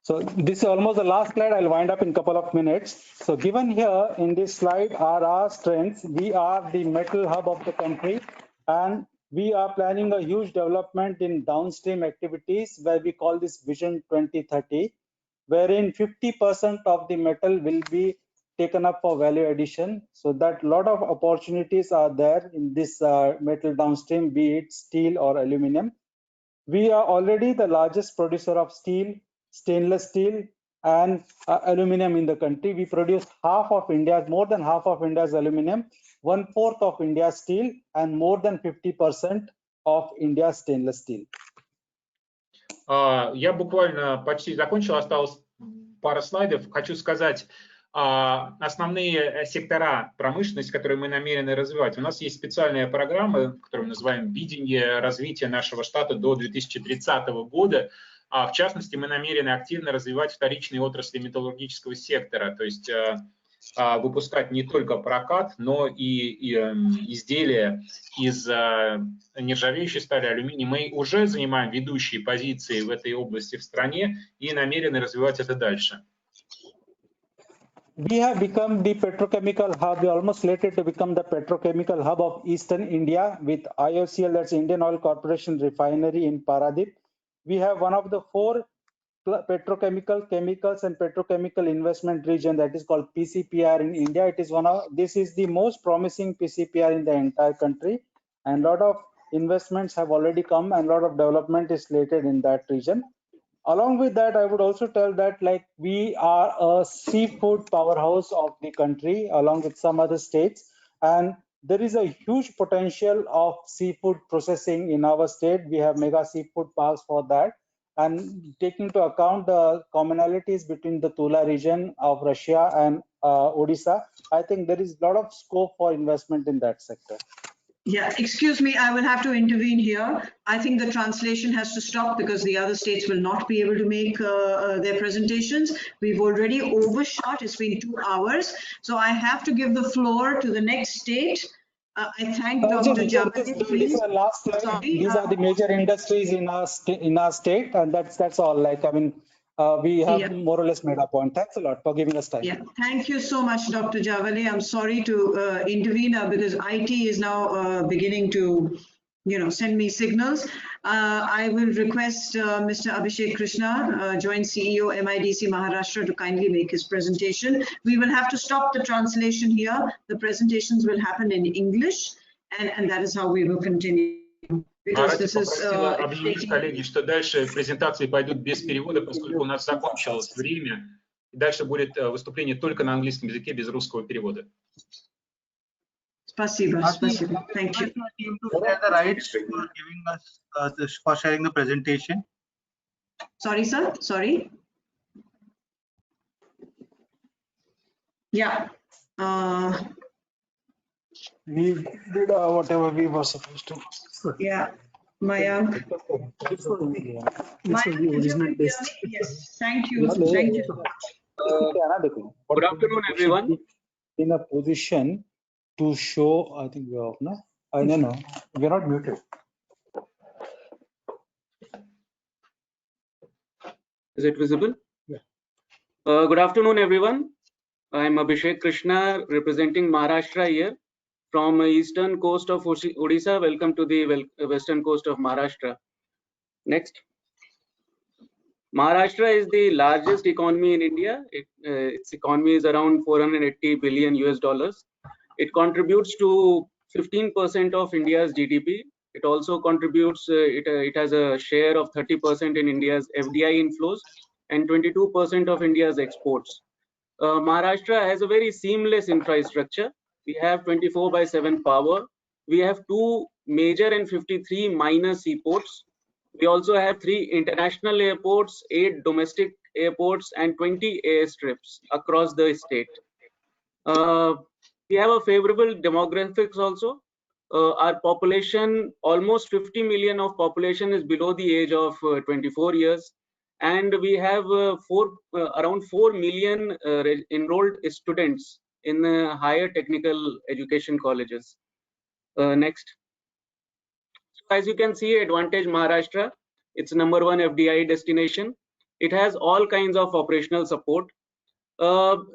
So this is almost the last slide. I'll wind up in a couple of minutes. So given here in this slide are our strengths. We are the metal hub of the country, and we are planning a huge development in downstream activities where we call this Vision 2030, wherein 50% of the metal will be taken up for value addition. So that lot of opportunities are there in this metal downstream, be it steel or aluminum. We are already the largest producer of steel, stainless steel, and aluminum in the country. We produce more than half of India's aluminum, 1/4 of India's steel, and more than 50% of India's stainless steel. Я буквально почти закончил, осталось пара слайдов. Хочу сказать, основные сектора промышленности, которые мы намерены развивать. У нас есть специальная программа, которую мы называем «Видение развития нашего штата до 2030 года». В частности, мы намерены активно развивать вторичные отрасли металлургического сектора, то есть выпускать не только прокат, но и изделия из нержавеющей стали, алюминия. Мы уже занимаем ведущие позиции в этой области в стране и намерены развивать это дальше. We have become the petrochemical hub. We are almost slated to become the petrochemical hub of Eastern India with IOCL, that's Indian Oil Corporation Refinery in Paradip. We have one of the 4 chemicals and petrochemical investment region that is called PCPR in India. This is the most promising PCPR in the entire country, and a lot of investments have already come and a lot of development is slated in that region. Along with that, I would also tell that we are a seafood powerhouse of the country along with some other states, and there is a huge potential of seafood processing in our state. We have mega seafood parks for that, and taking into account the commonalities between the Tula region of Russia and Odisha, I think there is a lot of scope for investment in that sector. Yeah, excuse me, I will have to intervene here. I think the translation has to stop because the other states will not be able to make their presentations. We've already overshot, it's been 2 hours. So I have to give the floor to the next state. I thank Dr. Javadi, please. This is the last slide. Sorry, These are the major industries in our state, and that's all. We have more or less made a point. Thanks a lot for giving us time. Yeah, thank you so much, Dr. Javali. I'm sorry to intervene because IT is now beginning to, send me signals. I will request Mr. Abhishek Krishna, Joint CEO, MIDC Maharashtra, to kindly make his presentation. We will have to stop the translation here. The presentations will happen in English, and that is how we will continue. Марати попросила объявить, коллеги, что дальше презентации пойдут без перевода, поскольку у нас закончилось время. И дальше будет выступление только на английском языке без русского перевода. Спасибо. Thank you. The rights for giving us for sharing the presentation. Sorry, sir. Sorry. Yeah. We did whatever we were supposed to. Yeah. Mayank. This was the Mayank, original yes, test. yes. Thank you. Thank you so much. Good afternoon, everyone. In a position to show, I think we are off now. No, we are not muted. Is it visible? Yeah. Good afternoon, everyone. I'm Abhishek Krishna, representing Maharashtra here from eastern coast of Odisha. Welcome to the western coast of Maharashtra. Next. Maharashtra is the largest economy in India. Its economy is around 480 billion US dollars. It contributes to 15% of India's GDP. It also contributes, it has a share of 30% in India's FDI inflows and 22% of India's exports. Maharashtra has a very seamless infrastructure. We have 24/7 power. We have 2 major and 53 minor seaports. We also have 3 international airports, 8 domestic airports, and 20 airstrips across the state. We have a favorable demographics also. Our population, almost 50 million of population is below the age of 24 years. And we have around 4 million enrolled students in higher technical education colleges. Next. So as you can see, Advantage Maharashtra, it's #1 FDI destination. It has all kinds of operational support.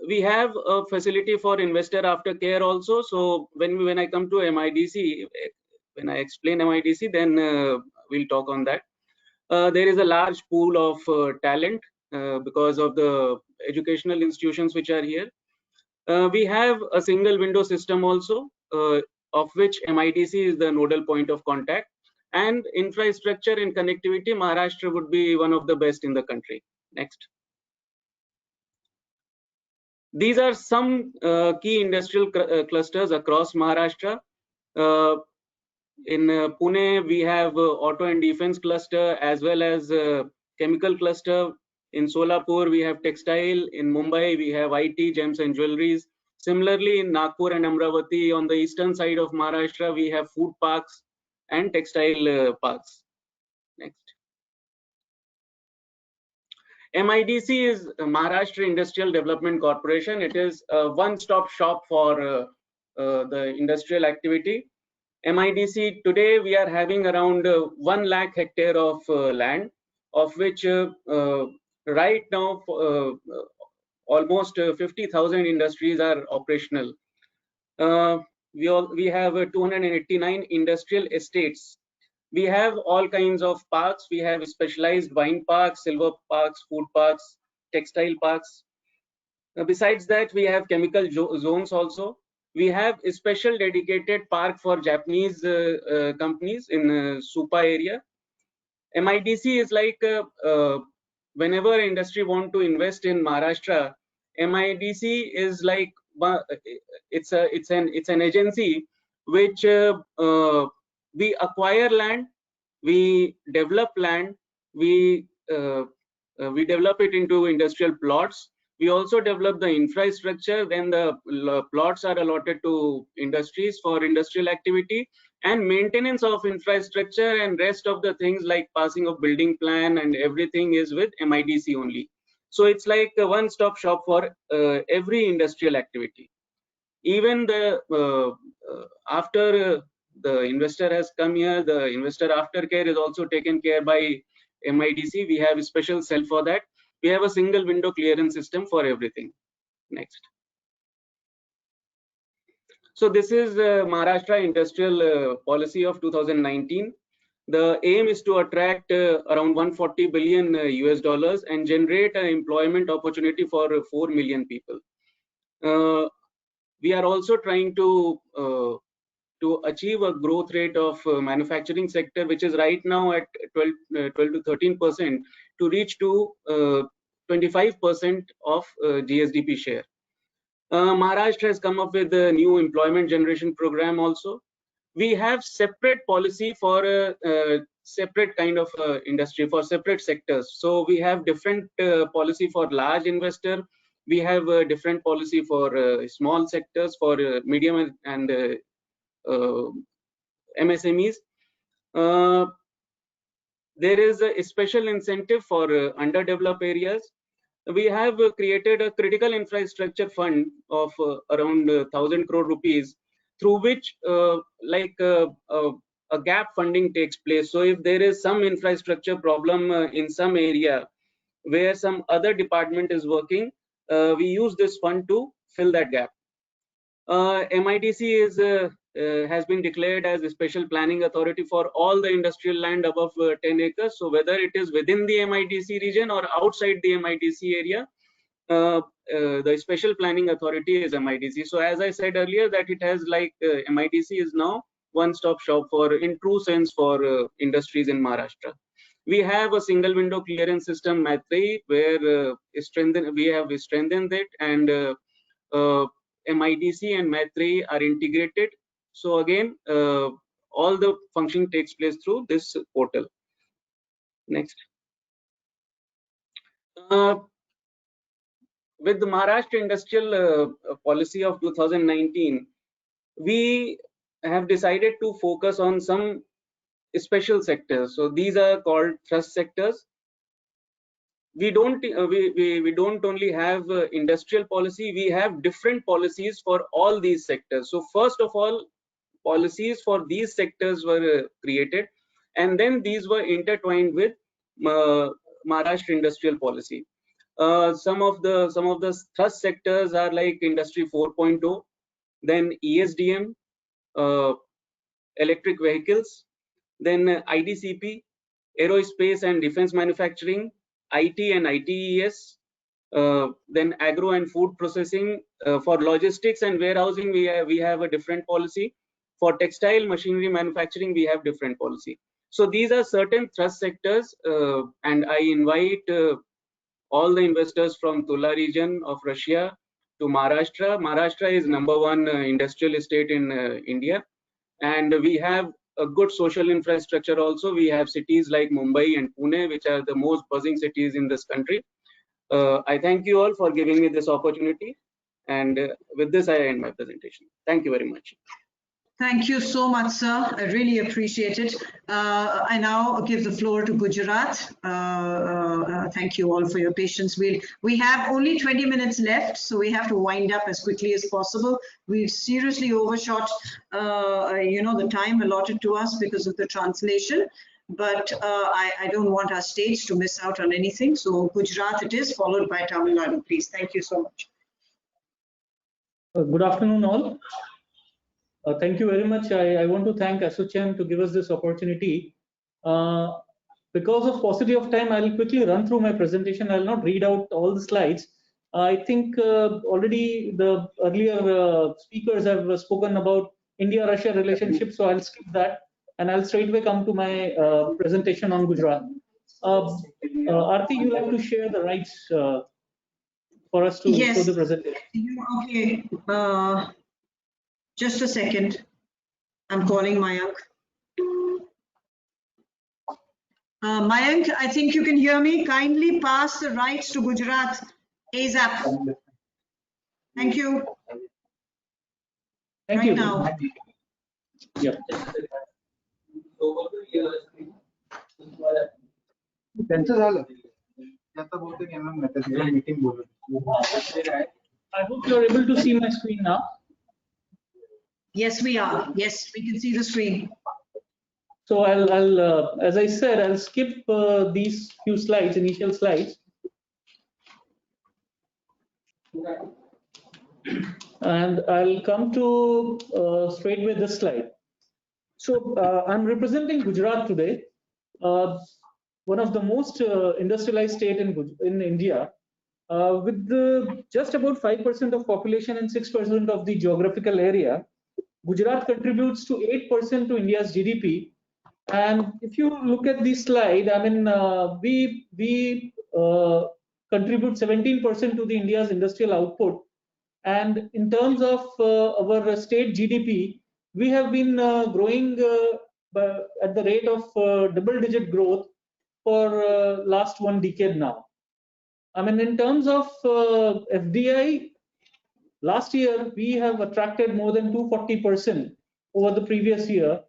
We have a facility for investor aftercare also. So when I come to MIDC, when I explain MIDC, then we'll talk on that. There is a large pool of talent because of the educational institutions which are here. We have a single window system also, of which MIDC is the nodal point of contact. And infrastructure and connectivity, Maharashtra would be one of the best in the country. Next. These are some key industrial clusters across Maharashtra. In Pune, we have auto and defense cluster as well as chemical cluster. In Solapur, we have textile. In Mumbai, we have IT, gems and jewelries. Similarly, in Nagpur and Amravati, on the eastern side of Maharashtra, we have food parks and textile parks. Next. MIDC is Maharashtra Industrial Development Corporation. It is a one-stop shop for the industrial activity. MIDC, today we are having around 1 lakh hectare of land, of which right now almost 50,000 industries are operational. We have 289 industrial estates. We have all kinds of parks. We have specialized wine parks, silver parks, food parks, textile parks. Besides that, we have chemical zones also. We have a special dedicated park for Japanese companies in Supa area. MIDC is like whenever industry want to invest in Maharashtra, MIDC is like it's an agency which we acquire land, we develop land, we develop it into industrial plots. We also develop the infrastructure, then the plots are allotted to industries for industrial activity, and maintenance of infrastructure and rest of the things like passing of building plan and everything is with MIDC only. So it's like a one-stop shop for every industrial activity. Even the after the investor has come here, the investor aftercare is also taken care by MIDC. We have a special cell for that. We have a single window clearance system for everything. Next. So this is Maharashtra industrial policy of 2019. The aim is to attract around 140 billion US dollars and generate an employment opportunity for 4 million people. We are also trying to achieve a growth rate of manufacturing sector, which is right now at 12 to 13%, to reach to 25% of GSDP share. Maharashtra has come up with a new employment generation program also. We have separate policy for a separate kind of industry, for separate sectors. So we have different policy for large investor. We have a different policy for small sectors, for medium and MSMEs. there is a special incentive for underdeveloped areas. We have created a critical infrastructure fund of around 1,000 crore rupees, through which a gap funding takes place. So if there is some infrastructure problem in some area where some other department is working, we use this fund to fill that gap. MIDC has been declared as a special planning authority for all the industrial land above 10 acres. So whether it is within the MIDC region or outside the MIDC area, the special planning authority is MIDC. So as I said earlier, that it has MIDC is now one-stop shop for, in true sense, for industries in Maharashtra. We have a single window clearance system, Maitri, where we have strengthened it, and MIDC and Maitri are integrated. So again, all the function takes place through this portal. Next. With the Maharashtra Industrial Policy of 2019, we have decided to focus on some special sectors. So these are called thrust sectors. We don't only have industrial policy, we have different policies for all these sectors. So first of all, policies for these sectors were created, and then these were intertwined with Maharashtra industrial policy. Some of the thrust sectors are like Industry 4.0, then ESDM, electric vehicles, then IDCP, aerospace and defense manufacturing, IT and ITES, then agro and food processing. For logistics and warehousing, we have a different policy. For textile machinery manufacturing, we have different policy. So these are certain thrust sectors, and I invite all the investors from Tula region of Russia to Maharashtra. Maharashtra is #1 industrial state in India, and we have a good social infrastructure also. We have cities like Mumbai and Pune, which are the most buzzing cities in this country. I thank you all for giving me this opportunity, and with this I end my presentation. Thank you very much. Thank you so much, sir. I really appreciate it. I now give the floor to Gujarat. Thank you all for your patience. We have only 20 minutes left, so we have to wind up as quickly as possible. We've seriously overshot, the time allotted to us because of the translation. But I don't want our states to miss out on anything. So Gujarat it is, followed by Tamil Nadu, please. Thank you so much. Good afternoon, all. Thank you very much. I want to thank ASSOCHAM to give us this opportunity. Because of paucity of time, I'll quickly run through my presentation. I'll not read out all the slides. I think already the earlier speakers have spoken about India-Russia relationship, so I'll skip that and I'll straightway come to my presentation on Gujarat. Aarti, you have to share the rights for us to show the presentation. Okay. Just a second. I'm calling Mayank. Mayank, I think you can hear me. Kindly pass the rights to Gujarat ASAP. Thank you. Thank you. Now. Yeah. I hope you're able to see my screen now. Yes, we are. Yes, we can see the screen. So I'll as I said, I'll skip these few slides, initial slides. And I'll come to straight with this slide. So I'm representing Gujarat today, one of the most industrialized state in India, with just about 5% of population and 6% of the geographical area. Gujarat contributes to 8% to India's GDP. And if you look at this slide, I mean, we contribute 17% to the India's industrial output. And in terms of our state GDP, we have been growing at the rate of double-digit growth for last 1 decade now. I mean, in terms of FDI, last year we have attracted more than 240% over the previous year,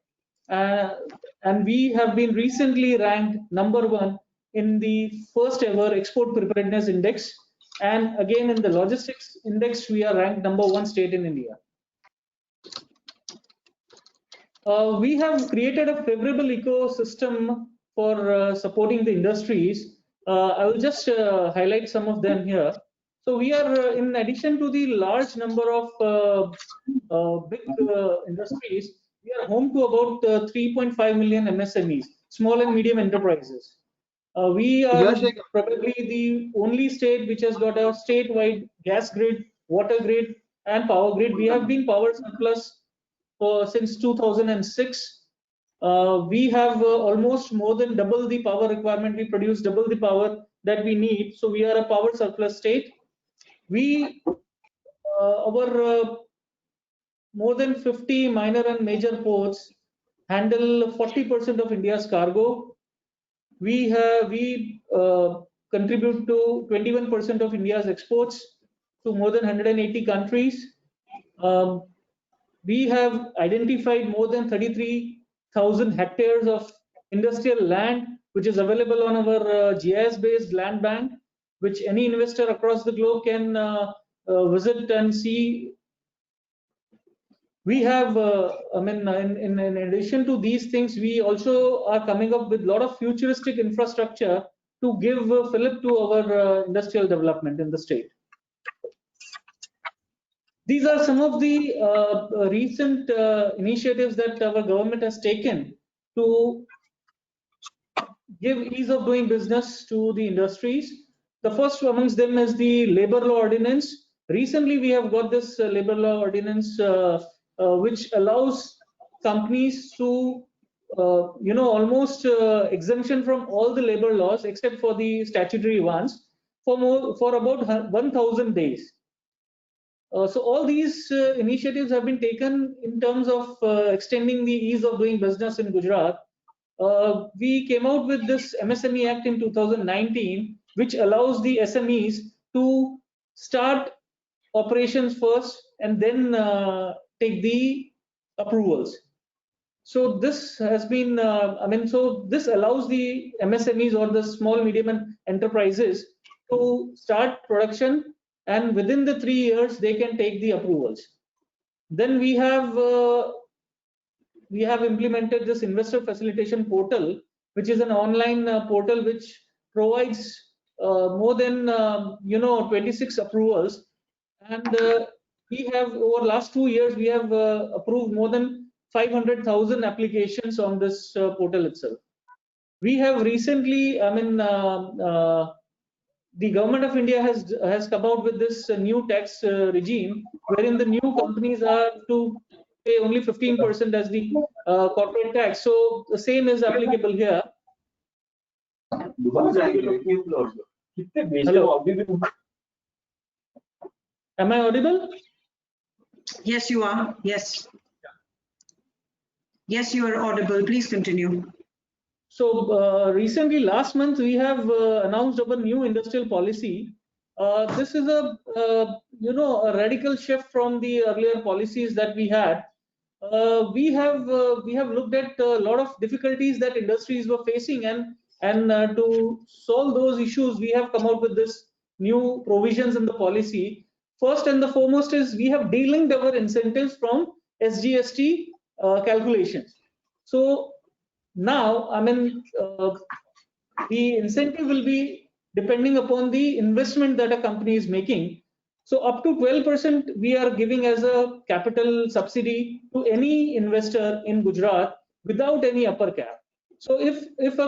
and we have been recently ranked #1 in the first ever export preparedness index, and again in the logistics index we are ranked #1 state in India. We have created a favorable ecosystem for supporting the industries. I will just highlight some of them here. So we are, in addition to the large number of big industries, we are home to about 3.5 million MSMEs, small and medium enterprises. We are probably the only state which has got a statewide gas grid, water grid, and power grid. We have been power surplus since 2006. We have almost more than double the power requirement. We produce double the power that we need. So we are a power surplus state. We, our more than 50 minor and major ports handle 40% of India's cargo. We contribute to 21% of India's exports to more than 180 countries. We have identified more than 33,000 hectares of industrial land, which is available on our GIS-based land bank, which any investor across the globe can visit and see. We have, in addition to these things, we also are coming up with a lot of futuristic infrastructure to give fillip to our industrial development in the state. These are some of the recent initiatives that our government has taken to give ease of doing business to the industries. The first amongst them is the Labor Law Ordinance. Recently, we have got this Labor Law Ordinance which allows companies to, almost exemption from all the labor laws except for the statutory ones for about 1,000 days. So all these initiatives have been taken in terms of extending the ease of doing business in Gujarat. We came out with this Msme Act in 2019, which allows the SMEs to start operations first and then take the approvals. So this has been, so this allows the MSMEs or the small medium enterprises to start production, and within the 3 years they can take the approvals. Then we have implemented this investor facilitation portal, which is an online portal which provides more than 26 approvals, and we have, over last 2 years, we have approved more than 500,000 applications on this portal itself. We have recently, the government of India has come out with this new tax regime, wherein the new companies are to pay only 15% as the corporate tax. So the same is applicable here. Hello. Am I audible? Yes, you are. Yes. Yes, you are audible. Please continue. So recently, last month, we have announced our new industrial policy. This is a a radical shift from the earlier policies that we had. We have looked at a lot of difficulties that industries were facing, and to solve those issues, we have come out with this new provisions in the policy. First and the foremost is we have delinked our incentives from SGST calculations. So now, the incentive will be depending upon the investment that a company is making. So up to 12% we are giving as a capital subsidy to any investor in Gujarat without any upper cap. So if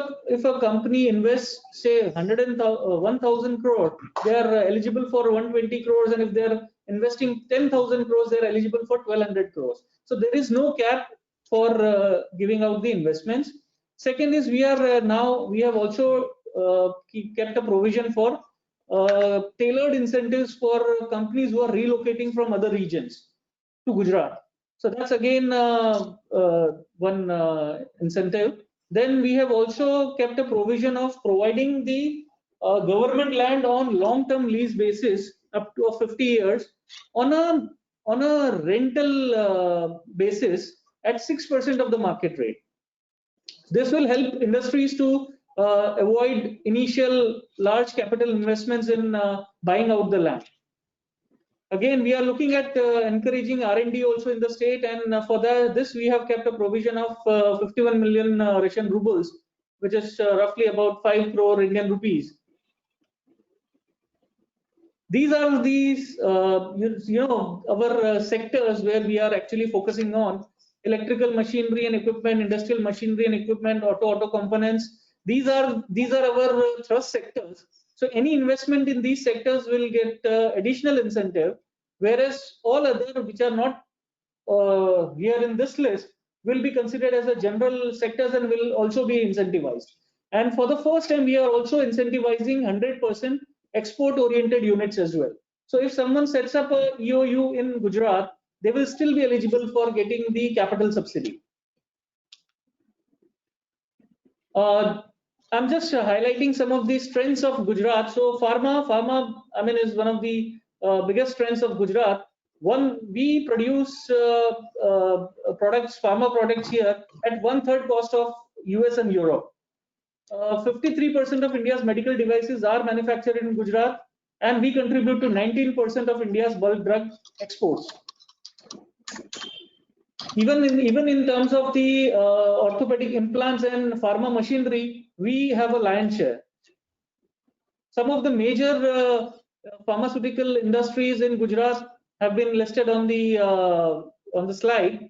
a company invests, say 1,000 crore, they are eligible for 120 crores, and if they are investing 10,000 crores, they are eligible for 1,200 crores. So there is no cap for giving out the investments. Second is we have also kept a provision for tailored incentives for companies who are relocating from other regions to Gujarat. So that's again one incentive. Then we have also kept a provision of providing the government land on long-term lease basis up to 50 years on a rental basis at 6% of the market rate. This will help industries to avoid initial large capital investments in buying out the land. Again, we are looking at encouraging R&D also in the state, and for this we have kept a provision of 51 million Russian rubles, which is roughly about 5 crore Indian rupees. These are these, our sectors where we are actually focusing on: electrical machinery and equipment, industrial machinery and equipment, auto components. These are our thrust sectors. So any investment in these sectors will get additional incentive, whereas all other which are not here in this list will be considered as a general sectors and will also be incentivized. And for the first time, we are also incentivizing 100% export-oriented units as well. So if someone sets up a EOU in Gujarat, they will still be eligible for getting the capital subsidy. I'm just highlighting some of the strengths of Gujarat. So pharma, I mean, is one of the biggest strengths of Gujarat. One, we produce pharma products here at 1/3 cost of US and Europe. 53% of India's medical devices are manufactured in Gujarat, and we contribute to 19% of India's bulk drug exports. Even in terms of the orthopedic implants and pharma machinery, we have a lion's share. Some of the major pharmaceutical industries in Gujarat have been listed on the slide.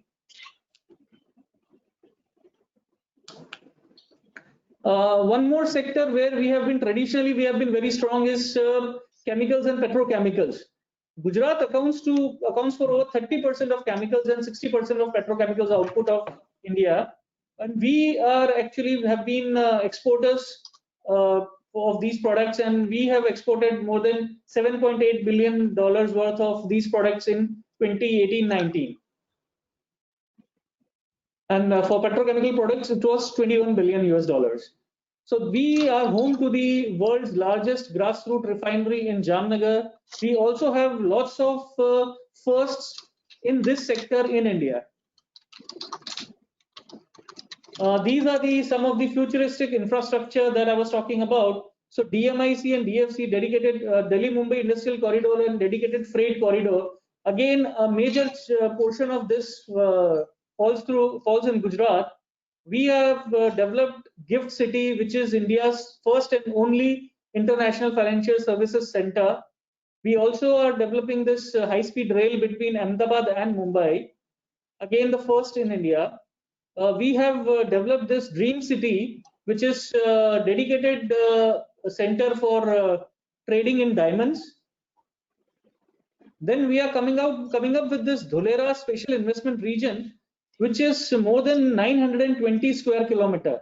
One more sector where we have been traditionally very strong is chemicals and petrochemicals. Gujarat accounts for over 30% of chemicals and 60% of petrochemicals output of India, and we are actually have been exporters of these products, and we have exported more than $7.8 billion worth of these products in 2018-19. And for petrochemical products, it was $21 billion. So we are home to the world's largest grassroots refinery in Jamnagar. We also have lots of firsts in this sector in India. These are some of the futuristic infrastructure that I was talking about. So DMIC and DFC, dedicated Delhi-Mumbai Industrial Corridor and dedicated freight corridor. Again, a major portion of this falls in Gujarat. We have developed GIFT City, which is India's first and only international financial services center. We also are developing this high-speed rail between Ahmedabad and Mumbai, again the first in India. We have developed this Dream City, which is a dedicated center for trading in diamonds. Then we are coming up with this Dholera Special Investment Region, which is more than 920 square kilometer.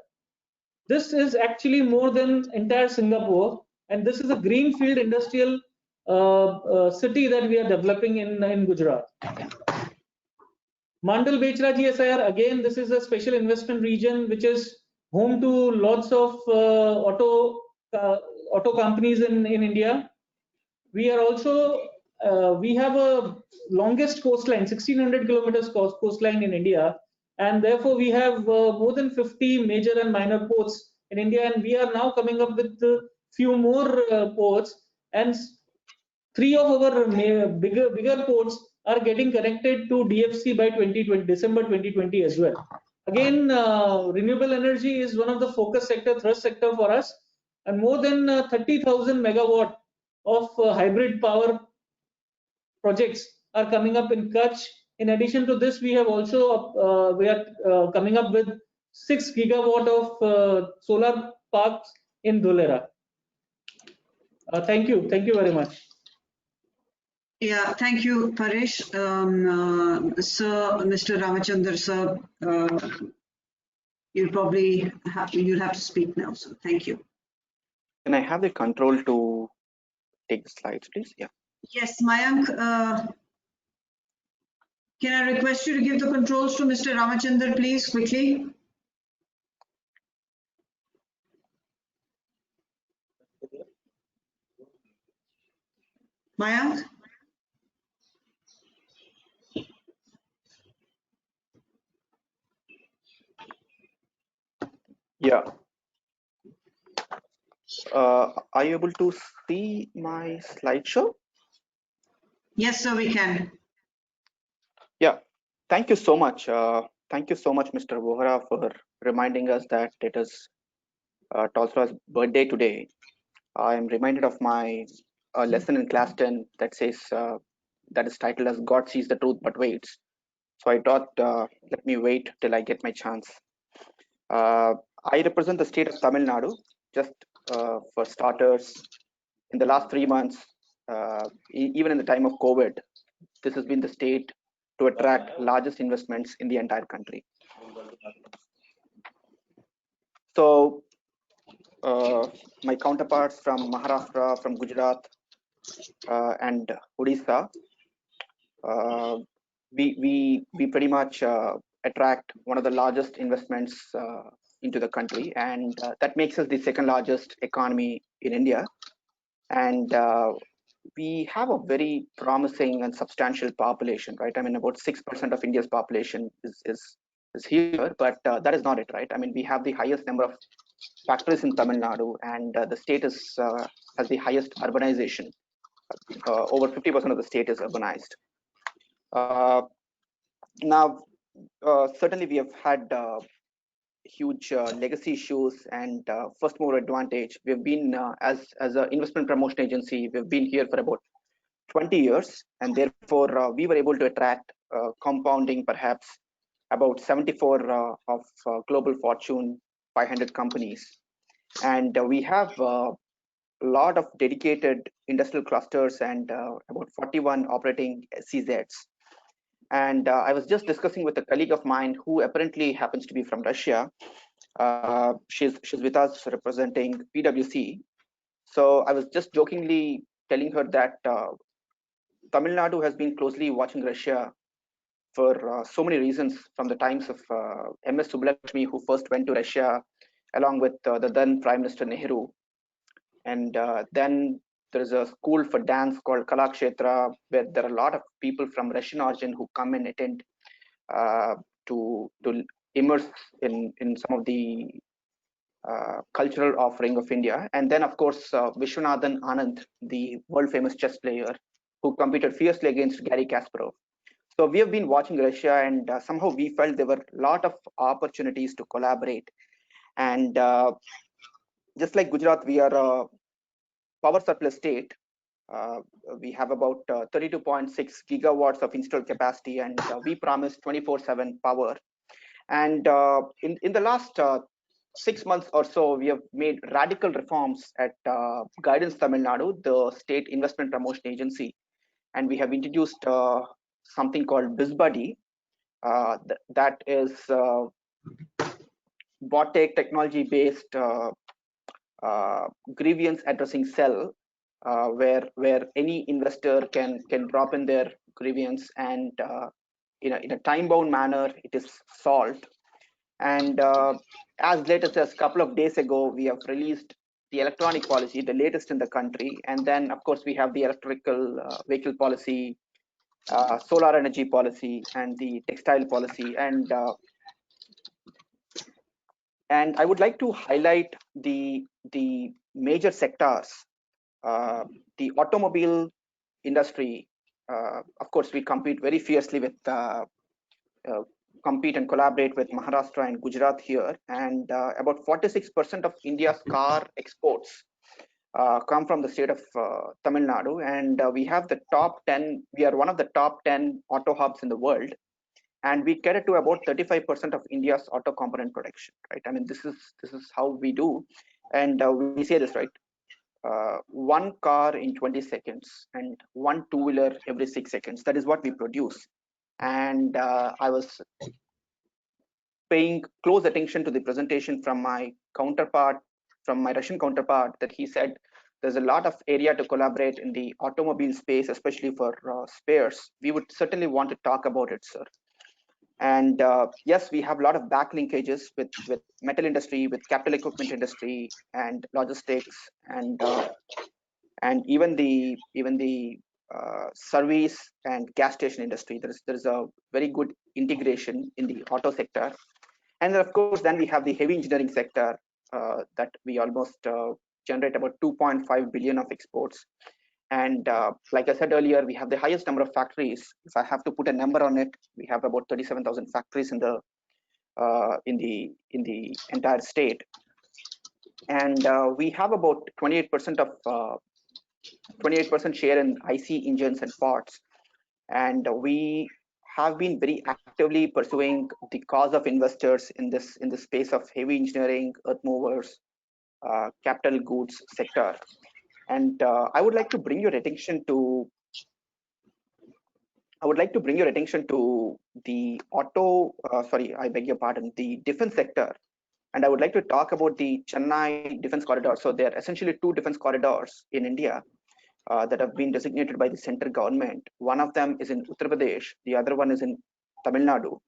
This is actually more than entire Singapore, and this is a greenfield industrial city that we are developing in Gujarat. Mandal Bechra GSIR, again, this is a special investment region which is home to lots of auto companies in India. We are also we have a longest coastline, 1600 kilometers coastline in India, and therefore we have more than 50 major and minor ports in India, and we are now coming up with a few more ports, and 3 of our bigger ports are getting connected to DFC by December 2020 as well. Again, renewable energy is one of the focus sector, thrust sector for us, and more than 30,000 megawatt of hybrid power projects are coming up in Kutch. In addition to this, we have also we are coming up with 6 gigawatt of solar parks in Dholera. Thank you very much. Yeah, thank you, Paresh. Sir, Mr. Ramachandar, sir, you'll have to speak now. So thank you. Can I have the control to take the slides, please? Yeah. Yes, Mayank, can I request you to give the controls to Mr. Ramachandar, please, quickly? Mayank? Yeah. Are you able to see my slideshow? Yes, sir, we can. Yeah. Thank you so much. Thank you so much, Mr. Vohra, for reminding us that it is Tolstoy's birthday today. I am reminded of my lesson in class 10 that says, that is titled as God Sees the Truth But Waits. So I thought, let me wait till I get my chance. I represent the state of Tamil Nadu. Just for starters, in the last 3 months, even in the time of COVID, this has been the state to attract largest investments in the entire country. So my counterparts from Maharashtra, from Gujarat, and Odisha, we pretty much attract one of the largest investments into the country, and that makes us the second largest economy in India. And we have a very promising and substantial population, right? I mean, about 6% of India's population is here, but that is not it, right? I mean, we have the highest number of factories in Tamil Nadu, and the state is, has the highest urbanization. Over 50% of the state is urbanized. Now, certainly we have had huge legacy issues and first mover advantage. We've been, as an investment promotion agency, we've been here for about 20 years, and therefore we were able to attract compounding perhaps about 74 of global Fortune 500 companies. And we have a lot of dedicated industrial clusters and about 41 operating SEZs. And I was just discussing with a colleague of mine who apparently happens to be from Russia. She's with us representing PwC. So I was just jokingly telling her that Tamil Nadu has been closely watching Russia for so many reasons, from the times of MS Subbulakshmi, who first went to Russia along with the then Prime Minister Nehru. And then there is a school for dance called Kalakshetra, where there are a lot of people from Russian origin who come and attend to immerse in some of the cultural offering of India. And then, of course, Vishwanathan Anand, the world famous chess player, who competed fiercely against Garry Kasparov. So we have been watching Russia, and somehow we felt there were a lot of opportunities to collaborate. And just like Gujarat, we are a power surplus state. We have about 32.6 gigawatts of installed capacity, and we promise 24/7 power. And in the last 6 months or so, we have made radical reforms at Guidance Tamil Nadu, the state investment promotion agency. And we have introduced something called BizBuddy, that is bot-tech technology-based grievance addressing cell, where any investor can drop in their grievance, and in a time-bound manner, it is solved. And as late as a couple of days ago, we have released the electronic policy, the latest in the country. And then, of course, we have the electrical vehicle policy, solar energy policy, and the textile policy. And I would like to highlight the major sectors. The automobile industry, of course, we compete very fiercely with compete and collaborate with Maharashtra and Gujarat here, and about 46% of India's car exports come from the state of Tamil Nadu, and we have the top 10. We are one of the top 10 auto hubs in the world, and we cater to about 35% of India's auto component production. Right? I mean, this is how we do, and we say this, right. One car in 20 seconds and one two-wheeler every 6 seconds. That is what we produce. And I was paying close attention to the presentation from my counterpart, from my Russian counterpart, that he said there's a lot of area to collaborate in the automobile space, especially for spares. We would certainly want to talk about it, sir. And yes, we have a lot of back linkages with metal industry, with capital equipment industry, and logistics, and even the service and gas station industry. There is a very good integration in the auto sector. And then, of course, then we have the heavy engineering sector that we almost generate about 2.5 billion of exports. And like I said earlier, we have the highest number of factories. If I have to put a number on it, we have about 37,000 factories in the entire state. And we have about 28% of 28% share in IC engines and parts. And we have been very actively pursuing the cause of investors in this space of heavy engineering, earth movers, capital goods sector. And I would like to bring your attention to the the defense sector. And I would like to talk about the Chennai defense corridor. So there are essentially two defense corridors in India that have been designated by the central government. One of them is in Uttar Pradesh, the other one is in Tamil Nadu.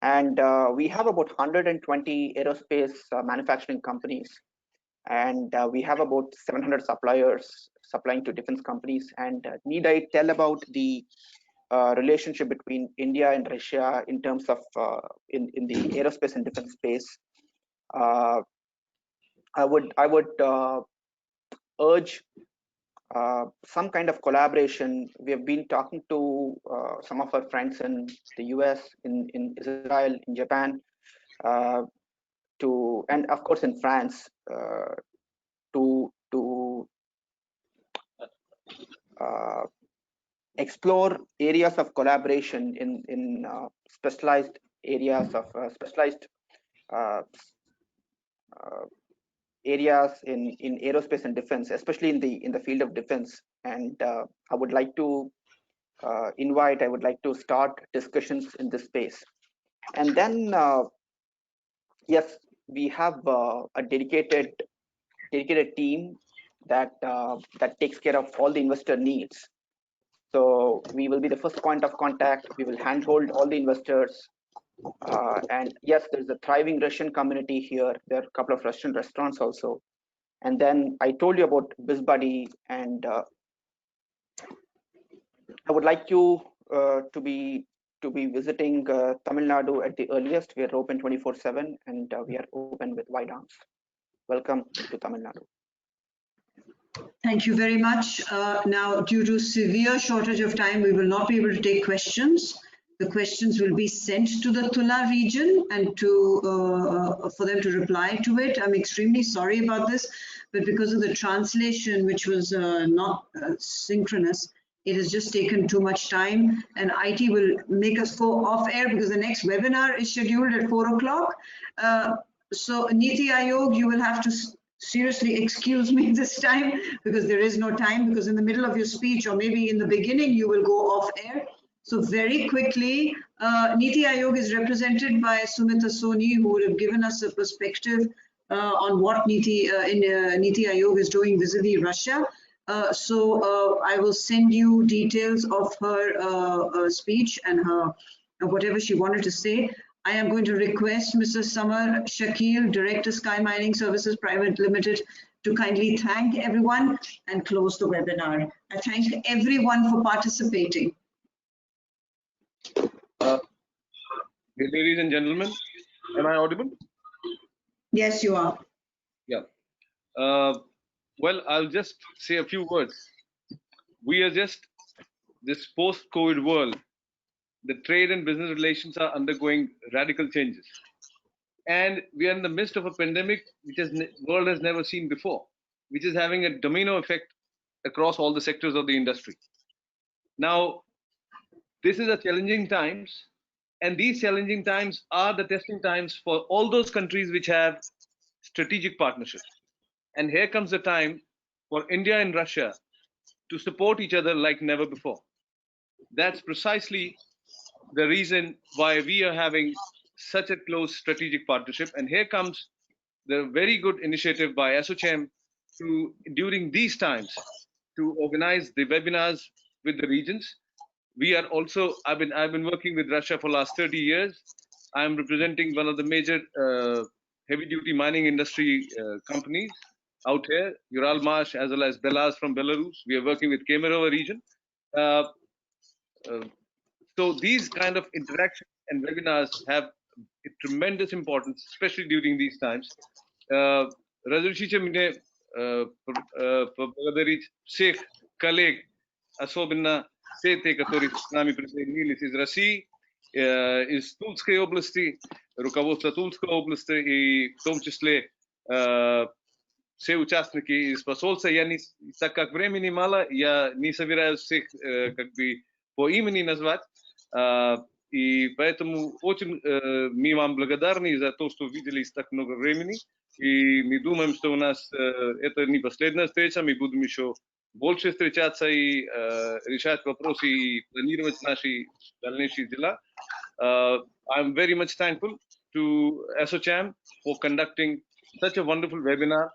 And we have about 120 aerospace manufacturing companies. And we have about 700 suppliers supplying to defense companies. And need I tell about the relationship between India and Russia in terms of in the aerospace and defense space? I would urge some kind of collaboration. We have been talking to some of our friends in the US, in Israel, in Japan, and of course in France, to explore areas of collaboration in specialized areas of specialized areas in aerospace and defense, especially in the field of defense. And I would like to start discussions in this space. And then yes, we have a dedicated team that takes care of all the investor needs. So we will be the first point of contact. We will handhold all the investors. And yes, there's a thriving Russian community here. There are a couple of Russian restaurants also. And then I told you about BizBuddy, and I would like you to be visiting Tamil Nadu at the earliest. We are open 24/7, and we are open with wide arms. Welcome to Tamil Nadu. Thank you very much. Now, due to severe shortage of time, we will not be able to take questions. The questions will be sent to the Tula region and for them to reply to it. I'm extremely sorry about this, but because of the translation, which was not synchronous, it has just taken too much time, and IT will make us go off air because the next webinar is scheduled at 4 o'clock. So Niti Aayog, you will have to seriously excuse me this time because there is no time, because in the middle of your speech or maybe in the beginning you will go off air. So very quickly, Niti Aayog is represented by Sumita Soni, who would have given us a perspective on what Niti Aayog is doing vis-a-vis Russia. So I will send you details of her speech and her whatever she wanted to say. I am going to request Mr. Samar Shakil, Director, Sky Mining Services Private Limited, to kindly thank everyone and close the webinar. I thank everyone for participating. Ladies and gentlemen, am I audible? Yes, you are. Yeah. Well, I'll just say a few words. We are just this post-COVID world. The trade and business relations are undergoing radical changes, and we are in the midst of a pandemic which the world has never seen before, which is having a domino effect across all the sectors of the industry. Now, this is a challenging times, and these challenging times are the testing times for all those countries which have strategic partnerships. And here comes the time for India and Russia to support each other like never before. That's precisely the reason why we are having such a close strategic partnership. And here comes the very good initiative by ASSOCHAM to, during these times, to organize the webinars with the regions. We are also, I've been working with Russia for the last 30 years. I'm representing one of the major heavy-duty mining industry companies out here, Uralmash, as well as Belarus from Belarus. We are working with Kemerovo region. So these kind of interactions and webinars have tremendous importance, especially during these times. Разрешите мне поблагодарить всех коллег, особенно все те, которые с нами присоединились из России, из Тульской области, руководство Тульской области и в том числе все участники из посольства. Так как времени мало, я не собираюсь всех как бы по имени назвать. И поэтому очень мы вам благодарны за то, что виделись так много времени. И мы думаем, что у нас это не последняя встреча, мы будем еще больше встречаться и решать вопросы и планировать наши дальнейшие дела. I'm very much thankful to ASSOCHAM for conducting such a wonderful webinar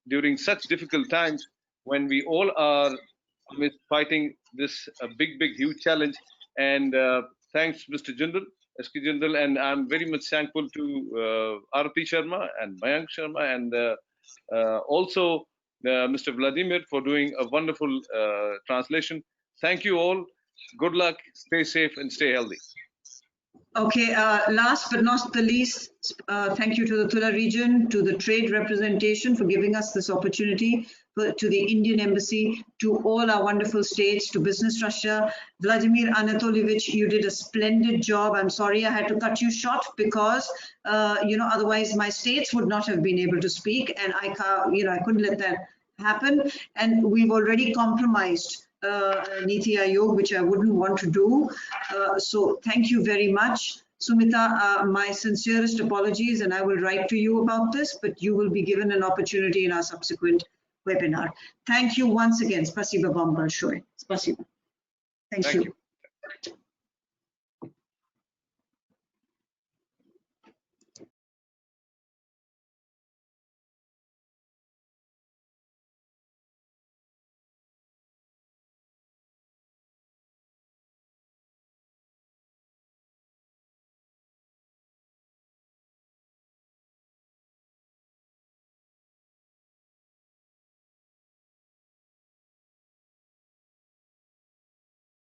during such difficult times when we all are fighting this big, huge challenge. And thanks, Mr. Jindal, SK Jindal, and I'm very much thankful to Arati Sharma and Mayank Sharma and also Mr. Vladimir for doing a wonderful translation. Thank you all. Good luck. Stay safe and stay healthy. Okay, last but not the least, thank you to the Tula region, to the trade representation for giving us this opportunity, to the Indian Embassy, to all our wonderful states, to Business Russia. Vladimir Anatolievich, you did a splendid job. I'm sorry I had to cut you short because, otherwise my states would not have been able to speak, and I couldn't let that happen. And we've already compromised Niti Aayog, which I wouldn't want to do. So thank you very much. Sumita, my sincerest apologies, and I will write to you about this, but you will be given an opportunity in our subsequent webinar. Thank you once again. Spasiba Bambal Shoy. Spasiba. Thank you.